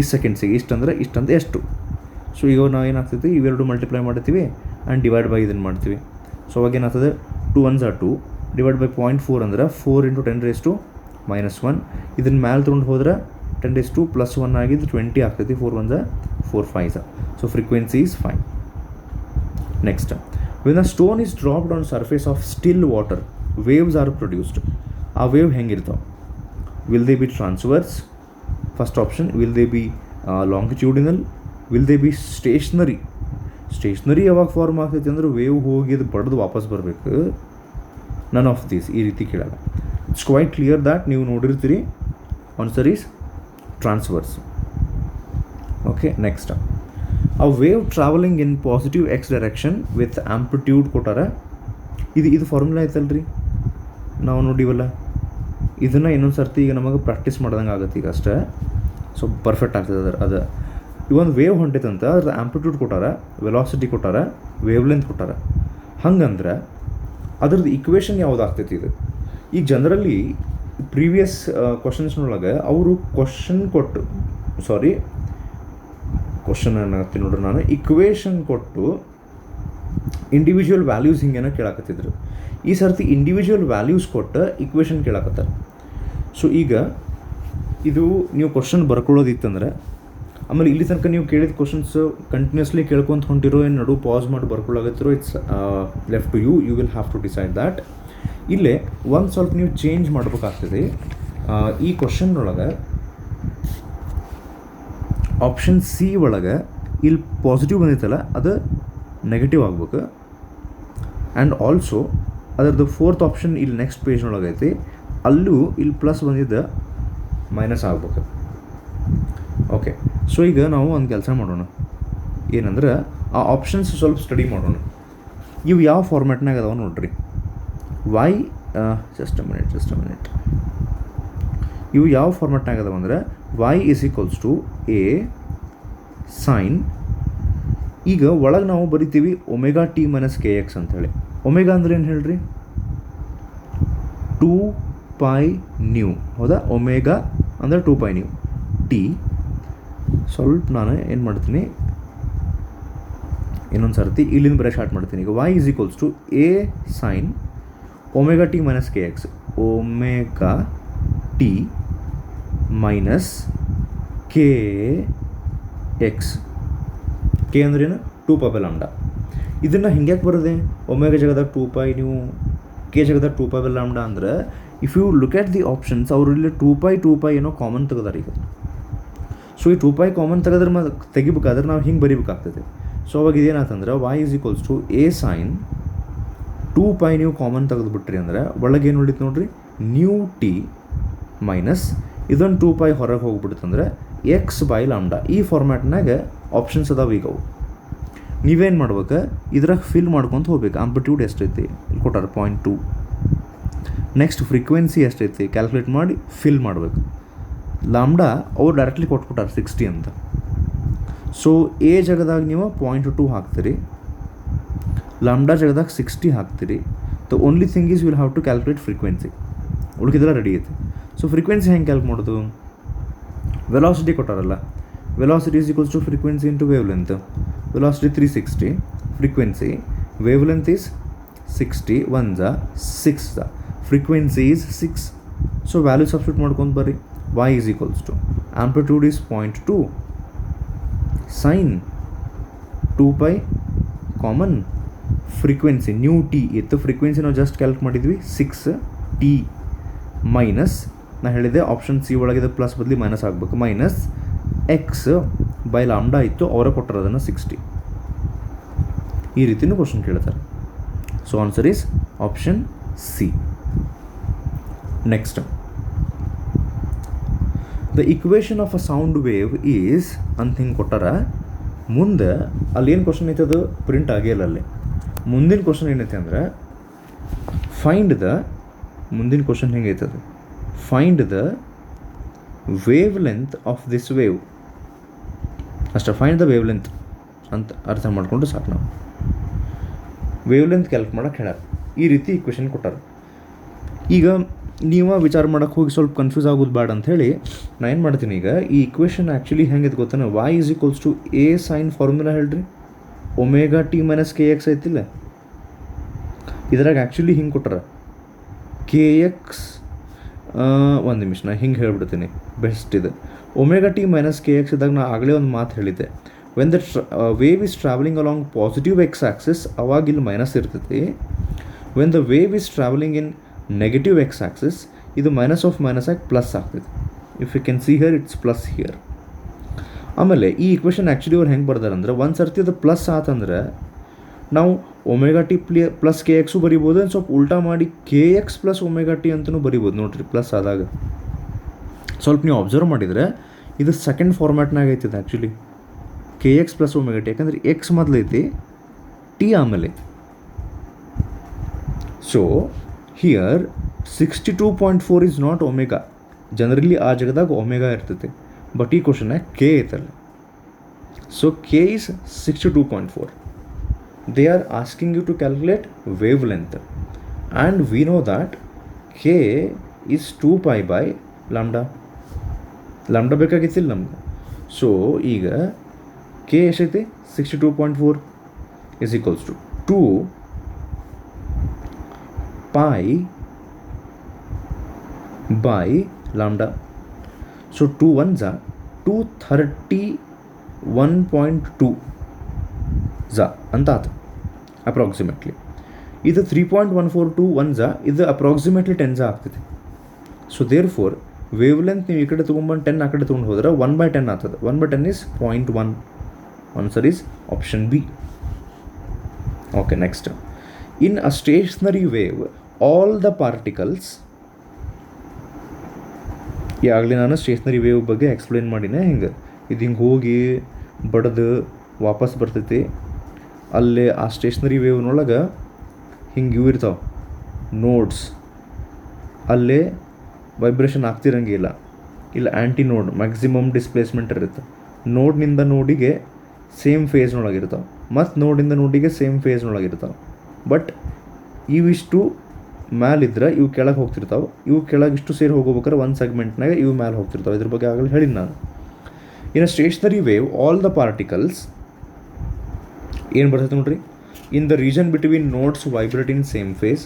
ಇಷ್ಟು ಸೆಕೆಂಡ್ಸಿಗೆ ಇಷ್ಟಂದ್ರೆ ಎಷ್ಟು. ಸೊ ಈಗ ನಾವು ಏನಾಗ್ತೈತಿ ಇವೆರಡು ಮಲ್ಟಿಪ್ಲೈ ಮಾಡ್ತೀವಿ ಆ್ಯಂಡ್ ಡಿವೈಡ್ ಬೈ ಇದನ್ನು ಮಾಡ್ತೀವಿ. ಸೊ ಅವಾಗ ಏನಾಗ್ತದೆ 2 1s are 2 ಡಿವೈಡ್ ಬೈ 0.4 ಅಂದ್ರೆ 4 × 10⁻⁻1. ಇದನ್ನ ಮ್ಯಾಲೆ ತೊಗೊಂಡು ಹೋದ್ರೆ 10⁻+1 ಆಗಿದ್ದು 20 ಆಗ್ತೈತಿ. 4 1s are 4 5s. So frequency is 5. Next, when a stone is dropped on surface of still water waves are produced. ಆ ವೇವ್ ಹೆಂಗಿರ್ತಾವೆ? Will they be transverse? First option. Will they be longitudinal? Will they be stationary ಯಾವಾಗ form ಆಗ್ತೈತಿ ಅಂದ್ರೆ wave ಹೋಗಿ ಅದು ಬಡ್ದು ವಾಪಸ್ ಬರಬೇಕು. ನನ್ ಆಫ್ ದೀಸ್ ಈ ರೀತಿ ಕೇಳಲ್ಲ. ಇಟ್ಸ್ ಕ್ವೈಟ್ ಕ್ಲಿಯರ್ ದ್ಯಾಟ್ ನೀವು ನೋಡಿರ್ತೀರಿ answer is transverse. Okay, next, a wave travelling in positive X direction with amplitude ಕೊಟ್ಟಾರ. ಇದು ಫಾರ್ಮುಲಾ ಐತಲ್ರಿ ನಾವು ನೋಡಿವಲ್ಲ, ಇದನ್ನು ಇನ್ನೊಂದು ಸರ್ತಿ ಈಗ ನಮಗೆ ಪ್ರಾಕ್ಟೀಸ್ ಮಾಡ್ದಂಗೆ ಆಗುತ್ತೆ ಈಗ ಅಷ್ಟೇ. ಸೊ ಪರ್ಫೆಕ್ಟ್ ಆಗ್ತದೆ ಅದು. ಇವೊಂದು ವೇವ್ ಹೊಂಟೈತಂತ ಅದ್ರ ಆಂಪ್ಲಿಟ್ಯೂಡ್ ಕೊಟ್ಟಾರ, ವೆಲಾಸಿಟಿ ಕೊಟ್ಟಾರ, ವೇವ್ ಲೆಂತ್ ಕೊಟ್ಟಾರ. ಹಂಗಂದ್ರೆ ಅದ್ರದ್ದು ಇಕ್ವೇಷನ್ ಯಾವ್ದು ಆಗ್ತೈತಿ ಇದು? ಈಗ ಜನರಲಿ ಪ್ರೀವಿಯಸ್ ಕ್ವಶನ್ಸ್ನೊಳಗೆ ಅವರು ಕ್ವಶನ್ ಅನ್ನತ್ತೀನಿ ನೋಡ್ರಿ ನಾನು, ಇಕ್ವೇಷನ್ ಕೊಟ್ಟು ಇಂಡಿವಿಜುವಲ್ ವ್ಯಾಲ್ಯೂಸ್ ಹಿಂಗೇನೋ ಕೇಳಾಕತ್ತಿದ್ರು. ಈ ಸರ್ತಿ ಇಂಡಿವಿಜುವಲ್ ವ್ಯಾಲ್ಯೂಸ್ ಕೊಟ್ಟು ಇಕ್ವೇಷನ್ ಕೇಳಾಕತ್ತಾರೆ. ಸೊ ಈಗ ಇದು ನೀವು ಕ್ವಶನ್ ಬರ್ಕೊಳ್ಳೋದಿತ್ತಂದ್ರೆ, ಆಮೇಲೆ ಇಲ್ಲಿ ತನಕ ನೀವು ಕೇಳಿದ ಕ್ವಶನ್ಸ್ ಕಂಟಿನ್ಯೂಸ್ಲಿ ಕೇಳ್ಕೊಂತ ಹೊಂಟಿರೋ ಏನು ನಡು ಪಾಸ್ ಮಾಡಿ ಬರ್ಕೊಳ್ಳಾಗತ್ತಿರೋ, it's left to you will have to decide that. ಇಲ್ಲೇ ಒಂದು ಸ್ವಲ್ಪ ನೀವು ಚೇಂಜ್ ಮಾಡ್ಬೇಕಾಗ್ತದೆ. ಈ ಕ್ವಶನ್ನೊಳಗೆ ಆಪ್ಷನ್ ಸಿ ಒಳಗೆ ಇಲ್ಲಿ ಪಾಸಿಟಿವ್ ಬಂದಿತ್ತಲ್ಲ ಅದು ನೆಗೆಟಿವ್ ಆಗ್ಬೇಕು. ಆ್ಯಂಡ್ ಆಲ್ಸೋ ಅದರದ್ದು 4th ಆಪ್ಷನ್ ಇಲ್ಲಿ ನೆಕ್ಸ್ಟ್ ಪೇಜ್ನೊಳಗೆ ಐತಿ, ಅಲ್ಲೂ ಇಲ್ಲಿ ಪ್ಲಸ್ ಬಂದಿದ್ದು ಮೈನಸ್ ಆಗ್ಬೇಕು. ಓಕೆ, ಸೊ ಈಗ ನಾವು ಒಂದು ಕೆಲಸ ಮಾಡೋಣ, ಏನಂದ್ರೆ ಆ ಆಪ್ಷನ್ಸ್ ಸ್ವಲ್ಪ ಸ್ಟಡಿ ಮಾಡೋಣ. ಇವು ಯಾವ ಫಾರ್ಮ್ಯಾಟ್ನಾಗ ಅದಾವ ನೋಡ್ರಿ. ವೈ ಜಸ್ಟ್ ಅ ಮಿನಿಟ್ ಇವು ಯಾವ ಫಾರ್ಮ್ಯಾಟ್ನಾಗ ಅದಾವ ಅಂದ್ರೆ y = a ಸೈನ್. ಈಗ ಒಳಗೆ ನಾವು ಬರಿತೀವಿ ωt - kx ಅಂಥೇಳಿ. ಒಮೆಗಾ ಅಂದ್ರೆ ಏನು ಹೇಳ್ರಿ? 2πν, ಹೌದಾ? ಒಮೆಗಾ ಅಂದರೆ 2πν. ಟಿ ಸ್ವಲ್ಪ ನಾನು ಏನು ಮಾಡ್ತೀನಿ, ಇನ್ನೊಂದು ಸರ್ತಿ ಇಲ್ಲಿಂದ ಬರೀ ಸ್ಟಾರ್ಟ್ ಮಾಡ್ತೀನಿ. ಈಗ y = a sin ωt - kx. Omega T minus K X. K ಅಂದ್ರೇನು? 2 ಪೈ ಬೈ ಲ್ಯಾಂಬ್ಡಾ. ಇದನ್ನು ಹಿಂಗ್ಯಾಕೆ ಬರೋದೆ? ಒಮೆಗಾ ಜಾಗದಾಗ 2 ಪೈ, ನೀವು ಕೆ ಜಾಗದಾಗ 2 ಪೈ ಬೈ ಲ್ಯಾಂಬ್ಡಾ ಅಂದ್ರೆ if you look at the options, ಅವರು ಇಲ್ಲಿ 2 ಪೈ ಏನೋ ಕಾಮನ್ ತೆಗೆದಾರೆ ಈಗ. ಸೊ ಈ 2 ಪೈ ಕಾಮನ್ ತೆಗೆದ್ರೆ ತೆಗಿಬೇಕಾದ್ರೆ ನಾವು ಹಿಂಗೆ ಬರೀಬೇಕಾಗ್ತದೆ. ಸೊ ಅವಾಗ ಇದೇನಾಯ್ತಂದ್ರೆ y is equals to A sine 2 pi ನೀವು ಕಾಮನ್ ತೆಗೆದುಬಿಟ್ರಿ ಅಂದ್ರೆ ಒಳಗೆ ಏನು ಉಳಿತು ನೋಡ್ರಿ, ನ್ಯೂ ಟಿ ಮೈನಸ್ ಇದೊಂದು 2 ಪೈ ಹೊರಗೆ ಹೋಗ್ಬಿಡುತ್ತಂದ್ರೆ ಎಕ್ಸ್ ಬೈ ಲ್ಯಾಂಬ್ಡಾ. ಈ ಫಾರ್ಮ್ಯಾಟ್ನಾಗ ಆಪ್ಷನ್ಸ್ ಅದಾವೆ ಈಗ. ಅವು ನೀವೇನು ಮಾಡ್ಬೇಕು, ಇದ್ರಾಗ ಫಿಲ್ ಮಾಡ್ಕೊತ ಹೋಗ್ಬೇಕು. ಆಂಪ್ಲಿಟ್ಯೂಡ್ ಎಷ್ಟೈತಿ ಇಲ್ಲಿ ಕೊಟ್ಟಾರೆ 0.2. ನೆಕ್ಸ್ಟ್ ಫ್ರೀಕ್ವೆನ್ಸಿ ಎಷ್ಟೈತಿ ಕ್ಯಾಲ್ಕುಲೇಟ್ ಮಾಡಿ ಫಿಲ್ ಮಾಡಬೇಕು. ಲ್ಯಾಂಬ್ಡಾ ಅವ್ರು ಡೈರೆಕ್ಟ್ಲಿ ಕೊಟ್ಬಿಟ್ಟಾರೆ 60 ಅಂತ. ಸೊ ಎ ಜಾಗದಾಗ ನೀವು 0.2 ಹಾಕ್ತೀರಿ, ಲ್ಯಾಂಬ್ಡಾ ಜಾಗದಾಗ 60 ಹಾಕ್ತೀರಿ. The only thing is will have to calculate frequency. ಉಳಿಕಿದ್ರೆ ರೆಡಿ ಐತಿ. ಸೊ ಫ್ರೀಕ್ವೆನ್ಸಿ ಹೆಂಗೆ ಕ್ಯಾಲ್ಕ್ ಮಾಡೋದು? ವೆಲಾಸಿಟಿ ಕೊಟ್ಟಾರಲ್ಲ, velocity is equals to frequency into wavelength. Velocity 360, frequency wavelength is 60, 1 6, frequency is 6. So value substitute ಮಾಡ್ಕೊಂಡು ಬರ್ರಿ. y is equals to amplitude is 0.2 sine 2 pi common frequency nu T ಇತ್ತು. Frequency ನಾವು just calc ಮಾಡಿದ್ವಿ 6 T minus, ನಾನು ಹೇಳಿದೆ option C ಒಳಗಿದೆ plus ಬದಲಿ minus ಆಗಬೇಕು, minus X by lambda ಇತ್ತು, ಅವರ ಕೊಟ್ಟಿರೋದನ್ನು 60. ಈ ರೀತಿಯೂ ಕ್ವಶನ್ ಕೇಳ್ತಾರೆ. So answer is option C. Next, the equation of a sound wave is ಅಂತ ಹಿಂಗೆ ಕೊಟ್ಟಾರ. ಮುಂದೆ ಅಲ್ಲಿ ಏನು ಕ್ವಶನ್ ಐತೆ ಅದು ಪ್ರಿಂಟ್ ಆಗಿಲ್ಲ ಅಲ್ಲಿ. ಮುಂದಿನ ಕ್ವಶನ್ ಏನೈತೆ ಅಂದರೆ ಫೈಂಡ್ ದ, ಮುಂದಿನ ಕ್ವಶನ್ ಹೆಂಗೈತೆ ಅದು, find the wave length of this wave. ಅಷ್ಟೇ, ಫೈಂಡ್ ದ ವೇವ್ ಲೆಂತ್ ಅಂತ ಅರ್ಥ ಮಾಡಿಕೊಂಡು ಸಾಕು. ನಾವು ವೇವ್ ಲೆಂತ್ ಕ್ಯಾಲ್ಕ್ ಮಾಡೋಕೆ ಹೇಳ್ಯಾರ. ಈ ರೀತಿ ಇಕ್ವೇಷನ್ ಕೊಟ್ಟಾರ. ಈಗ ನೀವು ವಿಚಾರ ಮಾಡೋಕ್ಕೆ ಹೋಗಿ ಸ್ವಲ್ಪ ಕನ್ಫ್ಯೂಸ್ ಆಗೋದು ಬೇಡ ಅಂಥೇಳಿ ನಾನು ಏನು ಮಾಡ್ತೀನಿ, ಈಗ ಈ ಇಕ್ವೇಷನ್ ಆ್ಯಕ್ಚುಲಿ ಹೆಂಗಿದೆ ಗೊತ್ತಾನೆ, y is equals to A sine formula ಹೇಳ್ರಿ, omega T minus K X ಐತಿಲ್ಲ, ಇದ್ರಾಗ ಆ್ಯಕ್ಚುಲಿ ಹಿಂಗೆ ಕೊಟ್ಟಾರ ಕೆ ಎಕ್ಸ್. ಒಂದು ನಿಮಿಷ ನಾ ಹಿಂಗೆ ಹೇಳ್ಬಿಡ್ತೀನಿ, ಬೆಸ್ಟ್ ಇದೆ. Omega T minus K x ಇದ್ದಾಗ ನಾನು ಆಗಲೇ ಒಂದು ಮಾತು ಹೇಳಿದ್ದೆ, when the wave is travelling along positive x axis ಅವಾಗ ಇಲ್ಲಿ ಮೈನಸ್ ಇರ್ತೈತಿ. When the wave is travelling in negative x axis ಇದು ಮೈನಸ್ ಆಫ್ ಮೈನಸ್ ಆಗಿ ಪ್ಲಸ್ ಆಗ್ತೈತಿ. If you can see here it's plus here. ಆಮೇಲೆ ಈ equation actually ಅವ್ರು ಹೆಂಗೆ ಬರ್ದಾರೆ ಅಂದರೆ, ಒಂದು ಸರ್ತಿ ಅದು ಪ್ಲಸ್ ಆತಂದ್ರೆ ನಾವು omega T plus K x ಬರಿಬೋದು, ಒಂದು ಸ್ವಲ್ಪ ಉಲ್ಟಾ ಮಾಡಿ K X plus omega T ಅಂತಲೂ ಬರಿಬೋದು ನೋಡ್ರಿ ಪ್ಲಸ್ ಆದಾಗ. ಸ್ವಲ್ಪ ನೀವು ಅಬ್ಸರ್ವ್ ಮಾಡಿದರೆ ಇದು ಸೆಕೆಂಡ್ ಫಾರ್ಮ್ಯಾಟ್ನಾಗ ಐತಿದೆ actually, K X plus omega T. ಯಾಕಂದರೆ ಎಕ್ಸ್ ಮೊದಲೈತಿ, ಟಿ ಆಮೇಲೆ. So here 62.4 is not omega. Generally ಆ ಜಾಗದಾಗ ಒಮೆಗಾ ಇರ್ತೈತೆ, ಬಟ್ ಈ ಕ್ವಶನ್ನಾಗ ಕೆ ಐತಲ್ಲ. So K is 62.4. they are asking you to calculate wavelength, and we know that k is 2 pi by lambda. lambda ಬೇಕಾಗಿತ್ತಿಲ್ಲ ನಮ್ಗೆ. So ಈಗ k ಎಷ್ಟೈತಿ 62.4 is equals to 2 pi by lambda. So 2 1s are 231.2 ಅಂತ ಆತು approximately. ಇದು 3.142 1s ಇದು approximately 10s ಆಗ್ತೈತಿ. So therefore wavelength ನೀವು ಈ ಕಡೆ ತೊಗೊಂಬಂದು 10 ಆ ಕಡೆ ತೊಗೊಂಡು ಹೋದ್ರೆ 1/10 ಆಗ್ತದೆ. 1/10 is 0.1. Answer is option B. Okay, next, in a stationary wave all the particles. ಈಗಾಗಲೇ ನಾನು ಸ್ಟೇಷನರಿ ವೇವ್ ಬಗ್ಗೆ ಎಕ್ಸ್ಪ್ಲೇನ್ ಮಾಡಿನೇ. ಹಿಂಗೆ ಇದು ಹಿಂಗೆ ಹೋಗಿ ಬಡ್ದು ವಾಪಸ್ ಬರ್ತೈತಿ. ಅಲ್ಲೇ ಆ ಸ್ಟೇಷನರಿ ವೇವ್ನೊಳಗೆ ಹಿಂಗೆ ಇವು ಇರ್ತಾವೆ ನೋಡ್ಸ್, ಅಲ್ಲೇ ವೈಬ್ರೇಷನ್ ಆಗ್ತಿರಂಗಿಲ್ಲ. ಇಲ್ಲ ಆ್ಯಂಟಿ ನೋಡ್ ಮ್ಯಾಕ್ಸಿಮಮ್ ಡಿಸ್ಪ್ಲೇಸ್ಮೆಂಟ್ ಇರುತ್ತೆ. ನೋಡ್ನಿಂದ ನೋಡಿಗೆ ಸೇಮ್ ಫೇಸ್ನೊಳಗಿರ್ತಾವೆ, ಮತ್ತು ನೋಡಿಂದ ನೋಡಿಗೆ ಸೇಮ್ ಫೇಸ್ನೊಳಗಿರ್ತಾವೆ. ಬಟ್ ಇವಿಷ್ಟು ಮ್ಯಾಲಿದ್ರೆ ಇವು ಕೆಳಗೆ ಹೋಗ್ತಿರ್ತಾವೆ, ಇವು ಕೆಳಗೆ ಇಷ್ಟು ಸೇರಿ ಹೋಗ್ಬೇಕಾದ್ರೆ ಒಂದು ಸೆಗ್ಮೆಂಟ್ನಾಗ ಇವು ಮ್ಯಾಲೆ ಹೋಗ್ತಿರ್ತಾವೆ. ಇದ್ರ ಬಗ್ಗೆ ಆಗಲೇ ಹೇಳಿದ್ದು ನಾನು. In a stationary wave all the particles ಏನು ಬರ್ತೈತೆ ನೋಡ್ರಿ, in the region between nodes vibrate in same phase,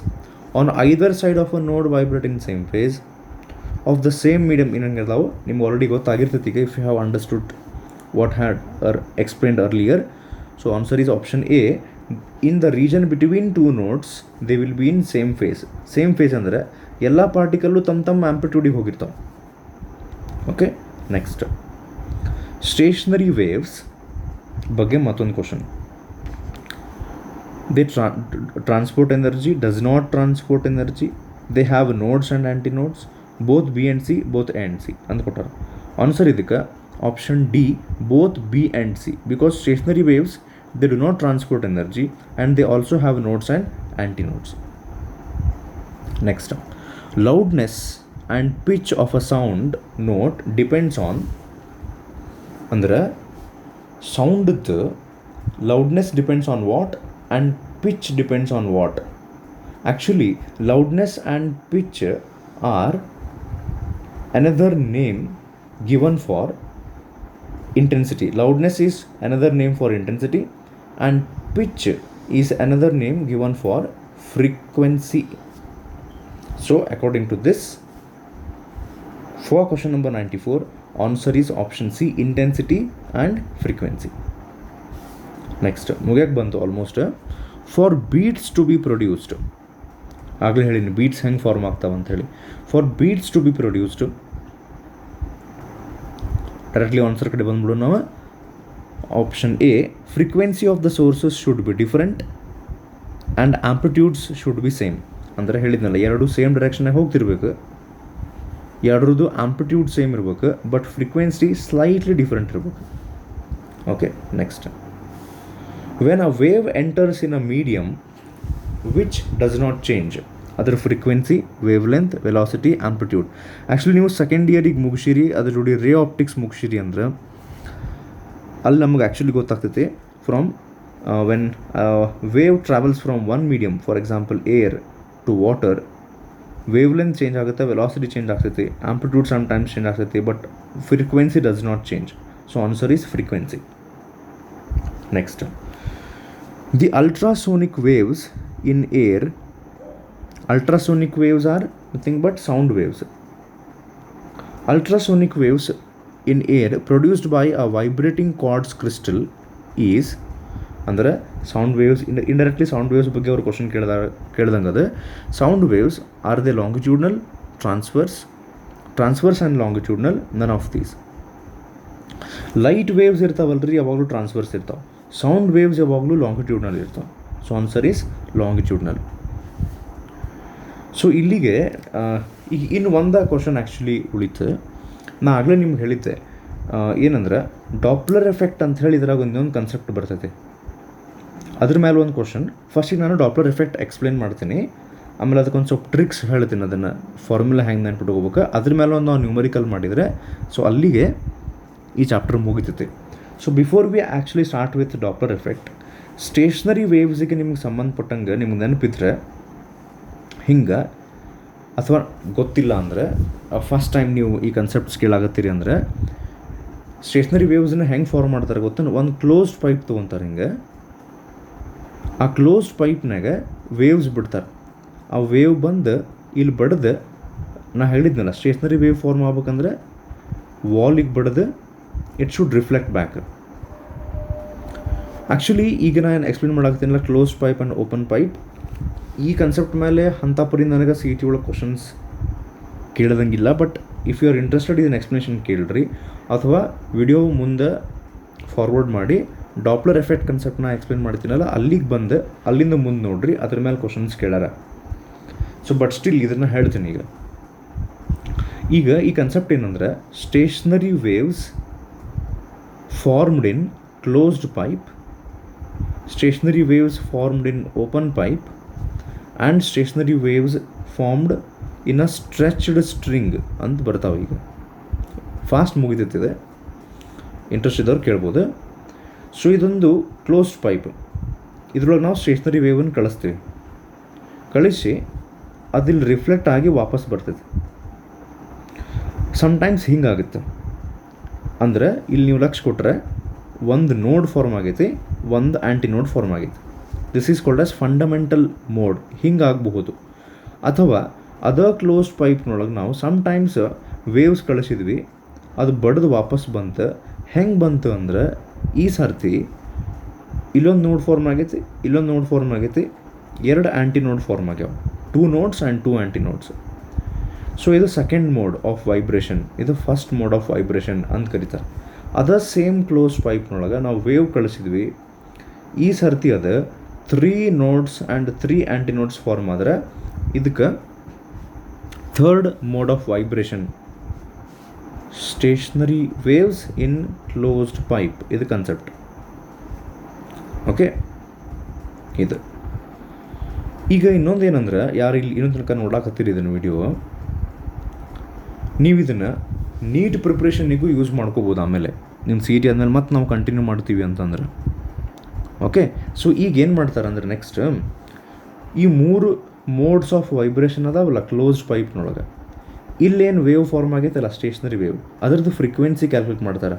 on either side of a node vibrate in same phase of the same medium ಏನಂಗಿರ್ತಾವೆ ನಿಮ್ಗೆ ಆಲ್ರೆಡಿ ಗೊತ್ತಾಗಿರ್ತೈತಿ ಈಗ if you have understood what had explained earlier. So answer is option A. In the region between two nodes they will be in same phase. Same phase ಅಂದರೆ ಎಲ್ಲ particle ತಮ್ಮ ಆ್ಯಂಪ್ಲಿಟ್ಯೂಡಿಗೆ ಹೋಗಿರ್ತಾವೆ. Okay, next stationary waves ಬಗ್ಗೆ ಮತ್ತೊಂದು question. They transport energy, does not transport energy, they have nodes and antinodes, both B and C, both A and C ಅಂತ ಕೊಟ್ಟಾರೆ. Answer ಇದಕ್ಕೆ option D, both B and C. Because stationary waves they do not transport energy and they also have nodes and antinodes. Next, loudness and pitch of a sound note depends on andre sound the loudness depends on what and pitch depends on what. Actually loudness and pitch are another name given for intensity. Loudness is another name for intensity and pitch is another name given for frequency. So according to this, for question number 94, answer is option C, intensity and frequency. Next, ಮುಗಿಯಕ್ಕೆ ಬಂತು almost. For beats to be produced, ಆಗಲೇ ಹೇಳಿನಿ beats ಹೆಂಗೆ form ಆಗ್ತಾವೆ ಅಂಥೇಳಿ. For beats to be produced, directly answer ಕಡೆ ಬಂದ್ಬಿಡು ನಾವು. Option A, frequency of the sources should be different and amplitudes should be same. ಅಂದರೆ ಹೇಳಿದ್ನಲ್ಲ, ಎರಡು ಸೇಮ್ ಡೈರೆಕ್ಷನ್ನಾಗ ಹೋಗ್ತಿರ್ಬೇಕು, ಎರಡರದ್ದು ಆಂಪ್ಲಿಟ್ಯೂಡ್ ಸೇಮ್ ಇರ್ಬೇಕು, ಬಟ್ ಫ್ರೀಕ್ವೆನ್ಸಿ ಸ್ಲೈಟ್ಲಿ ಡಿಫ್ರೆಂಟ್ ಇರ್ಬೇಕು. Okay, next, when a wave enters in a medium which does not change, ಅದರ frequency, wavelength, velocity, amplitude. Actually ನೀವು ಸೆಕೆಂಡ್ ಇಯರಿಗೆ ಮುಗಿಸಿರಿ, ಅದ್ರ ಜೋಡಿ ರೇ ಆಪ್ಟಿಕ್ಸ್ ಮುಗಿಸಿರಿ ಅಂದ್ರೆ ಅಲ್ಲಿ ನಮಗೆ ಆ್ಯಕ್ಚುಲಿ ಗೊತ್ತಾಗ್ತೈತಿ from when wave travels from one medium, for example air to water, wavelength change ಆಗುತ್ತೆ, ವೆಲಾಸಿಟಿ ಚೇಂಜ್ ಆಗ್ತೈತಿ, ಆಂಪ್ಲಿಟ್ಯೂಡ್ ಸಮ್ ಟೈಮ್ಸ್ ಚೇಂಜ್ ಆಗ್ತೈತಿ, but frequency does not change. So answer is frequency. Next, the ultrasonic waves in air, ultrasonic waves are nothing but sound waves. Ultrasonic waves in air produced by a vibrating quartz crystal is, ಅಂದರೆ sound waves indirectly sound waves ಬಗ್ಗೆ ಅವರು question ಕೇಳ್ದಂಗೆ ಅದು. Sound waves are they longitudinal, transverse and longitudinal, none of these. Light waves ಇರ್ತಾವಲ್ರಿ, ಯಾವಾಗಲೂ transverse ಇರ್ತಾವೆ. Sound waves ಯಾವಾಗಲೂ longitudinal ಇರ್ತಾವೆ. So answer is longitudinal. So ಇಲ್ಲಿಗೆ ಈಗ ಇನ್ನು ಒಂದು ಕ್ವಶನ್ ಆ್ಯಕ್ಚುಲಿ ಉಳಿತು. ನಾ ಆಗಲೇ ನಿಮ್ಗೆ ಹೇಳಿದ್ದೆ ಏನಂದ್ರೆ ಡಾಪ್ಲರ್ ಎಫೆಕ್ಟ್ ಅಂತ ಹೇಳಿ ಇದ್ರಾಗ ಒಂದೊಂದು ಕನ್ಸೆಪ್ಟ್ ಬರ್ತೈತೆ. ಅದ್ರ ಮೇಲೆ ಒಂದು ಕ್ವಶನ್. ಫಸ್ಟಿಗೆ ನಾನು ಡಾಪ್ಲರ್ ಎಫೆಕ್ಟ್ ಎಕ್ಸ್ಪ್ಲೇನ್ ಮಾಡ್ತೀನಿ, ಆಮೇಲೆ ಅದಕ್ಕೊಂದು ಸ್ವಲ್ಪ ಟ್ರಿಕ್ಸ್ ಹೇಳ್ತೀನಿ, ಅದನ್ನು ಫಾರ್ಮುಲಾ ಹೆಂಗೆ ನೆನ್ಪಿಟ್ಕೋಬೇಕು. ಅದ್ರ ಮೇಲೆ ಒಂದು ನಾವು ನ್ಯೂಮರಿಕಲ್ ಮಾಡಿದರೆ ಸೊ ಅಲ್ಲಿಗೆ ಈ ಚಾಪ್ಟರ್ ಮುಗಿತೈತಿ. So before we actually start with Doppler effect, stationary ವೇವ್ಸಿಗೆ ನಿಮ್ಗೆ ಸಂಬಂಧಪಟ್ಟಂಗೆ ನಿಮ್ಗೆ ನೆನಪಿದ್ರೆ ಹಿಂಗೆ, ಅಥವಾ ಗೊತ್ತಿಲ್ಲ ಅಂದರೆ ಫಸ್ಟ್ ಟೈಮ್ ನೀವು ಈ ಕನ್ಸೆಪ್ಟ್ಸ್ ಕೇಳಾಗತ್ತೀರಿ ಅಂದರೆ, ಸ್ಟೇಷ್ನರಿ ವೇವ್ಸನ್ನ ಹೆಂಗೆ ಫಾರ್ಮ್ ಮಾಡ್ತಾರೆ ಗೊತ್ತ, ಒಂದು ಕ್ಲೋಸ್ಡ್ ಪೈಪ್ ತೊಗೊತಾರೆ. ಹಿಂಗೆ ಆ ಕ್ಲೋಸ್ಡ್ ಪೈಪ್ನಾಗ ವೇವ್ಸ್ ಬಿಡ್ತಾರೆ. ಆ ವೇವ್ ಬಂದು ಇಲ್ಲಿ ಬಡ್ದು, ನಾ ಹೇಳಿದ್ನಲ್ಲ ಸ್ಟೇಷ್ನರಿ ವೇವ್ ಫಾರ್ಮ್ ಆಗ್ಬೇಕಂದ್ರೆ ವಾಲಿಗೆ ಬಡ್ದು it should reflect back. Actually ಈಗ ನಾನು ಎಕ್ಸ್ಪ್ಲೇನ್ ಮಾಡಾಕ್ತೀನಲ್ಲ closed pipe and open pipe, ಈ ಕನ್ಸೆಪ್ಟ್ ಮೇಲೆ ಅಂಥ ಪರಿ ನನಗೆ ಸಿ ಟಿ ಒಳಗೆ ಕ್ವಶನ್ಸ್ ಕೇಳ್ದಂಗಿಲ್ಲ. But if you are interested ಇದನ್ನು ಎಕ್ಸ್ಪ್ಲನೇಷನ್ ಕೇಳ್ರಿ, ಅಥವಾ ವಿಡಿಯೋ ಮುಂದೆ ಫಾರ್ವರ್ಡ್ ಮಾಡಿ ಡಾಪ್ಲರ್ ಎಫೆಕ್ಟ್ ಕನ್ಸೆಪ್ಟ್ನ ಎಕ್ಸ್ಪ್ಲೇನ್ ಮಾಡ್ತೀನಲ್ಲ ಅಲ್ಲಿಗೆ ಬಂದು ಅಲ್ಲಿಂದ ಮುಂದೆ ನೋಡ್ರಿ, ಅದ್ರ ಮೇಲೆ ಕ್ವಶನ್ಸ್ ಕೇಳಾರ. ಸೊ ಬಟ್ ಸ್ಟಿಲ್ ಇದನ್ನು ಹೇಳ್ತೀನಿ. ಈಗ ಈ ಕನ್ಸೆಪ್ಟ್ ಏನಂದ್ರೆ, stationary waves formed in closed pipe, stationary waves formed in open pipe, and stationary waves formed in a stretched string ಅಂತ ಬರ್ತಾವೆ. ಈಗ ಫಾಸ್ಟ್ ಮುಗಿತೈತಿದೆ, ಇಂಟ್ರೆಸ್ಟ್ ಇದ್ದವ್ರು ಕೇಳ್ಬೋದು. ಸೊ ಇದೊಂದು ಕ್ಲೋಸ್ಡ್ ಪೈಪ್, ಇದ್ರೊಳಗೆ ನಾವು ಸ್ಟೇಷ್ನರಿ ವೇವನ್ನು ಕಳಿಸ್ತೀವಿ, ಕಳಿಸಿ ಅದಿಲ್ಲಿ ರಿಫ್ಲೆಕ್ಟ್ ಆಗಿ ವಾಪಸ್ ಬರ್ತೈತಿ. ಸಮ್ಟೈಮ್ಸ್ ಹಿಂಗಾಗುತ್ತೆ. ಅಂದರೆ ಇಲ್ಲಿ ನೀವು ಲಕ್ಷ ಕೊಟ್ಟರೆ ಒಂದು ನೋಡ್ ಫಾರ್ಮ್ ಆಗೈತಿ, ಒಂದು ಆ್ಯಂಟಿ ನೋಡ್ ಫಾರ್ಮ್ ಆಗೈತಿ. This is called as fundamental mode. ಹಿಂಗಾಗಬಹುದು. ಅಥವಾ ಅದ ಕ್ಲೋಸ್ಡ್ ಪೈಪ್ನೊಳಗೆ ನಾವು ಸಮ್ಟೈಮ್ಸ್ ವೇವ್ಸ್ ಕಳಿಸಿದ್ವಿ, ಅದು ಬಡ್ದು ವಾಪಸ್ ಬಂತು. ಹೆಂಗೆ ಬಂತು ಅಂದ್ರೆ ಈ ಸರ್ತಿ ಇಲ್ಲೊಂದು ನೋಡ್ ಫಾರ್ಮ್ ಆಗೈತಿ, ಇಲ್ಲೊಂದು ನೋಡ್ ಫಾರ್ಮ್ ಆಗೈತಿ, 2 ಆ್ಯಂಟಿ ನೋಡ್ ಫಾರ್ಮ್ ಆಗ್ಯಾವ, 2 notes and 2 anti notes. So ಇದು ಸೆಕೆಂಡ್ ಮೋಡ್ ಆಫ್ ವೈಬ್ರೇಷನ್, ಇದು ಫಸ್ಟ್ ಮೋಡ್ ಆಫ್ ವೈಬ್ರೇಷನ್ ಅಂತ ಕರೀತಾರೆ. ಅದ ಸೇಮ್ ಕ್ಲೋಸ್ ಪೈಪ್ನೊಳಗೆ ನಾವು ವೇವ್ ಕಳಿಸಿದ್ವಿ, ಈ ಸರ್ತಿ ಅದು 3 nodes and 3 antinodes form ಆದ್ರೆ ಇದಕ್ಕೆ third mode of vibration, stationary waves in closed pipe, ಇದು ಕನ್ಸೆಪ್ಟ್. ಓಕೆ, ಇದು ಈಗ ಇನ್ನೊಂದು ಏನಂದ್ರೆ, ಯಾರು ಇಲ್ಲಿ ಇನ್ನೊಂದು ತನಕ ನೋಡಾಕತ್ತೀರಿ ಇದನ್ನು ವಿಡಿಯೋ, ನೀವು ಇದನ್ನು ನೀಟ್ ಪ್ರಿಪ್ರೇಷನ್ನಿಗೂ ಯೂಸ್ ಮಾಡ್ಕೋಬೋದು. ಆಮೇಲೆ ನಿಮ್ಮ ಸಿ ಟಿ ಆದಮೇಲೆ ಮತ್ತೆ ನಾವು ಕಂಟಿನ್ಯೂ ಮಾಡ್ತೀವಿ ಅಂತಂದ್ರೆ. ಓಕೆ, ಸೊ ಈಗ ಏನು ಮಾಡ್ತಾರೆ ಅಂದರೆ ನೆಕ್ಸ್ಟ್ ಈ 3 ಮೋಡ್ಸ್ ಆಫ್ ವೈಬ್ರೇಷನ್ ಅದಾವಲ್ಲ ಕ್ಲೋಸ್ಡ್ ಪೈಪ್ನೊಳಗೆ, ಇಲ್ಲೇನು ವೇವ್ ಫಾರ್ಮ್ ಆಗೈತಲ್ಲ ಸ್ಟೇಷನರಿ ವೇವ್, ಅದರದ್ದು ಫ್ರೀಕ್ವೆನ್ಸಿ ಕ್ಯಾಲ್ಕುಲೇಟ್ ಮಾಡ್ತಾರೆ.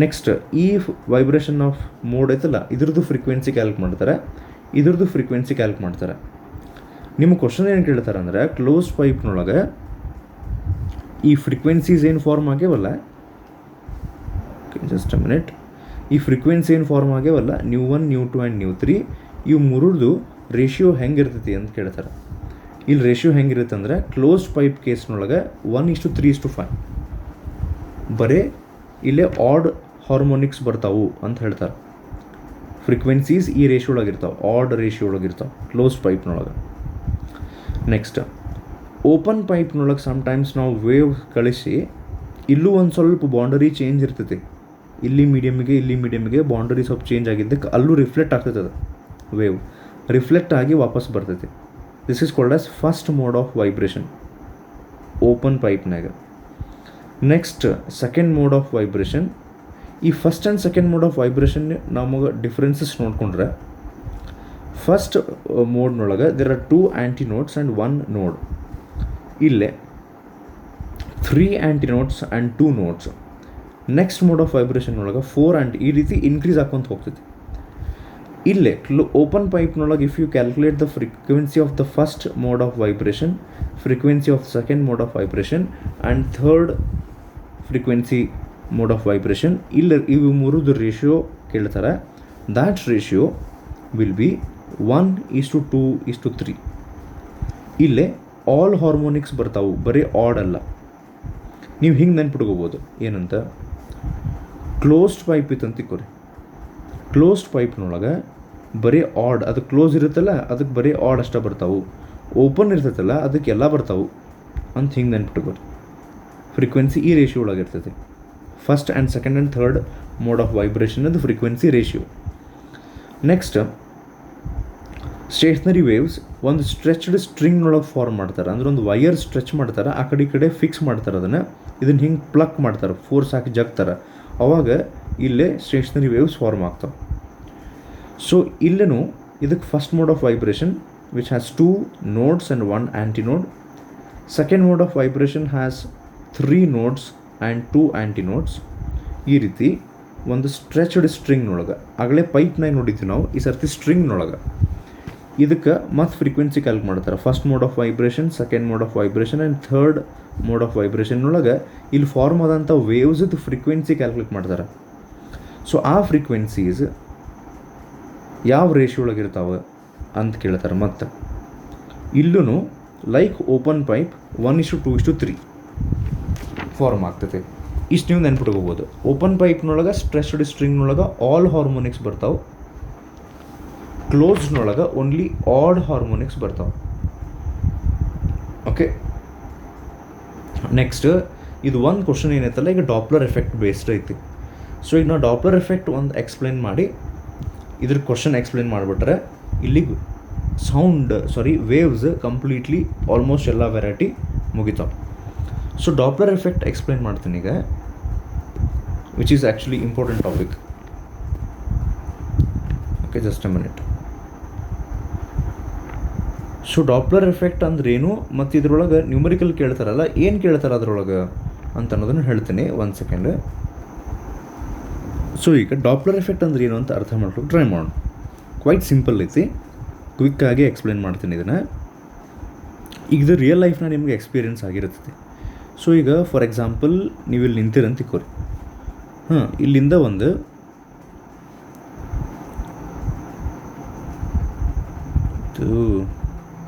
ನೆಕ್ಸ್ಟ್ ಈ ವೈಬ್ರೇಷನ್ ಆಫ್ ಮೋಡ್ ಐತಲ್ಲ ಇದ್ರದ್ದು ಫ್ರೀಕ್ವೆನ್ಸಿ ಕ್ಯಾಲ್ಕುಲೇಟ್ ಮಾಡ್ತಾರೆ, ಇದ್ರದ್ದು ಫ್ರೀಕ್ವೆನ್ಸಿ ಕ್ಯಾಲ್ಕುಲೇಟ್ ಮಾಡ್ತಾರೆ. ನಿಮ್ಮ ಕ್ವಶನ್ ಏನು ಕೇಳ್ತಾರೆ ಅಂದರೆ, ಕ್ಲೋಸ್ ಪೈಪ್ನೊಳಗೆ ಈ ಫ್ರೀಕ್ವೆನ್ಸೀಸ್ ಏನು ಫಾರ್ಮ್ ಆಗ್ಯಾವಲ್ಲ, ಜಸ್ಟ್ ಅ ಮಿನಿಟ್, ಈ ಫ್ರೀಕ್ವೆನ್ಸಿ ಏನು ಫಾರ್ಮ್ ಆಗ್ಯಾವಲ್ಲ ನ್ಯೂ 1, ನ್ಯೂ 2 ಆ್ಯಂಡ್ ನ್ಯೂ 3, ಇವು ಮೂರದ್ದು ರೇಷಿಯೋ ಹೆಂಗಿರ್ತೈತಿ ಅಂತ ಕೇಳ್ತಾರೆ. ಇಲ್ಲಿ ರೇಷಿಯೋ ಹೆಂಗಿರುತ್ತೆ ಅಂದರೆ, ಕ್ಲೋಸ್ಡ್ ಪೈಪ್ ಕೇಸ್ನೊಳಗೆ 1:3:5, ಬರೀ ಇಲ್ಲೇ ಆಡ್ ಹಾರ್ಮೋನಿಕ್ಸ್ ಬರ್ತಾವು ಅಂತ ಹೇಳ್ತಾರೆ. ಫ್ರೀಕ್ವೆನ್ಸೀಸ್ ಈ ರೇಷಿಯೋ ಒಳಗಿರ್ತಾವೆ, ಆಡ್ ರೇಷಿಯೋ ಒಳಗಿರ್ತಾವೆ ಕ್ಲೋಸ್ ಪೈಪ್ನೊಳಗೆ. ನೆಕ್ಸ್ಟ್ ಓಪನ್ ಪೈಪ್ನೊಳಗೆ ಸಮ್ಟೈಮ್ಸ್ ನಾವು ವೇವ್ ಕಳಿಸಿ ಇಲ್ಲೂ ಒಂದು ಸ್ವಲ್ಪ ಬೌಂಡರಿ ಚೇಂಜ್ ಇರ್ತೈತಿ, ಇಲ್ಲಿ ಮೀಡಿಯಮಿಗೆ ಬೌಂಡರಿ ಸ್ವಲ್ಪ ಚೇಂಜ್ ಆಗಿದ್ದಕ್ಕೆ ಅಲ್ಲೂ ರಿಫ್ಲೆಕ್ಟ್ ಆಗ್ತೈತೆ, ಅದು ವೇವ್ ರಿಫ್ಲೆಕ್ಟ್ ಆಗಿ ವಾಪಸ್ ಬರ್ತೈತಿ. This is called as first mode of vibration open ಪೈಪ್ನಾಗ. Next second mode of vibration, ಈ first and second mode of vibration ನಮಗೆ ಡಿಫ್ರೆನ್ಸಸ್ ನೋಡಿಕೊಂಡ್ರೆ, ಫಸ್ಟ್ ಮೋಡ್ನೊಳಗೆ there are 2 antinodes and 1 node, ಇಲ್ಲೇ 3 antinodes and 2 nodes. Next mode of vibration ಒಳಗೆ 4 anti, ಈ ರೀತಿ increase ಹಾಕ್ಕೊಂತ ಹೋಗ್ತೈತಿ. ಇಲ್ಲೇ ಓಪನ್ ಪೈಪ್ನೊಳಗೆ if you calculate the frequency of the first mode of vibration, frequency of second mode of vibration and third frequency mode of vibration, ಇಲ್ಲ ಇವು ಮೂರದ್ದು ratio ಕೇಳ್ತಾರೆ. That ratio will be 1:2:3. ಇಲ್ಲೇ ಆಲ್ ಹಾರ್ಮೋನಿಕ್ಸ್ ಬರ್ತಾವು, ಬರೀ add ಅಲ್ಲ. ನೀವು ಹಿಂಗೆ ನೆನ್ಪಿಟ್ಕೋಬೋದು ಏನಂತ, ಕ್ಲೋಸ್ಡ್ ಪೈಪ್ ಇತ್ತಂತ ತಿಕ್ಕೋರಿ, ಕ್ಲೋಸ್ಡ್ ಪೈಪ್ನೊಳಗೆ ಬರೀ ಆಡ್, ಅದು ಕ್ಲೋಸ್ ಇರುತ್ತಲ್ಲ ಅದಕ್ಕೆ ಬರೀ ಆಡ್ ಅಷ್ಟೇ ಬರ್ತಾವು, ಓಪನ್ ಇರ್ತೈತಲ್ಲ ಅದಕ್ಕೆ ಎಲ್ಲ ಬರ್ತಾವು ಅಂತ ಹಿಂಗೆ ನೆನ್ಪಿಟ್ಕೋರಿ. ಫ್ರೀಕ್ವೆನ್ಸಿ ಈ ರೇಷಿಯೋ ಒಳಗೆ ಇರ್ತೈತಿ. First and second and third mode of vibration ಅದು frequency ratio. Next stationary waves ಒಂದು ಸ್ಟ್ರೆಚ್ಡ್ ಸ್ಟ್ರಿಂಗ್ನೊಳಗೆ ಫಾರ್ಮ್ ಮಾಡ್ತಾರೆ, ಅಂದರೆ ಒಂದು ವೈಯರ್ ಸ್ಟ್ರೆಚ್ ಮಾಡ್ತಾರೆ, ಆ ಕಡೆ ಈ ಕಡೆ ಫಿಕ್ಸ್ ಮಾಡ್ತಾರೆ, ಇದನ್ನು ಹಿಂಗೆ ಪ್ಲಕ್ ಮಾಡ್ತಾರೆ, ಫೋರ್ಸ್ ಹಾಕಿ ಜಗ್ತಾರೆ, ಅವಾಗ ಇಲ್ಲೇ ಸ್ಟೇಷನರಿ ವೇವ್ಸ್ ಫಾರ್ಮ್ ಆಗ್ತವೆ. ಸೊ ಇಲ್ಲೇನು ಇದಕ್ಕೆ first mode of vibration which has 2 notes and 1 ಆ್ಯಂಟಿ ನೋಡ್. Second mode of vibration has 3 nodes and 2 anti notes. ಈ ರೀತಿ ಒಂದು ಸ್ಟ್ರೆಚ್ಡ್ ಸ್ಟ್ರಿಂಗ್ನೊಳಗೆ, ಆಗಲೇ ಪೈಪ್ನಾಗ ನೋಡಿದ್ವಿ ನಾವು, ಈ ಸರ್ತಿ ಸ್ಟ್ರಿಂಗ್ನೊಳಗೆ ಇದಕ್ಕೆ ಮತ್ತು ಫ್ರೀಕ್ವೆನ್ಸಿ ಕ್ಯಾಲ್ಕುಲೇಟ್ ಮಾಡ್ತಾರೆ. First mode of vibration, second mode of vibration and third mode of ವೈಬ್ರೇಷನ್ನೊಳಗೆ ಇಲ್ಲಿ ಫಾರ್ಮ್ ಆದಂಥ ವೇವ್ಸದ್ದು ಫ್ರೀಕ್ವೆನ್ಸಿ ಕ್ಯಾಲ್ಕುಲೇಟ್ ಮಾಡ್ತಾರೆ. ಸೊ ಆ ಫ್ರೀಕ್ವೆನ್ಸೀಸ್ ಯಾವ ರೇಷಿಯೋ ಒಳಗಿರ್ತಾವೆ ಅಂತ ಕೇಳ್ತಾರೆ. ಮತ್ತು ಇಲ್ಲೂ ಲೈಕ್ ಓಪನ್ ಪೈಪ್ 1:2:3 ಫಾರ್ಮ್ ಆಗ್ತೈತೆ. ಇಷ್ಟು ನೀವು ನೆನ್ಪಿಟ್ಕೋಬೋದು. ಓಪನ್ ಪೈಪ್ನೊಳಗೆ ಸ್ಟ್ರೆಚ್ಡ್ ಸ್ಟ್ರಿಂಗ್ನೊಳಗೆ ಆಲ್ ಹಾರ್ಮೋನಿಕ್ಸ್ ಬರ್ತಾವೆ, ಕ್ಲೋಸ್ಡ್ನೊಳಗೆ ಓನ್ಲಿ ಆಡ್ ಹಾರ್ಮೋನಿಕ್ಸ್ ಬರ್ತಾವೆ. ಓಕೆ, ನೆಕ್ಸ್ಟ್ ಇದು ಒಂದು ಕ್ವಶನ್ ಏನೈತಲ್ಲ, ಈಗ ಡಾಪ್ಲರ್ ಎಫೆಕ್ಟ್ ಬೇಸ್ಡ್ ಐತಿ. ಸೊ ಈಗ ನಾವು ಡಾಪ್ಲರ್ ಎಫೆಕ್ಟ್ ಒಂದು ಎಕ್ಸ್ಪ್ಲೇನ್ ಮಾಡಿ ಇದ್ರ ಕ್ವಶನ್ ಎಕ್ಸ್ಪ್ಲೇನ್ ಮಾಡಿಬಿಟ್ರೆ ಇಲ್ಲಿ ವೇವ್ಸ್ ಕಂಪ್ಲೀಟ್ಲಿ ಆಲ್ಮೋಸ್ಟ್ ಎಲ್ಲ ವೆರೈಟಿ ಮುಗಿತಾವೆ. ಸೊ ಡಾಪ್ಲರ್ ಎಫೆಕ್ಟ್ ಎಕ್ಸ್ಪ್ಲೇನ್ ಮಾಡ್ತೀನಿ ಈಗ, which is actually important topic. Okay, just a minute. So Doppler effect ಅಂದ್ರೇನು, ಮತ್ತು ಇದ್ರೊಳಗೆ ನ್ಯೂಮರಿಕಲ್ ಕೇಳ್ತಾರಲ್ಲ, ಏನು ಕೇಳ್ತಾರೆ ಅದರೊಳಗೆ ಅಂತ ಅನ್ನೋದನ್ನು ಹೇಳ್ತೀನಿ. 1 ಸೆಕೆಂಡ್. ಸೊ ಈಗ ಡಾಪ್ಲರ್ ಎಫೆಕ್ಟ್ ಅಂದ್ರೆ ಏನು ಅಂತ ಅರ್ಥ ಮಾಡ್ಕೊಂಡು ಟ್ರೈ ಮಾಡೋಣ. ಕ್ವೈಟ್ ಸಿಂಪಲ್ ಐತಿ, ಕ್ವಿಕ್ಕಾಗಿ ಎಕ್ಸ್ಪ್ಲೇನ್ ಮಾಡ್ತೀನಿ ಇದನ್ನು. ಈಗ ಇದು ರಿಯಲ್ ಲೈಫ್ನ ನಿಮಗೆ ಎಕ್ಸ್ಪೀರಿಯೆನ್ಸ್ ಆಗಿರುತ್ತದೆ. ಸೊ ಈಗ ಫಾರ್ ಎಕ್ಸಾಂಪಲ್ ನೀವು ಇಲ್ಲಿ ನಿಂತಿರಂತ ತಿಕ್ಕೋರಿ, ಇಲ್ಲಿಂದ ಒಂದು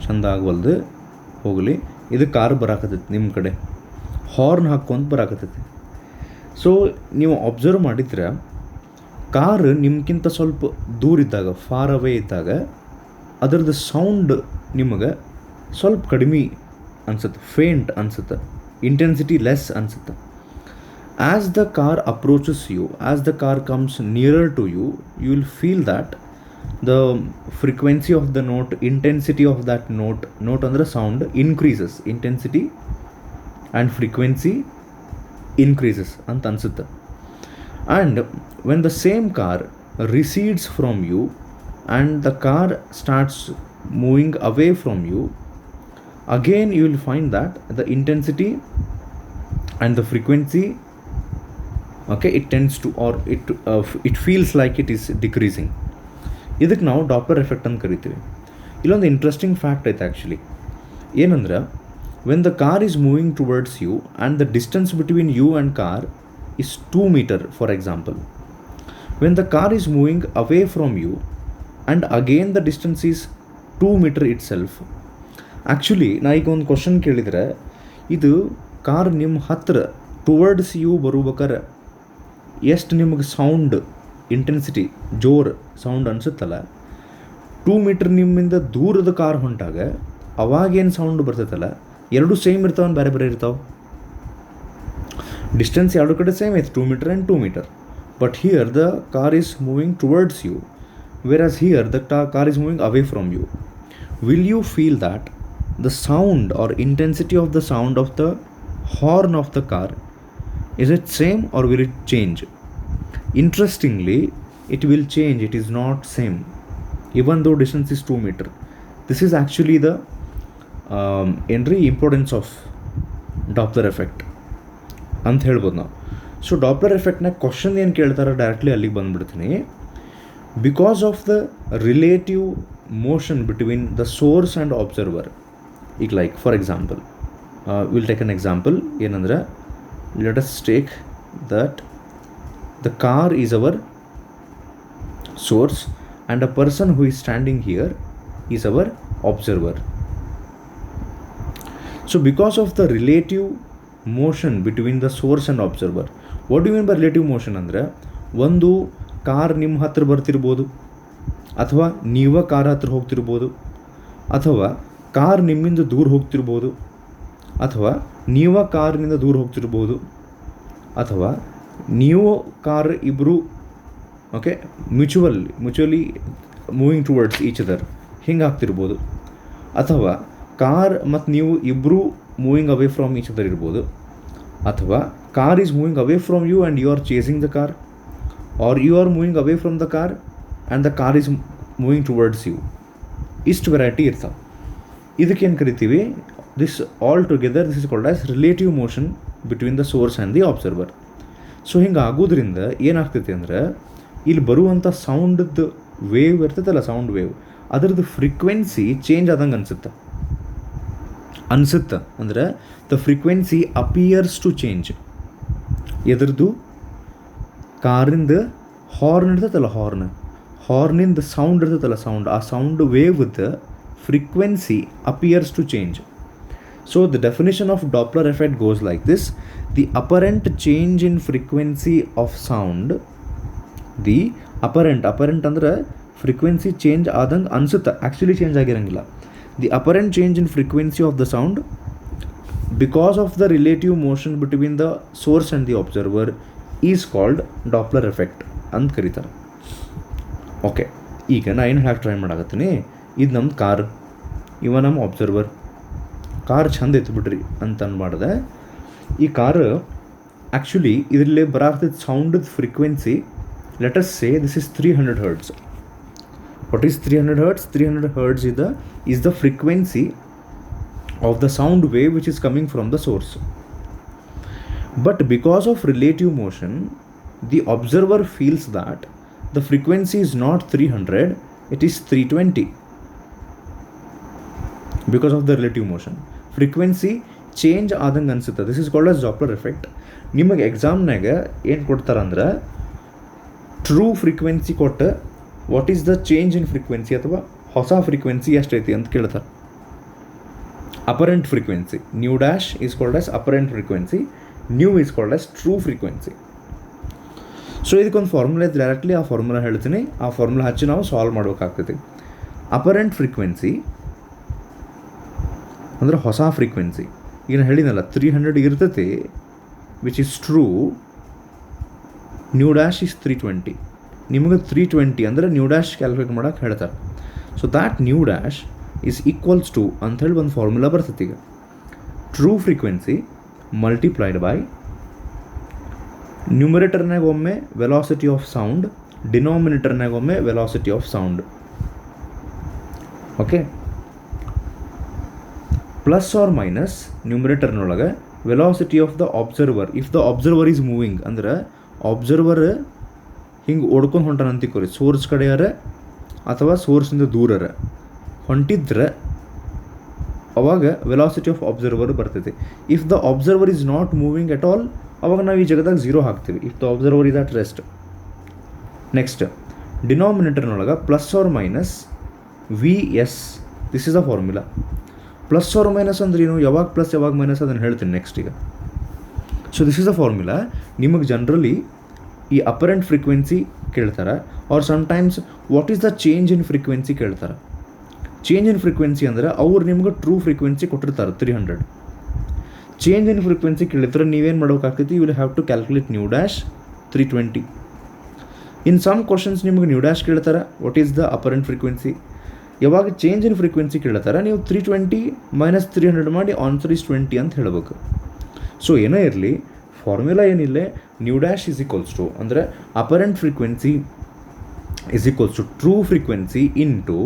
ಚಂದ ಆಗವಲ್ದು ಹೋಗಲಿ, ಇದು ಕಾರ್ ಬರಾಕತ್ತೈತಿ ನಿಮ್ಮ ಕಡೆ, ಹಾರ್ನ್ ಹಾಕ್ಕೊಂತ ಬರಾಕತ್ತೈತಿ. ಸೊ ನೀವು ಅಬ್ಸರ್ವ್ ಮಾಡಿದ್ರೆ ಕಾರ್ ನಿಮ್ಗಿಂತ ಸ್ವಲ್ಪ ದೂರ ಇದ್ದಾಗ, ಫಾರ್ ಅವೇ ಇದ್ದಾಗ ಅದರದ್ದು ಸೌಂಡ್ ನಿಮಗೆ ಸ್ವಲ್ಪ ಕಡಿಮೆ ಅನ್ಸುತ್ತೆ, ಫೇಂಟ್ ಅನ್ಸುತ್ತೆ, ಇಂಟೆನ್ಸಿಟಿ ಲೆಸ್ ಅನ್ಸುತ್ತೆ. As the car approaches you, as the car comes nearer to you, you will feel that the frequency of the note, intensity of that note ಅಂದರೆ sound increases, intensity and frequency increases ಅಂತ ಅನ್ಸುತ್ತೆ. And when the same car recedes from you and the car starts moving away from you, again you will find that the intensity and the frequency, okay, it tends to, or it feels like it is decreasing. ಇದಕ್ಕೆ ನಾವು Doppler effect ಅಂತ ಕರಿತೀವಿ. ಇಲ್ಲೊಂದು interesting fact ಐತೆ actually. ಏನಂದ್ರೆ when the car is moving towards you and the distance between you and car is 2 meters, for example. When the car is moving away from you and again the distance is 2 meters itself, actually ನಾ ಈಗ ಒಂದು question ಕೇಳಿದರೆ, ಇದು car ನಿಮ್ಮ ಹತ್ತಿರ towards you ಬರುಬೇಕಾರೆ ಎಷ್ಟು ನಿಮಗೆ sound intensity ಜೋರು ಸೌಂಡ್ ಅನಿಸುತ್ತಲ್ಲ, 2 ಮೀಟ್ರ್ ನಿಮ್ಮಿಂದ ದೂರದ ಕಾರ್ ಹೊಂಟಾಗ ಅವಾಗೇನು ಸೌಂಡ್ ಬರ್ತೈತಲ್ಲ, ಎರಡು ಸೇಮ್ ಇರ್ತಾವೆ, ಬೇರೆ ಬೇರೆ ಇರ್ತಾವೆ. ಡಿಸ್ಟೆನ್ಸ್ ಎರಡು ಕಡೆ ಸೇಮ್ ಐತೆ, 2 metre and 2 metre. But here the car is moving towards you, whereas here the car is moving away from you. Will you feel that the sound or intensity of the sound of the horn of the car, is it same or will it change? Interestingly, it will change. It is not same, even though distance is 2 meters. This is actually the importance of Doppler effect ಅಂತ ಹೇಳ್ಬೋದು ನಾವು. So Doppler ಎಫೆಕ್ಟ್ನ question ಏನು ಕೇಳ್ತಾರೆ directly ಅಲ್ಲಿಗೆ ಬಂದುಬಿಡ್ತೀನಿ. Because of the relative motion between the source and observer. ಈಗ like for example, will take an example. ಏನಂದರೆ, let us take that the car is our source and a person who is standing here is our observer. So because of the relative motion between the source and observer, what do you mean by relative motion? ಅಂದರೆ ಒಂದು car ನಿಮ್ಮ ಹತ್ರ ಬರ್ತಿರ್ಬೋದು, ಅಥವಾ ನೀವೇ car ಹತ್ರ ಹೋಗ್ತಿರ್ಬೋದು, ಅಥವಾ car ನಿಮ್ಮಿಂದ ದೂರ ಹೋಗ್ತಿರ್ಬೋದು, ಅಥವಾ ನೀವೇ ಕಾರ್ನಿಂದ ದೂರ ಹೋಗ್ತಿರ್ಬೋದು, ಅಥವಾ ನೀವು ಕಾರ್ ಇಬ್ಬರು okay mutually moving towards each other ಹಿಂಗೆ ಆಗ್ತಿರ್ಬೋದು, ಅಥವಾ ಕಾರ್ ಮತ್ತು ನೀವು ಇಬ್ಬರು moving away from each other ಇರ್ಬೋದು, ಅಥವಾ car is moving away from you and you are chasing the car, or you are moving away from the car and the car is moving towards you. ಇಷ್ಟು variety ಇರ್ತಾವೆ. ಇದಕ್ಕೇನು ಕರಿತೀವಿ? This all together this is called as relative motion between the source and the observer. So ಹಿಂಗೆ ಆಗೋದ್ರಿಂದ ಏನಾಗ್ತೈತಿ ಅಂದರೆ, ಇಲ್ಲಿ ಬರುವಂಥ ಸೌಂಡದ್ದು ವೇವ್ ಇರ್ತೈತಲ್ಲ, ಸೌಂಡ್ ವೇವ್, ಅದರದ್ದು ಫ್ರೀಕ್ವೆನ್ಸಿ ಚೇಂಜ್ ಆದಂಗೆ ಅನಿಸುತ್ತೆ. ಅಂದರೆ the frequency appears to change. ಎದ್ರದ್ದು ಕಾರಿಂದ ಹಾರ್ನ್ ಇರ್ತೈತಲ್ಲ, ಹಾರ್ನಿಂದ ಸೌಂಡ್ ಇರ್ತೈತಲ್ಲ, ಆ ಸೌಂಡ್ ವೇವ್ದ frequency appears to change. So the definition of Doppler effect goes like this: the apparent change in frequency of sound, the apparent ಅಂದರೆ frequency change ಆದಂಗೆ ಅನಿಸುತ್ತೆ, ಆ್ಯಕ್ಚುಲಿ ಚೇಂಜ್ ಆಗಿರೋಂಗಿಲ್ಲ. The apparent change in frequency of the sound because of the relative motion between the source and the observer is called Doppler effect ಅಂತ ಕರೀತಾರೆ. Okay, ಈಗ ನಾ ಏನು ಹೇಳಕ್ಕೆ ಟ್ರೈ ಮಾಡಾಕತ್ತೀನಿ, ಇದು ನಮ್ಮ ಕಾರ್, ಇವ ನಮ್ಮ ಅಬ್ಸರ್ವರ್. ಕಾರ್ ಚಂದ ಇತ್ತು ಬಿಡ್ರಿ ಅಂತ ಅನ್ಬಾರ್ದೆ. ಈ ಕಾರು ಆ್ಯಕ್ಚುಲಿ ಇದರಲ್ಲಿ ಬರಾಗ್ತೈತೆ ಸೌಂಡದ frequency, let us say this is 300 Hz. What is 300 Hz? 300 Hz is the frequency of the sound wave which is coming from the source. But because of relative motion, the observer feels that the frequency is not 300, it is 320. Because of the relative motion. Frequency change ಆದಂಗೆ ಅನಿಸುತ್ತೆ. This is called as Doppler effect. ನಿಮಗೆ ಎಕ್ಸಾಮ್ನಾಗ ಏನು ಕೊಡ್ತಾರಂದ್ರೆ true frequency ಕೊಟ್ಟು what is the change in frequency ಅಥವಾ ಹೊಸ frequency ಎಷ್ಟೈತಿ ಅಂತ ಕೇಳ್ತಾರೆ. Apparent frequency new dash is called as apparent frequency, new is called as true frequency. So ಇದಕ್ಕೊಂದು formula ಇದೆ, ಡೈರೆಕ್ಟ್ಲಿ ಆ ಫಾರ್ಮುಲಾ ಹೇಳ್ತೀನಿ, ಆ ಫಾರ್ಮುಲಾ ಹಚ್ಚಿ ನಾವು ಸಾಲ್ವ್ ಮಾಡ್ಬೇಕಾಗ್ತೈತಿ. ಅಪರೆಂಟ್ ಫ್ರೀಕ್ವೆನ್ಸಿ ಅಂದರೆ ಹೊಸ ಫ್ರೀಕ್ವೆನ್ಸಿ. ಈಗ ನಾನು ಹೇಳಿದ್ನಲ್ಲ 300 ಇರ್ತೈತಿ which is true, nu dash is 320. ನಿಮಗೆ 320 ಅಂದರೆ ನ್ಯೂ ಡ್ಯಾಶ್ ಕ್ಯಾಲ್ಕುಲೇಟ್ ಮಾಡೋಕೆ ಹೇಳ್ತಾರೆ. So that nu dash is equals to ಅಂಥೇಳಿ ಒಂದು ಫಾರ್ಮುಲಾ ಬರ್ತೈತಿ. ಈಗ ಟ್ರೂ ಫ್ರೀಕ್ವೆನ್ಸಿ ಮಲ್ಟಿಪ್ಲೈಡ್ ಬೈ ನ್ಯೂಮರೇಟರ್ನಾಗ ಒಮ್ಮೆ ವೆಲಾಸಿಟಿ ಆಫ್ ಸೌಂಡ್, ಡಿನಾಮಿನೇಟರ್ನಾಗ ಒಮ್ಮೆ velocity of sound. Okay, plus or minus ನ್ಯೂಮರೇಟರ್ನೊಳಗೆ velocity of the observer if the observer is moving. ಅಂದ್ರೆ ಅಬ್ಸರ್ವರ್ ಹಿಂಗೆ ಓಡ್ಕೊಂಡು ಹೊಂಟಾನ ಅಂತಿಕೋರಿ, ಸೋರ್ಸ್ ಕಡೆಯಾರ ಅಥವಾ ಸೋರ್ಸಿಂದ ದೂರರ ಹೊಂಟಿದ್ರೆ ಅವಾಗ ವೆಲಾಸಿಟಿ ಆಫ್ ಅಬ್ಸರ್ವರ್ ಬರ್ತೈತಿ. If the observer is not moving at all ಅವಾಗ ನಾವು ಈ ಜಗದಾಗ 0 ಹಾಕ್ತೀವಿ, if the observer is at rest. Next ಡಿನಾಮಿನೇಟರ್ನೊಳಗೆ plus or minus V S, this is a formula. Plus or minus ಅಂದ್ರೆ ಏನು, ಯಾವಾಗ ಪ್ಲಸ್ ಯಾವಾಗ ಮೈನಸ್ ಅದನ್ನು ಹೇಳ್ತೀನಿ ನೆಕ್ಸ್ಟ್ ಈಗ. So this is a formula. ನಿಮಗೆ ಜನರಲಿ ಈ ಅಪರೆಂಟ್ ಫ್ರೀಕ್ವೆನ್ಸಿ ಕೇಳ್ತಾರೆ, or sometimes what is the change in frequency ಕೇಳ್ತಾರೆ. ಚೇಂಜ್ ಇನ್ ಫ್ರೀಕ್ವೆನ್ಸಿ ಅಂದರೆ ಅವ್ರು ನಿಮ್ಗೆ ಟ್ರೂ ಫ್ರೀಕ್ವೆನ್ಸಿ ಕೊಟ್ಟಿರ್ತಾರೆ 300. ಚೇಂಜ್ ಇನ್ ಫ್ರೀಕ್ವೆನ್ಸಿ ಕೇಳಿದ್ರೆ ನೀವೇನು ಮಾಡೋಕ್ಕಾಗ್ತೈತಿ, you will have to calculate nu dash 320. In some questions ನಿಮ್ಗೆ ನ್ಯೂ ಡ್ಯಾಶ್ ಕೇಳ್ತಾರೆ, what is the apparent frequency. ಯಾವಾಗ ಚೇಂಜ್ ಇನ್ ಫ್ರೀಕ್ವೆನ್ಸಿ ಕೇಳ್ತಾರೆ ನೀವು 320 ಮೈನಸ್ 300 ಮಾಡಿ ಆನ್ಸರ್ ಈಸ್ 20 ಅಂತ ಹೇಳಬೇಕು. ಸೊ ಏನೇ ಇರಲಿ ಫಾರ್ಮುಲಾ ಏನಿಲ್ಲ, nu dash is equals to ಅಂದರೆ apparent frequency is equals to true frequency into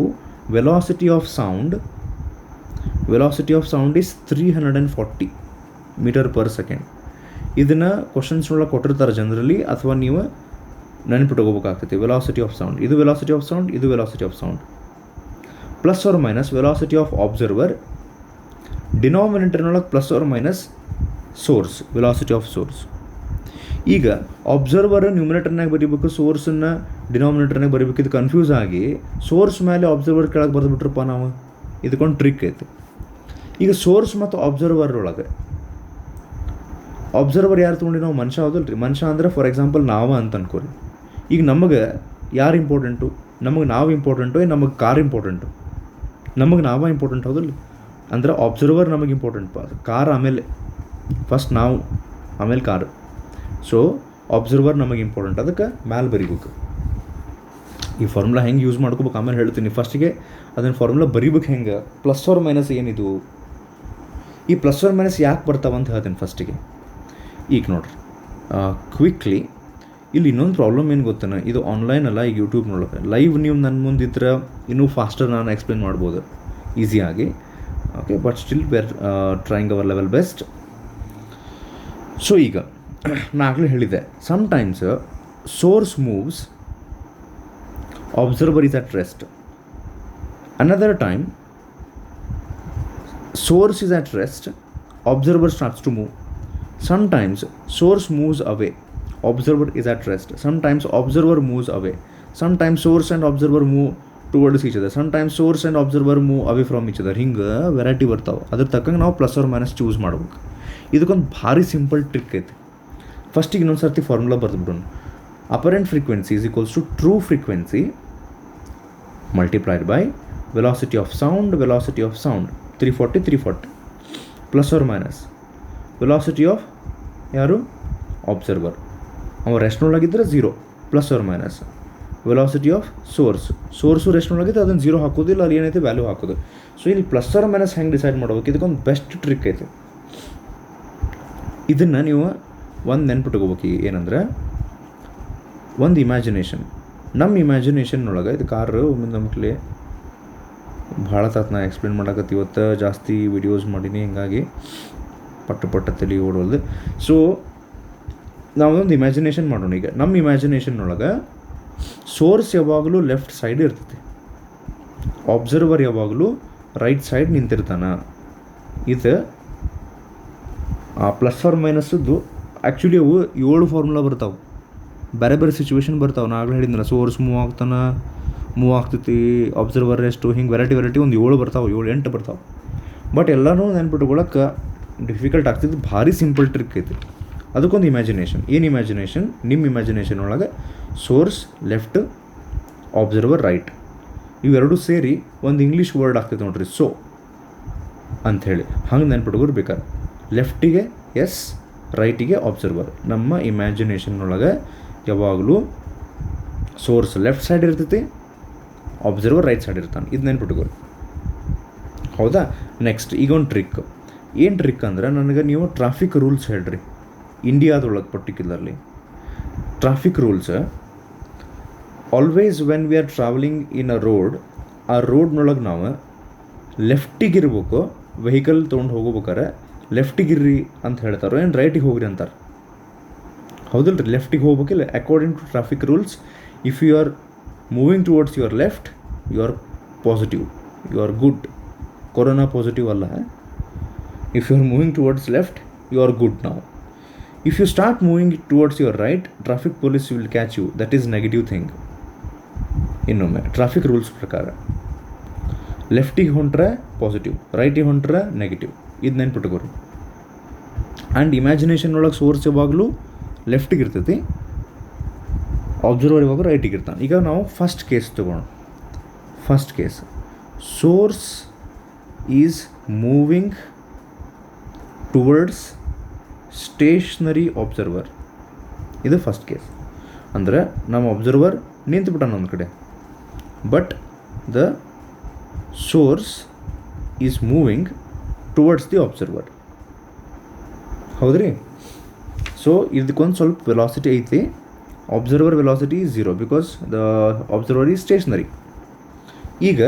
velocity of sound. Velocity of sound is 340 metre per second. ಇದನ್ನು ಕ್ವಶನ್ಸ್ನೊಳಗೆ ಕೊಟ್ಟಿರ್ತಾರೆ ಜನರಲಿ, ಅಥವಾ ನೀವು ನೆನಪಿಟ್ಕೋಬೇಕಾಗ್ತೈತಿ. ವೆಲಾಸಿಟಿ ಆಫ್ ಸೌಂಡ್, ಇದು ವೆಲಾಸಿಟಿ ಆಫ್ ಸೌಂಡ್, ಇದು velocity of sound. Plus or minus velocity of observer, ಡಿನಾಮಿನೇಟರ್ನೊಳಗೆ plus or minus source, velocity of source. ಈಗ ಅಬ್ಸರ್ವರ್ ನ್ಯೂಮಿನೇಟರ್ನಾಗ ಬರೀಬೇಕು, ಸೋರ್ಸನ್ನು ಡಿನಾಮಿನೇಟರ್ನಾಗ ಬರೀಬೇಕು. ಇದು ಕನ್ಫ್ಯೂಸ್ ಆಗಿ ಸೋರ್ಸ್ ಮೇಲೆ ಅಬ್ಸರ್ವರ್ ಕೆಳಗೆ ಬರೆದ್ಬಿಟ್ರಪ್ಪ ನಾವು. ಇದಕ್ಕೊಂದು ಟ್ರಿಕ್ ಐತೆ. ಈಗ ಸೋರ್ಸ್ ಮತ್ತು ಅಬ್ಸರ್ವರ್ ಒಳಗೆ ಅಬ್ಸರ್ವರ್ ಯಾರು ತೊಗೊಂಡು ನಾವು ಮನುಷ್ಯ ಹೌದಲ್ಲ ರೀ. ಮನುಷ್ಯ ಅಂದರೆ ಫಾರ್ ಎಕ್ಸಾಂಪಲ್ ನಾವು ಅಂತ ಅನ್ಕೋರಿ. ಈಗ ನಮಗೆ ಯಾರು ಇಂಪಾರ್ಟೆಂಟು, ನಮಗೆ ನಾವು ಇಂಪಾರ್ಟೆಂಟು, ನಮಗೆ ಕಾರ್ ಇಂಪಾರ್ಟೆಂಟು. ನಮಗೆ ನಾವೇ ಇಂಪಾರ್ಟೆಂಟ್ ಹೌದಲ್ಲ. ಅಂದ್ರೆ ಅಬ್ಸರ್ವರ್ ನಮಗೆ ಇಂಪಾರ್ಟೆಂಟ್, ಕಾರ್ ಆಮೇಲೆ, ಫಸ್ಟ್ ನಾವು ಆಮೇಲೆ ಕಾರು. ಸೊ ಅಬ್ಸರ್ವರ್ ನಮಗೆ ಇಂಪಾರ್ಟೆಂಟ್, ಅದಕ್ಕೆ ಮ್ಯಾಲೆ ಬರಿಬೇಕು. ಈ ಫಾರ್ಮುಲಾ ಹೆಂಗೆ ಯೂಸ್ ಮಾಡ್ಕೋಬೇಕು ಆಮೇಲೆ ಹೇಳ್ತೀನಿ. ಫಸ್ಟಿಗೆ ಅದನ್ನು ಫಾರ್ಮುಲಾ ಬರಿಬೇಕು ಹೆಂಗೆ. ಪ್ಲಸ್ ಆರ್ ಮೈನಸ್ ಏನಿದು, ಈ ಪ್ಲಸ್ ಆರ್ ಮೈನಸ್ ಯಾಕೆ ಬರ್ತಾವಂತ ಹೇಳ್ತೀನಿ ಫಸ್ಟಿಗೆ. ಈಗ ನೋಡ್ರಿ ಕ್ವಿಕ್ಲಿ, ಇಲ್ಲಿ ಇನ್ನೊಂದು ಪ್ರಾಬ್ಲಮ್ ಏನು ಗೊತ್ತೇನೆ, ಇದು ಆನ್ಲೈನ್ ಅಲ್ಲ, ಈಗ ಯೂಟ್ಯೂಬ್ನೊಳಗೆ ಲೈವ್ ನೀವು ನನ್ನ ಮುಂದಿದ್ರೆ ಇನ್ನೂ ಫಾಸ್ಟರ್ ನಾನು ಎಕ್ಸ್ಪ್ಲೇನ್ ಮಾಡ್ಬೋದು ಈಸಿಯಾಗಿ. Okay, but still we are trying hour level best. So ಈಗ ನಾನು ಆಗಲೇ ಹೇಳಿದೆ, sometimes source moves, observer is at rest. Another time source is at rest, observer starts to move. Sometimes source moves away, observer is at rest. Sometimes observer moves away. Sometimes source and observer move towards each other. Sometimes source and observer move away from each other. ಹಿಂಗೆ variety ಬರ್ತಾವೆ. ಅದ್ರ ತಕ್ಕಂಗೆ ನಾವು plus or minus choose ಮಾಡ್ಬೇಕು. ಇದಕ್ಕೊಂದು ಭಾರಿ simple trick ಐತೆ. ಫಸ್ಟಿಗೆ ಇನ್ನೊಂದು ಸರ್ತಿ ಫಾರ್ಮುಲಾ ಬರೆದ್ಬಿಡೋಣ. Apparent frequency is equals to true frequency multiplied by velocity of sound, 340 plus or minus velocity of ಯಾರು ಅಬ್ಸರ್ವರ್, ಅವ ರೆಸ್ಟ್ನೊಳಗಿದ್ದರೆ 0 plus or minus velocity of source ರೆಸ್ಟ್ನೊಳಗಿದ್ರೆ ಅದನ್ನು 0 ಹಾಕೋದಿಲ್ಲ, ಅಲ್ಲಿ ಏನೈತೆ ವ್ಯಾಲ್ಯೂ ಹಾಕೋದು. ಸೊ ಇಲ್ಲಿ ಪ್ಲಸ್ ಆರ್ ಮೈನಸ್ ಹೆಂಗೆ ಡಿಸೈಡ್ ಮಾಡ್ಬೇಕು, ಇದಕ್ಕೊಂದು ಬೆಸ್ಟ್ ಟ್ರಿಕ್ ಐತೆ. ಇದನ್ನು ನೀವು ಒಂದು ನೆನ್ಪಿಟ್ಕೋಬೇಕು. ಏನಂದ್ರೆ ಒಂದು ಇಮ್ಯಾಜಿನೇಷನ್, ನಮ್ಮ ಇಮ್ಯಾಜಿನೇಷನ್ನೊಳಗೆ ಇದು ಕಾರು ನಮ್ಮಕ್ಲಿ ಭಾಳ ತಾತ್ ನಾ ಎಕ್ಸ್ಪ್ಲೇನ್ ಮಾಡಕತ್ತಿ. ಇವತ್ತು ಜಾಸ್ತಿ ವಿಡಿಯೋಸ್ ಮಾಡೀನಿ, ಹಿಂಗಾಗಿ ಪಟ್ಟ ತಲೆ ಓಡೋದು. ಸೊ ನಾವೊಂದು ಇಮ್ಯಾಜಿನೇಷನ್ ಮಾಡೋಣ. ಈಗ ನಮ್ಮ ಇಮ್ಯಾಜಿನೇಷನ್ನೊಳಗೆ ಸೋರ್ಸ್ ಯಾವಾಗಲೂ ಲೆಫ್ಟ್ ಸೈಡ್ ಇರ್ತೈತಿ, ಅಬ್ಸರ್ವರ್ ಯಾವಾಗಲೂ ರೈಟ್ ಸೈಡ್ ನಿಂತಿರ್ತಾನೆ. ಇದು ಆ ಪ್ಲಸ್ ಆರ್ ಮೈನಸ್ದು ಆ್ಯಕ್ಚುಲಿ ಅವು 7 ಫಾರ್ಮುಲಾ ಬರ್ತಾವೆ, ಬೇರೆ ಬೇರೆ ಸಿಚುವೇಶನ್ ಬರ್ತಾವೆ. ನಾ ಆಗಲೇ ಹೇಳಿದ್ನಲ್ಲ, ಸೋರ್ಸ್ ಮೂವ್ ಆಗ್ತೈತಿ, ಅಬ್ಸರ್ವರ್ ಎಷ್ಟು, ಹಿಂಗೆ ವೆರೈಟಿ ಒಂದು 7 ಬರ್ತಾವೆ, 7-8 ಬರ್ತಾವೆ. ಬಟ್ ಎಲ್ಲನೂ ನೆನ್ಪಿಟ್ಕೊಳ್ಳೋಕೆ ಡಿಫಿಕಲ್ಟ್ ಆಗ್ತಿದ್ದು. ಭಾರಿ ಸಿಂಪಲ್ ಟ್ರಿಕ್ ಐತಿ. ಅದಕ್ಕೊಂದು ಇಮ್ಯಾಜಿನೇಷನ್. ಏನು ಇಮ್ಯಾಜಿನೇಷನ್? ನಿಮ್ಮ ಇಮ್ಯಾಜಿನೇಷನ್ ಒಳಗೆ ಸೋರ್ಸ್ ಲೆಫ್ಟ್, ಅಬ್ಸರ್ವರ್ ರೈಟ್, ಇವೆರಡೂ ಸೇರಿ ಒಂದು ಇಂಗ್ಲೀಷ್ ವರ್ಡ್ ಆಗ್ತೈತೆ ನೋಡ್ರಿ, ಸೊ ಅಂಥೇಳಿ. ಹಂಗೆ ನೆನ್ಪಿಟ್ಕೋರು ಬೇಕಾದ್ರೆ. ಲೆಫ್ಟಿಗೆ ಎಸ್, ರೈಟಿಗೆ ಅಬ್ಸರ್ವರ್. ನಮ್ಮ ಇಮ್ಯಾಜಿನೇಷನ್ ಒಳಗೆ ಯಾವಾಗಲೂ ಸೋರ್ಸ್ ಲೆಫ್ಟ್ ಸೈಡ್ ಇರ್ತೈತಿ, ಅಬ್ಸರ್ವರ್ ರೈಟ್ ಸೈಡ್ ಇರ್ತಾನೆ. ಇದು ನೆನ್ಪಿಟ್ಕೋರಿ, ಹೌದಾ? ನೆಕ್ಸ್ಟ್ ಈಗ ಒಂದು ಟ್ರಿಕ್. ಏನು ಟ್ರಿಕ್ ಅಂದ್ರೆ, ನನಗೆ ನೀವು ಟ್ರಾಫಿಕ್ ರೂಲ್ಸ್ ಹೇಳ್ರಿ, ಇಂಡಿಯಾದೊಳಗೆ particularly traffic rules. Always when we are travelling in a road, ಆ ರೋಡ್ನೊಳಗೆ ನಾವು ಲೆಫ್ಟಿಗಿರ್ಬೇಕು. ವೆಹಿಕಲ್ ತೊಗೊಂಡು ಹೋಗ್ಬೇಕಾರೆ ಲೆಫ್ಟಿಗಿರ್ರಿ ಅಂತ ಹೇಳ್ತಾರೆ, ಏನು ರೈಟಿಗೆ ಹೋಗ್ರಿ ಅಂತಾರೆ, ಹೌದಿಲ್ಲ ರೀ? ಲೆಫ್ಟಿಗೆ ಹೋಗ್ಬೇಕಿಲ್ಲ. According to traffic rules, if you are moving towards your left, you are positive, you are good. Corona positive ಅಲ್ಲ. If you are moving towards left, you are good ನಾವು. If you start moving towards your right, traffic police will catch you, that is negative thing. ಇನ್ನೊಮ್ಮೆ traffic rules ಪ್ರಕಾರ ಲೆಫ್ಟಿಗೆ ಹೊಂಟ್ರೆ positive, ರೈಟಿಗೆ ಹೊಂಟ್ರೆ negative. ಇದು ನೆನ್ಪಿಟ್ಕೋರಿ. ಆ್ಯಂಡ್ ಇಮ್ಯಾಜಿನೇಷನ್ ಒಳಗೆ ಸೋರ್ಸ್ ಯಾವಾಗಲೂ ಲೆಫ್ಟಿಗೆ ಇರ್ತೈತಿ, ಅಬ್ಸರ್ವರ್ ಯಾವಾಗ ರೈಟಿಗೆ ಇರ್ತಾನೆ. ಈಗ ನಾವು ಫಸ್ಟ್ ಕೇಸ್ ತೊಗೋಣ. First case, source is moving towards stationary observer. ಇದು ಫಸ್ಟ್ ಕೇಸ್. ಅಂದರೆ ನಮ್ಮ ಅಬ್ಸರ್ವರ್ ನಿಂತುಬಿಟ್ಟಾನ ಒಂದು ಕಡೆ, but the source is moving towards the observer, ಹೌದ್ರಿ? ಸೊ ಇದಕ್ಕೊಂದು ಸ್ವಲ್ಪ ವೆಲಾಸಿಟಿ ಐತಿ. Observer velocity is 0 because the observer is stationary. ಈಗ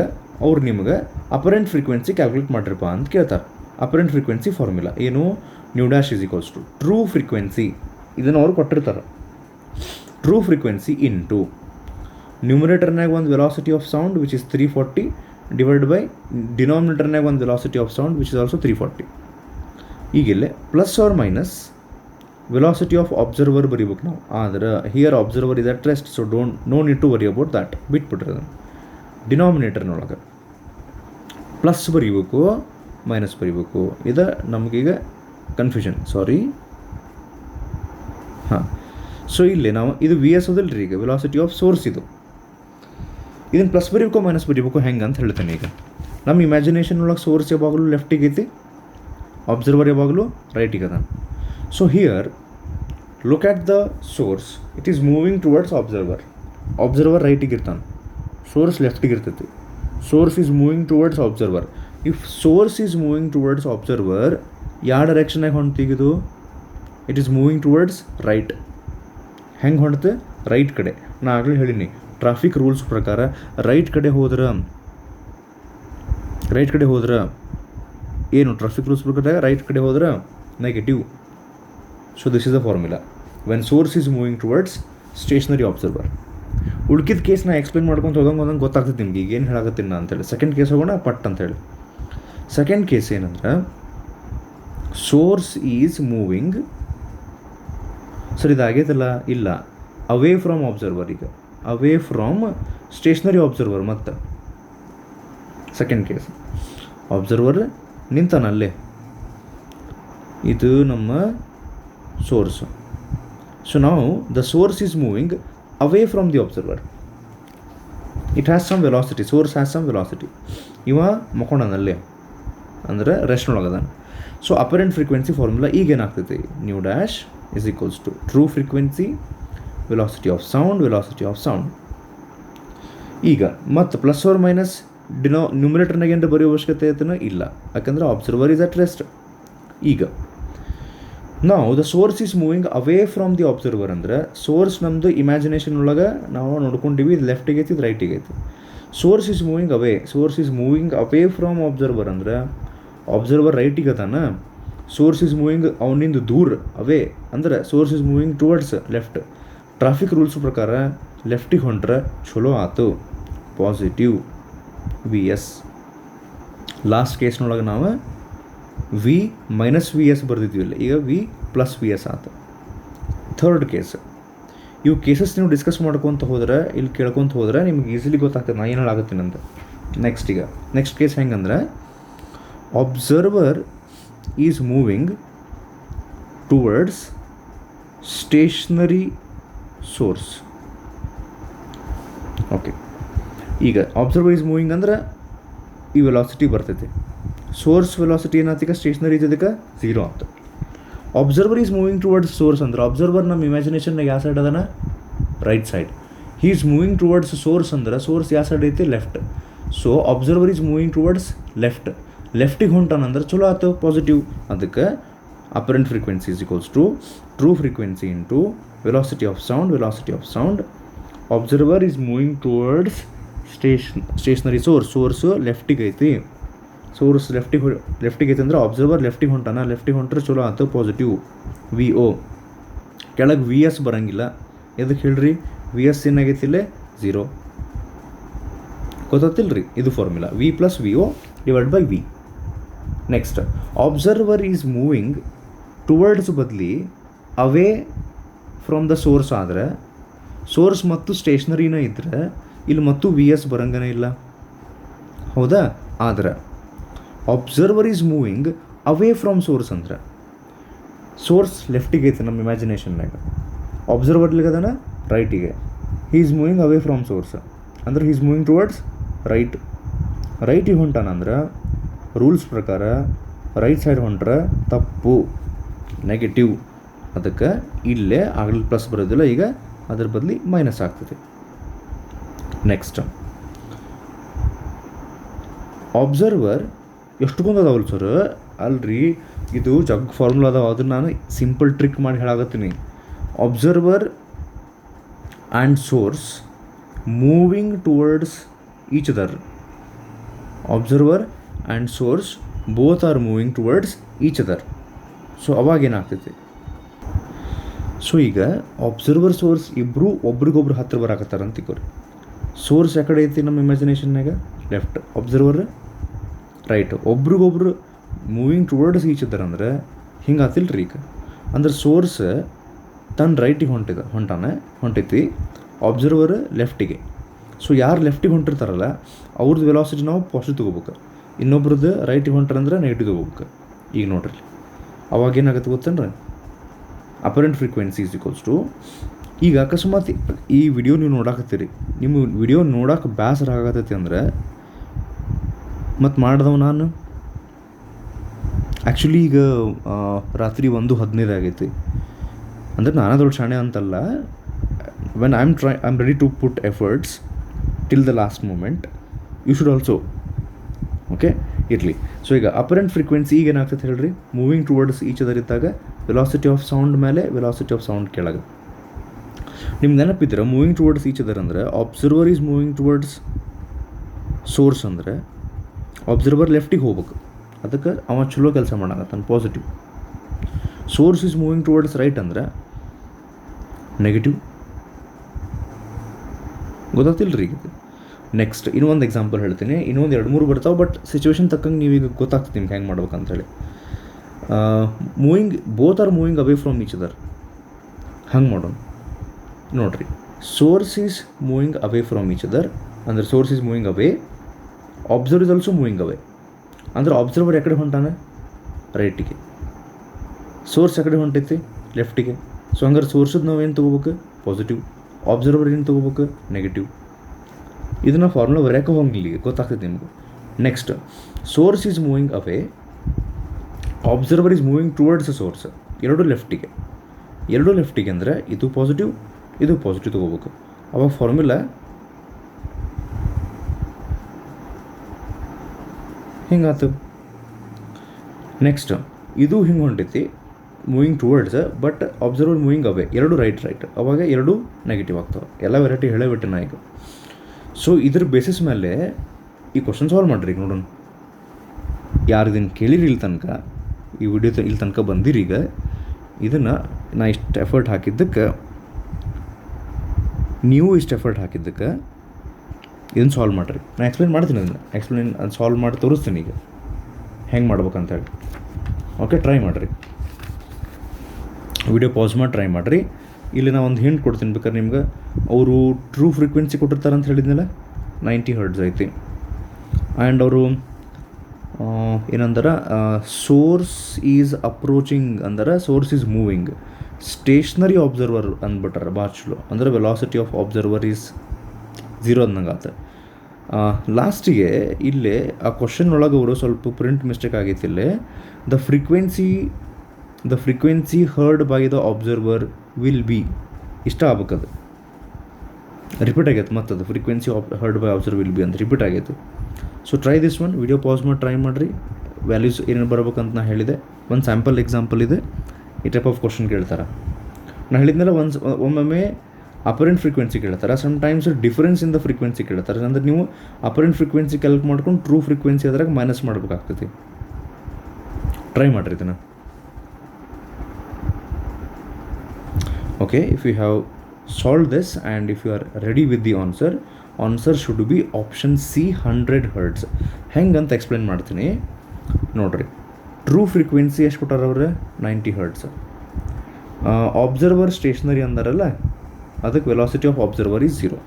ಅವ್ರು ನಿಮ್ಗೆ ಅಪರೆಂಟ್ ಫ್ರೀಕ್ವೆನ್ಸಿ ಕ್ಯಾಲ್ಕುಲೇಟ್ ಮಾಡಿರಪ್ಪ ಅಂತ ಕೇಳ್ತಾರೆ. ಅಪರೆಂಟ್ ಫ್ರೀಕ್ವೆನ್ಸಿ ಫಾರ್ಮುಲಾ ಏನು? Nu dash is equals to true frequency. ಇದನ್ನು ಅವ್ರು ಕೊಟ್ಟಿರ್ತಾರೆ. ಟ್ರೂ ಫ್ರೀಕ್ವೆನ್ಸಿ ಇಂಟು ನ್ಯೂಮರೇಟರ್ನಾಗ ಒಂದು velocity of sound which is 340 divide by ಡಿನಾಮಿನೇಟರ್ನಾಗ ಒಂದು velocity of sound which is also 340. ಈಗಿಲ್ಲೇ plus or minus velocity of observer ಬರೀಬೇಕು ನಾವು. ಆದರೆ here observer is at rest, so no need to worry about that. ಬಿಟ್ಬಿಟ್ರೆ ಅದನ್ನು ಡಿನಾಮಿನೇಟರ್ನೊಳಗೆ plus ಬರೀಬೇಕು, minus ಬರೀಬೇಕು. ಇದು ನಮಗೀಗ ಕನ್ಫ್ಯೂಷನ್, ಸಾರಿ. ಹಾಂ, ಸೊ ಇಲ್ಲಿ ನಾವು ಇದು ವಿ ಎಸ್ ಓದಿಲ್ಲ ರೀ, ಈಗ ವೆಲಾಸಿಟಿ ಆಫ್ ಸೋರ್ಸ್ ಇದು. ಇದನ್ನು ಪ್ಲಸ್ ಬರೀಬೇಕು ಮೈನಸ್ ಬರೀಬೇಕು ಹೆಂಗೆ ಅಂತ ಹೇಳ್ತೇನೆ. ಈಗ ನಮ್ಮ ಇಮ್ಯಾಜಿನೇಷನ್ ಒಳಗೆ ಸೋರ್ಸ್ ಯಾವಾಗಲೂ ಲೆಫ್ಟಿಗೆ ಐತಿ, ಅಬ್ಸರ್ವರ್ ಯಾವಾಗಲೂ ರೈಟಿಗೆ ಅದ. So here look at the source, it is moving towards observer. Observer ರೈಟಿಗೆ ಇರ್ತಾನೆ, ಸೋರ್ಸ್ ಲೆಫ್ಟಿಗೆ ಇರ್ತೈತಿ. Source is moving towards observer. If source is moving towards observer, ಯಾವ ಡೈರೆಕ್ಷನಾಗ ಹೊಂಟಿಗಿದು? It is moving towards right. ಹೆಂಗೆ ಹೊಂಟತೆ? ರೈಟ್ ಕಡೆ. ನಾ ಆಗಲೇ ಹೇಳೀನಿ, ಟ್ರಾಫಿಕ್ ರೂಲ್ಸ್ ಪ್ರಕಾರ ರೈಟ್ ಕಡೆ ಹೋದ್ರೆ ಏನು? ಟ್ರಾಫಿಕ್ ರೂಲ್ಸ್ ಪ್ರಕಾರ ರೈಟ್ ಕಡೆ ಹೋದ್ರೆ negative. So this is the formula when source is moving towards stationary observer. ಉಳ್ಕಿದ ಕೇಸ್ ನಾ ಎಕ್ಸ್ಪ್ಲೇನ್ ಮಾಡ್ಕೊಂಡು ಹೋದಂಗೆ ಗೊತ್ತಾಗ್ತದೆ ನಿಮ್ಗೆ ಈಗ ಏನು ಹೇಳಕತ್ತೀನಿ ನಾ ಅಂತೇಳಿ. ಸೆಕೆಂಡ್ ಕೇಸ್ ಹೋಗೋಣ ಪಟ್ ಅಂತೇಳಿ. ಸೆಕೆಂಡ್ ಕೇಸ್ ಏನಂದ್ರೆ, ಸೋರ್ಸ್ ಈಸ್ ಮೂವಿಂಗ್, ಸರ್ ಇದಾಗೈತಲ್ಲ, ಇಲ್ಲ, ಅವೇ ಫ್ರಮ್ ಅಬ್ಸರ್ವರ್. ಈಗ ಅವೇ ಫ್ರಮ್ ಸ್ಟೇಷನರಿ ಅಬ್ಸರ್ವರ್. ಮತ್ತು ಸೆಕೆಂಡ್ ಕೇಸ್, ಅಬ್ಸರ್ವರ್ ನಿಂತಾನಲ್ಲೇ, ಇದು ನಮ್ಮ ಸೋರ್ಸು. ಸೊ ನಾವು the source is moving away from the observer. It has some velocity, source has some velocity. ಇವ ಮಕ್ಕೊಂಡನಲ್ಲೇ ಅಂದರೆ ರೆಸ್ಟ್ನೊಳಗದ. ಸೊ ಅಪರೆಂಟ್ ಫ್ರೀಕ್ವೆನ್ಸಿ ಫಾರ್ಮುಲಾ ಈಗ ಏನಾಗ್ತೈತಿ? Nu dash is equals to true frequency, velocity of sound. ಈಗ ಮತ್ತು plus or minus ನ್ಯೂಮರೇಟರ್ನಾಗ ಏನಾರ ಬರೆಯೋ ಅವಶ್ಯಕತೆ ಐತನ? ಇಲ್ಲ, ಯಾಕಂದ್ರೆ ಅಬ್ಸರ್ವರ್ ಇಸ್ ಅಟ್ ರೆಸ್ಟ್. ಈಗ ನಾವು the source is moving away from the observer. ಅಂದರೆ ಸೋರ್ಸ್ ನಮ್ಮದು ಇಮ್ಯಾಜಿನೇಷನ್ ಒಳಗೆ ನಾವು ನೋಡ್ಕೊಂಡಿವಿ, ಇದು ಲೆಫ್ಟಿಗೆ ಐತಿ, ಇದು ರೈಟಿಗೆ ಐತಿ. Source is moving away from observer. ಅಂದರೆ ಅಬ್ಸರ್ವರ್ ರೈಟಿಗೆ ಅದಾನ, ಸೋರ್ಸ್ ಈಸ್ ಮೂವಿಂಗ್ ಅವನಿಂದ ದೂರ, ಅವೇ ಅಂದರೆ source is moving towards left. Traffic rules ಪ್ರಕಾರ ಲೆಫ್ಟಿಗೆ ಹೊಂಟ್ರೆ ಚಲೋ ಆತು, ಪಾಸಿಟಿವ್ ವಿ ಎಸ್. ಲಾಸ್ಟ್ ಕೇಸ್ನೊಳಗೆ ನಾವು ವಿ ಮೈನಸ್ ವಿ ಎಸ್ ಬರ್ದಿದ್ವಿ ಇಲ್ಲ, ಈಗ ವಿ ಪ್ಲಸ್ ವಿ ಎಸ್ ಆಯ್ತು. Third case. ಇವು ಕೇಸಸ್ ನೀವು ಡಿಸ್ಕಸ್ ಮಾಡ್ಕೊತ ಹೋದ್ರೆ, ಇಲ್ಲಿ ಕೇಳ್ಕೊತ ಹೋದ್ರೆ ನಿಮ್ಗೆ ಈಸಿಲಿ ಗೊತ್ತಾಗ್ತದೆ ನಾ ಏನು ಹೇಳಾಗತ್ತೀನಿ ಅಂತ. ನೆಕ್ಸ್ಟ್ ಕೇಸ್ ಹೆಂಗಂದ್ರೆ, observer is moving towards stationary source. Okay, ಈಗ ಅಬ್ಸರ್ವರ್ ಈಸ್ ಮೂವಿಂಗ್ ಅಂದ್ರೆ ಈ ವೆಲಾಸಿಟಿ ಬರ್ತೈತಿ. ಸೋರ್ಸ್ ವೆಲಾಸಿಟಿ ಏನಾಗ್ತೀಗ ಸ್ಟೇಷ್ನರಿ ಇದ್ದಕ್ಕೆ 0 ಆಗ್ತದೆ. Observer is moving towards source ಅಂದ್ರೆ ಅಬ್ಸರ್ವರ್ ನಮ್ಮ ಇಮ್ಯಾಜಿನೇಷನ್ನಾಗ ಯಾವ ಸೈಡ್ ಅದನ, right side. He is moving towards source ಅಂದ್ರೆ ಸೋರ್ಸ್ ಯಾವ ಸೈಡ್ ಐತಿ, left. So observer is moving towards ಲೆಫ್ಟಿಗೆ ಹೊಂಟಾನಂದ್ರೆ ಚಲೋ ಆಯ್ತು, ಪಾಸಿಟಿವ್. ಅದಕ್ಕೆ apparent frequency is equals to true frequency into velocity of sound. Observer is moving towards stationary source ಲೆಫ್ಟಿಗೆ ಐತಿ. ಸೋರ್ಸ್ ಲೆಫ್ಟಿಗೆ ಐತೆ ಅಂದ್ರೆ ಅಬ್ಸರ್ವರ್ ಲೆಫ್ಟಿಗೆ ಹೊಂಟ್ರೆ ಚಲೋ ಆಯ್ತು, ಪಾಸಿಟಿವ್. ವಿ ಒ ಕೆಳಗೆ ವಿ ಎಸ್ ಬರೋಂಗಿಲ್ಲ. ಎದಕ್ಕೆ ಹೇಳ್ರಿ, ವಿ ಎಸ್ ಏನಾಗೈತಿಲ್ಲೇ 0. ಗೊತ್ತಾಗ್ತಿಲ್ಲ ರೀ, ಇದು formula v plus v o divide by v. Next, observer is moving towards ಬದಲಿ ಅವೇ ಫ್ರಮ್ ದ ಸೋರ್ಸ್ ಆದರೆ, ಸೋರ್ಸ್ ಮತ್ತು ಸ್ಟೇಷ್ನರಿನ ಇದ್ದರೆ ಇಲ್ಲಿ ಮತ್ತು ವಿ ಎಸ್ ಬರಂಗನೇ ಇಲ್ಲ, ಹೌದಾ? ಆದರೆ observer is moving away from source ಅಂದ್ರೆ ಸೋರ್ಸ್ ಲೆಫ್ಟಿಗೆ ಐತೆ ನಮ್ಮ ಇಮ್ಯಾಜಿನೇಷನ್ನಾಗ, ಅಬ್ಸರ್ವರ್ಲಿಗದನ ರೈಟಿಗೆ. He is moving away from source ಅಂದ್ರೆ ಹೀ ಈಸ್ ಮೂವಿಂಗ್ ಟುವರ್ಡ್ಸ್ ರೈಟಿಗೆ ಹೊಂಟಾನಂದ್ರೆ ರೂಲ್ಸ್ ಪ್ರಕಾರ ರೈಟ್ ಸೈಡ್ ಹೊಂಟ್ರೆ ತಪ್ಪು, ನೆಗೆಟಿವ್. ಅದಕ್ಕೆ ಇಲ್ಲೇ ಆಗಲಿ ಪ್ಲಸ್ ಬರೋದಿಲ್ಲ, ಈಗ ಅದ್ರ ಬದಲಿ ಮೈನಸ್ ಆಗ್ತದೆ. ನೆಕ್ಸ್ಟ್, ಅಬ್ಸರ್ವರ್ ಎಷ್ಟೊಂದು ಅದಾವಲ್ಲ ಸರ್, ಅಲ್ರಿ ಇದು ಜಗ್ ಫಾರ್ಮುಲಾ ಅದಾವ, ಅದನ್ನು ನಾನು ಸಿಂಪಲ್ ಟ್ರಿಕ್ ಮಾಡಿ ಹೇಳಾಗತ್ತೀನಿ. Observer and source moving towards each other. Observer and source both are moving towards each other. So ಅವಾಗೇನಾಗ್ತೈತಿ, ಸೊ ಈಗ ಅಬ್ಸರ್ವರ್ ಸೋರ್ಸ್ ಇಬ್ಬರು ಒಬ್ರಿಗೊಬ್ರು ಹತ್ತಿರ ಬರಾಕತ್ತಾರ ಅಂತ ತಿಳ್ಕೊರಿ. ಸೋರ್ಸ್ ಯಾಕಡೆ ಐತಿ ನಮ್ಮ ಇಮ್ಯಾಜಿನೇಷನ್ನಾಗ, ಲೆಫ್ಟ್. Observer right. ಒಬ್ರಿಗೊಬ್ರು ಮೂವಿಂಗ್ ಟುವರ್ಡ್ಸ್ ಈಚ್ ಅದರ್ ಅಂದ್ರೆ ಹಿಂಗೆ ಆತಿಲ್ಲ ರೀ. ಈಗ ಅಂದ್ರೆ ಸೋರ್ಸ್ ತನ್ನ ರೈಟಿಗೆ ಹೊಂಟೈತಿ, ಅಬ್ಸರ್ವರ್ ಲೆಫ್ಟಿಗೆ. ಸೊ ಯಾರು ಲೆಫ್ಟಿಗೆ ಹೊಂಟಿರ್ತಾರಲ್ಲ ಅವ್ರದ್ದು ವೆಲಾಸಿಟಿ ನಾವು ಪಾಸಿಟಿವ್ ತೊಗೋಬೇಕು, ಇನ್ನೊಬ್ರದ್ದು ರೈಟಿಗೆ ಹೊಂಟ್ರಂದ್ರೆ ನೆಗೆಟಿವ್ ತೊಗೋಬೇಕು. ಈಗ ನೋಡ್ರಿ ಅವಾಗೇನಾಗುತ್ತೆ ಗೊತ್ತೇನ್ರಿ, apparent frequency is equals to, ಈಗ ಅಕಸ್ಮಾತ್ ಈ ವಿಡಿಯೋ ನೀವು ನೋಡಾಕತ್ತೀರಿ, ನಿಮ್ಮ ವಿಡಿಯೋ ನೋಡೋಕೆ ಬೇಸರ ಆಗತ್ತೈತಿ ಅಂದ್ರೆ ಮತ್ತು ಮಾಡ್ದವ ನಾನು ಆ್ಯಕ್ಚುಲಿ ಈಗ ರಾತ್ರಿ 1:15 ಆಗೈತಿ ಅಂದ್ರೆ ನಾನೇ ದೊಡ್ಡ ಶಾಣೆ ಅಂತಲ್ಲ. When I am ready to put efforts till the last moment, you should also. Okay, ಇರಲಿ. ಸೊ ಈಗ ಅಪರೆಂಟ್ ಫ್ರೀಕ್ವೆನ್ಸಿ ಈಗ ಏನಾಗ್ತೈತೆ ಹೇಳ್ರಿ, ಮೂವಿಂಗ್ ಟುವರ್ಡ್ಸ್ ಈಚ್ ಅದರ್ ಇದ್ದಾಗ ವೆಲಾಸಿಟಿ ಆಫ್ ಸೌಂಡ್ ಮೇಲೆ, ವೆಲಾಸಿಟಿ ಆಫ್ ಸೌಂಡ್ ಕೆಳಗೆ. ನಿಮ್ಗೆ ನೆನಪಿದ್ರೆ ಮೂವಿಂಗ್ ಟುವರ್ಡ್ಸ್ ಈಚ್ ಅದರ್ ಅಂದರೆ observer is moving towards source ಅಂದರೆ ಅಬ್ಸರ್ವರ್ ಲೆಫ್ಟಿಗೆ ಹೋಗ್ಬೇಕು, ಅದಕ್ಕೆ ಅವ ಚಲೋ ಕೆಲಸ ಮಾಡಾಕತ್ತಾನ, positive. Source is moving towards right ಅಂದರೆ ನೆಗೆಟಿವ್. ಗೊತ್ತಾಗ್ತಿಲ್ಲ ರೀ ಈಗ. ನೆಕ್ಸ್ಟ್ ಇನ್ನೊಂದು ಎಕ್ಸಾಂಪಲ್ ಹೇಳ್ತೀನಿ, ಇನ್ನೊಂದು 2-3 ಬರ್ತಾವೆ, ಬಟ್ ಸಿಚುವೇಶನ್ ತಕ್ಕಂಗೆ ನೀವೀಗ ಗೊತ್ತಾಗ್ತದೆ ನಿಮ್ಗೆ ಹೆಂಗೆ ಮಾಡ್ಬೇಕಂತೇಳಿ. Both are moving away from each other. ಹಂಗೆ ಮಾಡೋಣ ನೋಡ್ರಿ. Source is moving away from each other ಅಂದರೆ source is moving away, observer is also moving away ಅಂದ್ರೆ ಅಬ್ಸರ್ವರ್ ಯಾಕಡೆ ಹೊಂಟಾನೆ, ರೈಟಿಗೆ. ಸೋರ್ಸ್ ಯಾಕಡೆ ಹೊಂಟೈತಿ, ಲೆಫ್ಟಿಗೆ. ಸೊ ಹಂಗಾರೆ ಸೋರ್ಸದ್ದು ನಾವು ಏನು ತೊಗೋಬೇಕು, ಪಾಸಿಟಿವ್. ಅಬ್ಸರ್ವರ್ ಏನು ತೊಗೋಬೇಕು, ನೆಗೆಟಿವ್. ಇದನ್ನು ಫಾರ್ಮುಲಾ ಬರೆಯೋಕೆ ಹೋಗಿಲ್ಲ, ಈಗ ಗೊತ್ತಾಗ್ತೈತೆ ನಿಮ್ಗೆ. Next, source is moving away, observer is moving towards source, ಎರಡು ಲೆಫ್ಟಿಗೆ ಅಂದರೆ ಇದು ಪಾಸಿಟಿವ್ ತೊಗೋಬೇಕು. ಅವಾಗ ಫಾರ್ಮುಲಾ ಹಿಂಗಾತು. ನೆಕ್ಸ್ಟ್ ಇದು ಹಿಂಗೆ ಹೊಂಟೈತಿ moving towards, but observer moving away, ಎರಡು ರೈಟ್. ಅವಾಗ ಎರಡು ನೆಗೆಟಿವ್ ಆಗ್ತವೆ. ಎಲ್ಲ ವೆರೈಟಿ ಹೇಳೇಬಿಟ್ಟೆ ನಾ ಈಗ. ಸೊ ಇದ್ರ ಬೇಸಿಸ್ ಮೇಲೆ ಈ ಕ್ವಶನ್ ಸಾಲ್ವ್ ಮಾಡಿರಿ. ಈಗ ನೋಡೋಣ, ಯಾರು ಇದನ್ನು ಕೇಳಿರಿ ಇಲ್ಲಿ ತನಕ, ಈ ವಿಡಿಯೋ ಇಲ್ಲಿ ತನಕ ಬಂದಿರಿ, ಈಗ ಇದನ್ನು ನಾ ಇಷ್ಟು ಎಫರ್ಟ್ ಹಾಕಿದ್ದಕ್ಕೆ, ನೀವು ಇಷ್ಟು ಎಫರ್ಟ್ ಹಾಕಿದ್ದಕ್ಕೆ ಇದನ್ನು ಸಾಲ್ವ್ ಮಾಡಿರಿ. ನಾನು ಎಕ್ಸ್ಪ್ಲೇನ್ ಮಾಡ್ತೀನಿ, ಅದನ್ನು ಸಾಲ್ವ್ ಮಾಡಿ ತೋರಿಸ್ತೀನಿ ಈಗ. ಹೆಂಗೆ ಮಾಡ್ಬೇಕಂತೇಳಿ. ಓಕೆ, ಟ್ರೈ ಮಾಡಿರಿ. ವಿಡಿಯೋ ಪಾಸ್ ಮಾಡಿ ಟ್ರೈ ಮಾಡಿರಿ. ಇಲ್ಲಿ ನಾನು ಒಂದು ಹಿಂಟ್ ಕೊಡ್ತೀನಿ ಬೇಕಾದ್ರೆ ನಿಮ್ಗೆ. ಅವರು ಟ್ರೂ ಫ್ರೀಕ್ವೆನ್ಸಿ ಕೊಟ್ಟಿರ್ತಾರೆ ಅಂತ ಹೇಳಿದ್ನಲ್ಲ, 90 ಹರ್ಟ್ಸ್ ಐತಿ. ಆ್ಯಂಡ್ ಅವರು ಏನಂದ್ರೆ ಸೋರ್ಸ್ ಈಸ್ ಅಪ್ರೋಚಿಂಗ್ ಅಂದ್ರೆ source is moving, stationary observer ಅಂದ್ಬಿಟ್ರೆ ಭಾಳ ಚಲೋ. ಅಂದ್ರೆ ವೆಲಾಸಿಟಿ ಆಫ್ ಅಬ್ಸರ್ವರ್ ಈಸ್ 0 ಅಂದಂಗೆ ಆತ. ಲಾಸ್ಟಿಗೆ ಇಲ್ಲೇ ಆ ಕ್ವಶನ್ ಒಳಗೆ ಅವರು ಸ್ವಲ್ಪ ಪ್ರಿಂಟ್ ಮಿಸ್ಟೇಕ್ ಆಗೈತಿ. ಇಲ್ಲೇ the frequency heard by the observer will be ಇಷ್ಟ ಆಗ್ಬೇಕದು. ರಿಪೀಟ್ ಆಗೈತೆ ಮತ್ತದು frequency heard by observer will be ಅಂತ ರಿಪೀಟ್ ಆಗೈತೆ. So try this one. Video pause ಮಾಡಿ ಟ್ರೈ ಮಾಡಿರಿ. ವ್ಯಾಲ್ಯೂಸ್ ಏನೇನು ಬರ್ಬೇಕಂತ ನಾನು ಹೇಳಿದೆ. ಒಂದು ಸ್ಯಾಂಪಲ್ ಎಕ್ಸಾಂಪಲ್ ಇದೆ. ಈ ಟೈಪ್ ಆಫ್ ಕ್ವಶನ್ ಕೇಳ್ತಾರೆ. ನಾನು ಹೇಳಿದ್ನಲ್ಲ, ಒಮ್ಮೊಮ್ಮೆ ಅಪರೆಂಟ್ ಫ್ರೀಕ್ವೆನ್ಸಿ ಕೇಳ್ತಾರೆ, sometimes difference in the frequency ಕೇಳ್ತಾರೆ. ಅಂದರೆ ನೀವು ಅಪರೆಂಟ್ ಫ್ರೀಕ್ವೆನ್ಸಿ ಕ್ಯಾಲ್ಕುಲೇಟ್ ಮಾಡ್ಕೊಂಡು ಟ್ರೂ ಫ್ರೀಕ್ವೆನ್ಸಿ ಅದ್ರಾಗ ಮೈನಸ್ ಮಾಡ್ಬೇಕಾಗ್ತೈತಿ. ಟ್ರೈ ಮಾಡಿರಿ ಇದನ್ನು. ಓಕೆ, if you have solve this and if you are ready with the answer should be option C 100 hertz. ಹೆಂಗೆ ಅಂತ ಎಕ್ಸ್ಪ್ಲೇನ್ ಮಾಡ್ತೀನಿ ನೋಡಿರಿ. ಟ್ರೂ ಫ್ರೀಕ್ವೆನ್ಸಿ ಎಷ್ಟು ಕೊಟ್ಟಾರ ಅವ್ರೆ? 90 ಹರ್ಟ್ಸ್. ಆಬ್ಸರ್ವರ್ ಸ್ಟೇಷನರಿ ಅಂದಾರಲ್ಲ, ಅದಕ್ಕೆ velocity of observer is 0.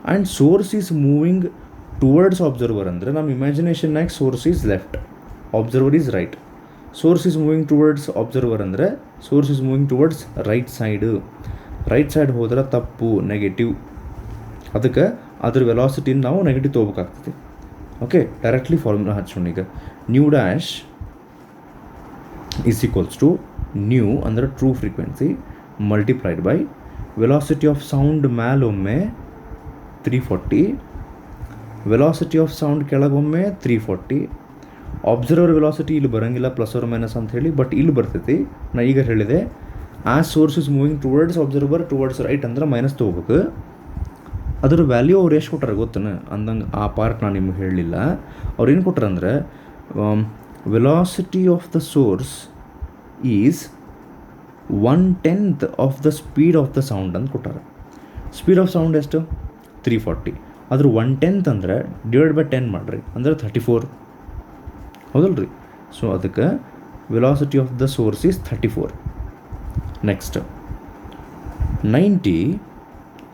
And source is moving towards observer ಅಂದರೆ ನಮ್ಮ ಇಮ್ಯಾಜಿನೇಷನ್ನಾಗ source is left, observer is right. Source is moving towards observer ಅಂದರೆ source is moving towards right side ಹೋದ್ರೆ ತಪ್ಪು, ನೆಗೆಟಿವ್. ಅದಕ್ಕೆ ಅದ್ರ ವೆಲಾಸಿಟಿನ ನಾವು ನೆಗೆಟಿವ್ ತೊಗೋಬೇಕಾಗ್ತದೆ. ಓಕೆ, ಡೈರೆಕ್ಟ್ಲಿ ಫಾರ್ಮುಲಾ ಹಚ್ಚೋಣ ಈಗ. Nu dash is equals to nu ಅಂದರೆ true frequency multiplied by velocity of sound ಮೇಲೊಮ್ಮೆ 340, velocity of sound ಕೆಳಗೊಮ್ಮೆ 340. Observer velocity ಇಲ್ಲಿ ಬರೋಂಗಿಲ್ಲ ಪ್ಲಸ್ ಆರ್ ಮೈನಸ್ ಅಂತ ಹೇಳಿ, ಬಟ್ ಇಲ್ಲಿ ಬರ್ತೈತಿ. ನಾ ಈಗ ಹೇಳಿದೆ as source is moving towards observer towards right ಅಂದ್ರೆ ಮೈನಸ್ ತೊಗೋಬೇಕು. ಅದ್ರ ವ್ಯಾಲ್ಯೂ ಅವ್ರು ಎಷ್ಟು ಕೊಟ್ಟಾರ ಗೊತ್ತನ ಅಂದಂಗೆ ಆ ಪಾರ್ಟ್ ನಾನು ನಿಮ್ಗೆ ಹೇಳಲಿಲ್ಲ. ಅವ್ರು ಏನು ಕೊಟ್ಟಾರಂದ್ರೆ velocity of the source is 1/10 of the speed of the sound ಅಂತ ಕೊಟ್ಟಾರ. ಸ್ಪೀಡ್ ಆಫ್ ಸೌಂಡ್ ಎಷ್ಟು? 340. ಅದ್ರ 1/10 ಅಂದರೆ ಡಿವೈಡ್ ಬೈ 10 ಮಾಡಿರಿ ಅಂದರೆ 34, ಹೌದಲ್ಲ ರೀ? ಸೊ ಅದಕ್ಕೆ velocity of the source is 34. Next 90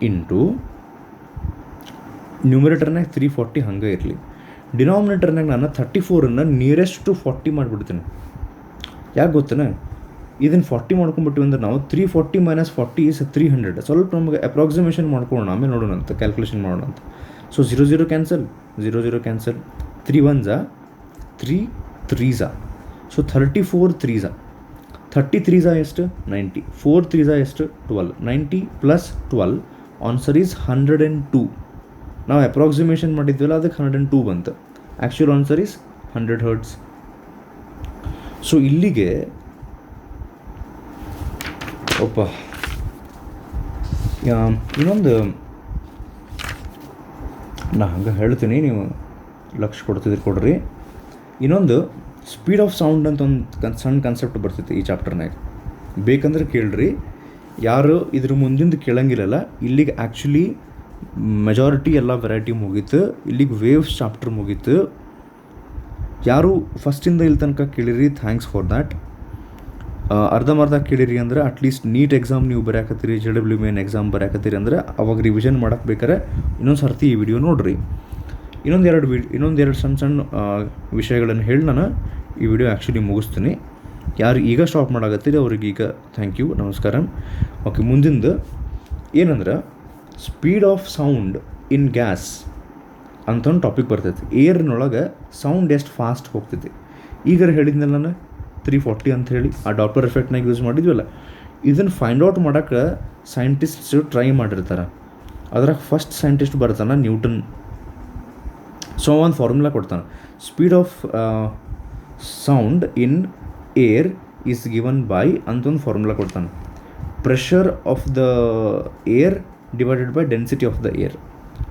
into ನ್ಯೂಮರೇಟರ್ನಾಗ 340 ಹಂಗೆ ಇರಲಿ. ಡಿನಾಮಿನೇಟರ್ನಾಗ ನಾನು 34 ನಿಯರೆಸ್ಟ್ ಟು 40 ಮಾಡಿಬಿಡ್ತೀನಿ. ಯಾಕೆ ಗೊತ್ತೇನೆ? ಇದನ್ನು 40 ಮಾಡ್ಕೊಂಬಿಟ್ಟಿವಿ ಅಂದ್ರೆ ನಾವು 340 ಮೈನಸ್ 40 ಈಸ್ 300. ಸ್ವಲ್ಪ ನಮಗೆ ಅಪ್ರಾಕ್ಸಿಮೇಷನ್ ಮಾಡ್ಕೊಳ್ಳೋಣ, ಆಮೇಲೆ ನೋಡೋಣ ಅಂತ, ಕ್ಯಾಲ್ಕುಲೇಷನ್ ಮಾಡೋಣ ಅಂತ. So 0 cancel, 0 cancel, 3 1s 3 3s. So 34 3s, 30 3s ಎಷ್ಟು? 90, 4 3s ಎಷ್ಟು? 12. 90 ಪ್ಲಸ್ 12 ಆನ್ಸರ್ ಈಸ್ 102. ನಾವು ಅಪ್ರಾಕ್ಸಿಮೇಷನ್ ಮಾಡಿದ್ವಲ್ಲ ಅದಕ್ಕೆ 102 ಬಂತು. Actual answer is 100 hertz. So ಇಲ್ಲಿಗೆ ಇನ್ನೊಂದು ನಾ ಹಂಗೆ ಹೇಳ್ತೀನಿ, ನೀವು ಲಕ್ಷ ಕೊಡ್ತಿದ್ರಿ ಕೊಡ್ರಿ. ಇನ್ನೊಂದು ಸ್ಪೀಡ್ ಆಫ್ ಸೌಂಡ್ ಅಂತ ಒಂದು ಸಣ್ಣ ಕಾನ್ಸೆಪ್ಟ್ ಬರ್ತೈತಿ ಈ ಚಾಪ್ಟರ್ನಾಗ. ಬೇಕಂದ್ರೆ ಕೇಳ್ರಿ, ಯಾರು ಇದ್ರ ಮುಂದಿಂದ ಕೇಳಂಗಿಲ್ಲಲ್ಲ. ಇಲ್ಲಿಗೆ ಆ್ಯಕ್ಚುಲಿ ಮೆಜಾರಿಟಿ ಎಲ್ಲ ವೆರೈಟಿ ಮುಗೀತು. ಇಲ್ಲಿಗೆ ವೇವ್ಸ್ ಚಾಪ್ಟರ್ ಮುಗೀತು. ಯಾರು ಫಸ್ಟಿಂದ ಇಲ್ಲಿ ತನಕ ಕೇಳಿರಿ, ಥ್ಯಾಂಕ್ಸ್ ಫಾರ್ ದ್ಯಾಟ್. ಅರ್ಧಂಬರ್ಧ ಕೇಳಿರಿ ಅಂದರೆ ಅಟ್ಲೀಸ್ಟ್ ನೀಟ್ ಎಕ್ಸಾಮ್ ನೀವು ಬರೆಯಾಕತ್ತೀರಿ, JEE ಮೇನ್ ಎಕ್ಸಾಮ್ ಬರೆಯಾಕತ್ತೀರಿ ಅಂದರೆ ಅವಾಗ ರಿವಿಷನ್ ಮಾಡಕ್ಕೆ ಬೇಕಾರೆ ಇನ್ನೊಂದು ಸರ್ತಿ ಈ ವಿಡಿಯೋ ನೋಡಿರಿ. ಇನ್ನೊಂದೆರಡು ಸಣ್ಣ ವಿಷಯಗಳನ್ನು ಹೇಳಿ ನಾನು ಈ ವಿಡಿಯೋ ಆ್ಯಕ್ಚುಲಿ ಮುಗಿಸ್ತೀನಿ. ಯಾರು ಈಗ ಸ್ಟಾಪ್ ಮಾಡಾಕತ್ತೀರಿ ಅವ್ರಿಗೆ ಈಗ ಥ್ಯಾಂಕ್ ಯು, ನಮಸ್ಕಾರ. ಓಕೆ, ಮುಂದಿಂದು ಏನಂದ್ರೆ speed of sound in gas ಅಂತ ಒಂದು ಟಾಪಿಕ್ ಬರ್ತೈತಿ. ಏರ್ನೊಳಗೆ ಸೌಂಡ್ ಎಷ್ಟು ಫಾಸ್ಟ್ ಹೋಗ್ತೈತಿ. ಈಗ ಹೇಳಿದ್ನಲ್ಲ ನಾನು 340 ಅಂತ ಹೇಳಿ, ಆ ಡಾಪ್ಲರ್ ಎಫೆಕ್ಟ್ನಾಗ ಯೂಸ್ ಮಾಡಿದ್ವಲ್ಲ. ಇದನ್ನು ಫೈಂಡ್ ಔಟ್ ಮಾಡೋಕ್ಕೆ ಸೈಂಟಿಸ್ಟ್ಸ್ ಟ್ರೈ ಮಾಡಿರ್ತಾರೆ. ಅದ್ರಾಗ ಫಸ್ಟ್ ಸೈಂಟಿಸ್ಟ್ ಬರ್ತಾನೆ ನ್ಯೂಟನ್. ಸೊ ಒಂದು ಫಾರ್ಮುಲಾ ಕೊಡ್ತಾನೆ, speed of sound in air is given by ಅಂತ ಒಂದು ಫಾರ್ಮುಲಾ ಕೊಡ್ತಾನೆ. Pressure of the air divided by density of the air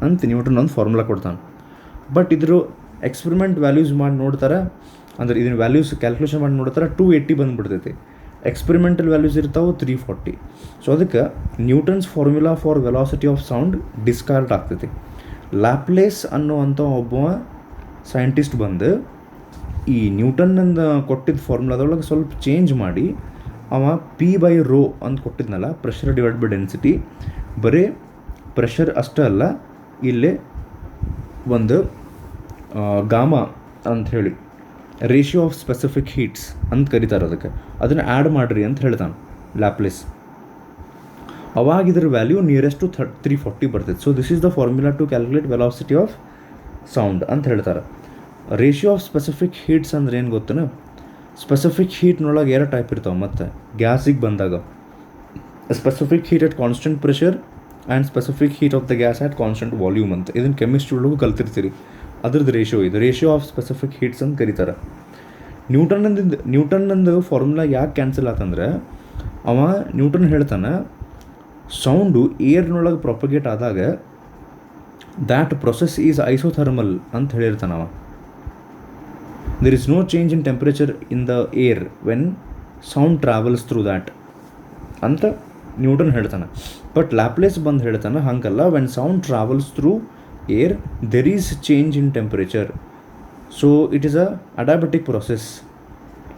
ಅಂತ ನ್ಯೂಟನ್ ಒಂದು ಫಾರ್ಮುಲಾ ಕೊಡ್ತಾನೆ. ಬಟ್ ಇದ್ರ ಎಕ್ಸ್ಪೆರಿಮೆಂಟ್ ವ್ಯಾಲ್ಯೂಸ್ ಮಾಡಿ ನೋಡ್ತಾರೆ, ಅಂದರೆ ಇದನ್ನ ವ್ಯಾಲ್ಯೂಸ್ ಕ್ಯಾಲ್ಕುಲೇಷನ್ ಮಾಡಿ ನೋಡ್ತಾರೆ 280 ಬಂದುಬಿಡ್ತೈತಿ. ಎಕ್ಸ್ಪೆರಿಮೆಂಟಲ್ ವ್ಯಾಲ್ಯೂಸ್ ಇರ್ತಾವೆ 340. ಸೊ ಅದಕ್ಕೆ Newton's formula for velocity of sound discard ಆಗ್ತೈತಿ. ಲ್ಯಾಪ್ಲೇಸ್ ಅನ್ನುವಂಥ ಒಬ್ಬ ಸೈಂಟಿಸ್ಟ್ ಬಂದು ಈ ನ್ಯೂಟನ್ನಿಂದ ಕೊಟ್ಟಿದ್ದ ಫಾರ್ಮುಲಾದೊಳಗೆ ಸ್ವಲ್ಪ ಚೇಂಜ್ ಮಾಡಿ ಅವ P/ρ ಅಂತ ಕೊಟ್ಟಿದ್ನಲ್ಲ, ಪ್ರೆಷರ್ ಡಿವೈಡ್ ಬೈ ಡೆನ್ಸಿಟಿ. ಬರೀ ಪ್ರೆಷರ್ ಅಷ್ಟೇ ಅಲ್ಲ, ಇಲ್ಲೇ ಒಂದು ಗಾಮಾ ಅಂಥೇಳಿ ರೇಷಿಯೋ ಆಫ್ ಸ್ಪೆಸಿಫಿಕ್ ಹೀಟ್ಸ್ ಅಂತ ಕರೀತಾರೆ ಅದಕ್ಕೆ, ಅದನ್ನು ಆ್ಯಡ್ ಮಾಡಿರಿ ಅಂತ ಹೇಳ್ತಾನೆ ಲ್ಯಾಪ್ಲೇಸ್. ಅವಾಗ ಇದ್ರ ವ್ಯಾಲ್ಯೂ ನಿಯರೆಸ್ಟ್ ಟು 340 ಬರ್ತೈತೆ. So this is the formula to calculate velocity of sound ಅಂತ ಹೇಳ್ತಾರೆ. ರೇಷಿಯೋ ಆಫ್ ಸ್ಪೆಸಿಫಿಕ್ ಹೀಟ್ಸ್ ಅಂದ್ರೆ ಏನು ಗೊತ್ತೇನು? ಸ್ಪೆಸಿಫಿಕ್ ಹೀಟ್ನೊಳಗೆ 2 ಟೈಪ್ ಇರ್ತಾವೆ. ಮತ್ತು ಗ್ಯಾಸಿಗೆ ಬಂದಾಗ specific heat at constant pressure and specific heat of the gas at constant volume ಅಂತ. ಇದನ್ನು ಕೆಮಿಸ್ಟ್ರಿ ಒಳಗೂ ಕಲ್ತಿರ್ತೀರಿ. ಅದ್ರದ್ದು ರೇಷಿಯೋ ಇದು, ರೇಷಿಯೋ ಆಫ್ ಸ್ಪೆಸಿಫಿಕ್ ಹೀಟ್ಸ್ ಅಂತ ಕರೀತಾರೆ. ನ್ಯೂಟನ್ನಂದು ಫಾರ್ಮುಲಾ ಯಾಕೆ ಕ್ಯಾನ್ಸಲ್ ಆತಂದ್ರೆ, ನ್ಯೂಟನ್ ಹೇಳ್ತಾನೆ ಸೌಂಡು ಏರ್ನೊಳಗೆ ಪ್ರೊಪಗೇಟ್ ಆದಾಗ ದ್ಯಾಟ್ ಪ್ರೊಸೆಸ್ ಈಸ್ ಐಸೋಥರ್ಮಲ್ ಅಂತ ಹೇಳಿರ್ತಾನೆ. There is no change in temperature in the air when sound travels through that ಅಂತ ನ್ಯೂಟನ್ ಹೇಳ್ತಾನೆ. ಬಟ್ ಲ್ಯಾಪ್ಲೇಸ್ ಬಂದು ಹೇಳ್ತಾನೆ ಹಂಗಲ್ಲ, when sound travels through air there is change in temperature. So it is a adiabatic process,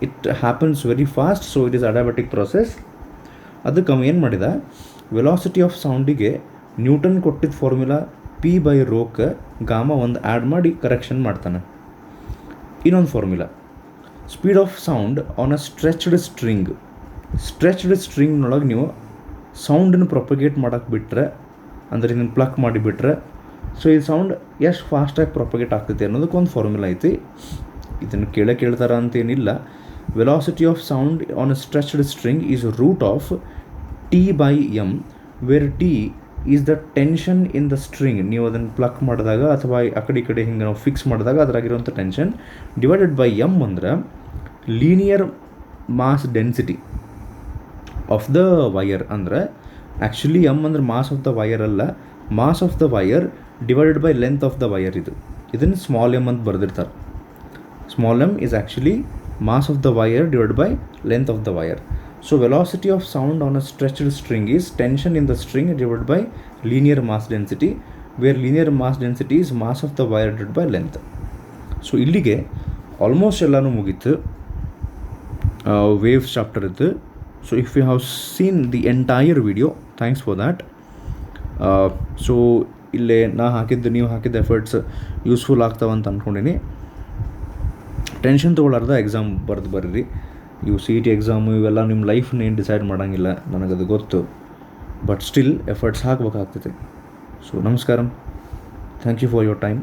it happens very fast. So it is adiabatic process. ಅದಕ್ಕೆ ಅವ ಏನು ಮಾಡಿದ, velocity of ಸೌಂಡಿಗೆ ನ್ಯೂಟನ್ ಕೊಟ್ಟಿದ್ದ ಫಾರ್ಮುಲಾ P/ρಕ್ಕೆ ಗಾಮಾ ಒಂದು ಆ್ಯಡ್ ಮಾಡಿ correction ಮಾಡ್ತಾನೆ. ಇನ್ನೊಂದು formula, speed of sound on a stretched ಸ್ಟ್ರಿಂಗ್ನೊಳಗೆ ನೀವು ಸೌಂಡನ್ನು ಪ್ರೊಪಗೇಟ್ ಮಾಡೋಕ್ಕೆ ಬಿಟ್ಟರೆ, ಅಂದರೆ ಇದನ್ನು ಪ್ಲಕ್ ಮಾಡಿಬಿಟ್ರೆ, ಸೊ ಈ ಸೌಂಡ್ ಎಷ್ಟು ಫಾಸ್ಟಾಗಿ ಪ್ರೊಪಗೇಟ್ ಆಗ್ತೈತಿ ಅನ್ನೋದಕ್ಕೆ ಒಂದು ಫಾರ್ಮುಲಾ ಐತಿ. ಇದನ್ನು ಕೇಳ್ತಾರ ಅಂತೇನಿಲ್ಲ. Velocity of sound on a stretched string is root of T/m, where T is the tension in the string. ನೀವು ಅದನ್ನು ಪ್ಲಕ್ ಮಾಡಿದಾಗ ಅಥವಾ ಆ ಕಡೆ ಈ ಕಡೆ ಹಿಂಗೆ ನಾವು ಫಿಕ್ಸ್ ಮಾಡಿದಾಗ ಅದ್ರಾಗಿರುವಂಥ ಟೆನ್ಷನ್, ಡಿವೈಡೆಡ್ ಬೈ m ಅಂದ್ರೆ linear mass density of the wire. ಅಂದರೆ ಆ್ಯಕ್ಚುಲಿ m ಅಂದ್ರೆ ಮಾಸ್ ಆಫ್ ದ ವಯರ್ ಅಲ್ಲ, mass of the wire divided by length of the wire. ಇದನ್ನು ಸ್ಮಾಲ್ m ಅಂತ ಬರೆದಿರ್ತಾರೆ. Small m is actually mass of the wire divided by length of the wire. So velocity of sound on a stretched string is tension in the string divided by linear mass density, where linear mass density is mass of the wire divided by length. So ಇಲ್ಲಿಗೆ almost ಎಲ್ಲನೂ ಮುಗೀತು waves chapter ಇತ್ತು. So if you have seen the entire video, thanks for that. So ಇಲ್ಲೇ ನೀವು ಹಾಕಿದ್ದ efforts useful ಆಗ್ತಾವಂತ ಅಂದ್ಕೊಂಡಿನಿ. Tension ತೊಗೊಳ್ಳಾರ್ದ ಎಕ್ಸಾಮ್ ಬರ್ರಿ. ಇವು CET ಎಕ್ಸಾಮು ಇವೆಲ್ಲ ನಿಮ್ಮ ಲೈಫ್ನೇನು ಡಿಸೈಡ್ ಮಾಡೋಂಗಿಲ್ಲ, ನನಗದು ಗೊತ್ತು. ಬಟ್ ಸ್ಟಿಲ್ ಎಫರ್ಟ್ಸ್ ಹಾಕಬೇಕಾಗ್ತೈತೆ. ಸೊ ನಮಸ್ಕಾರ, thank you for your time.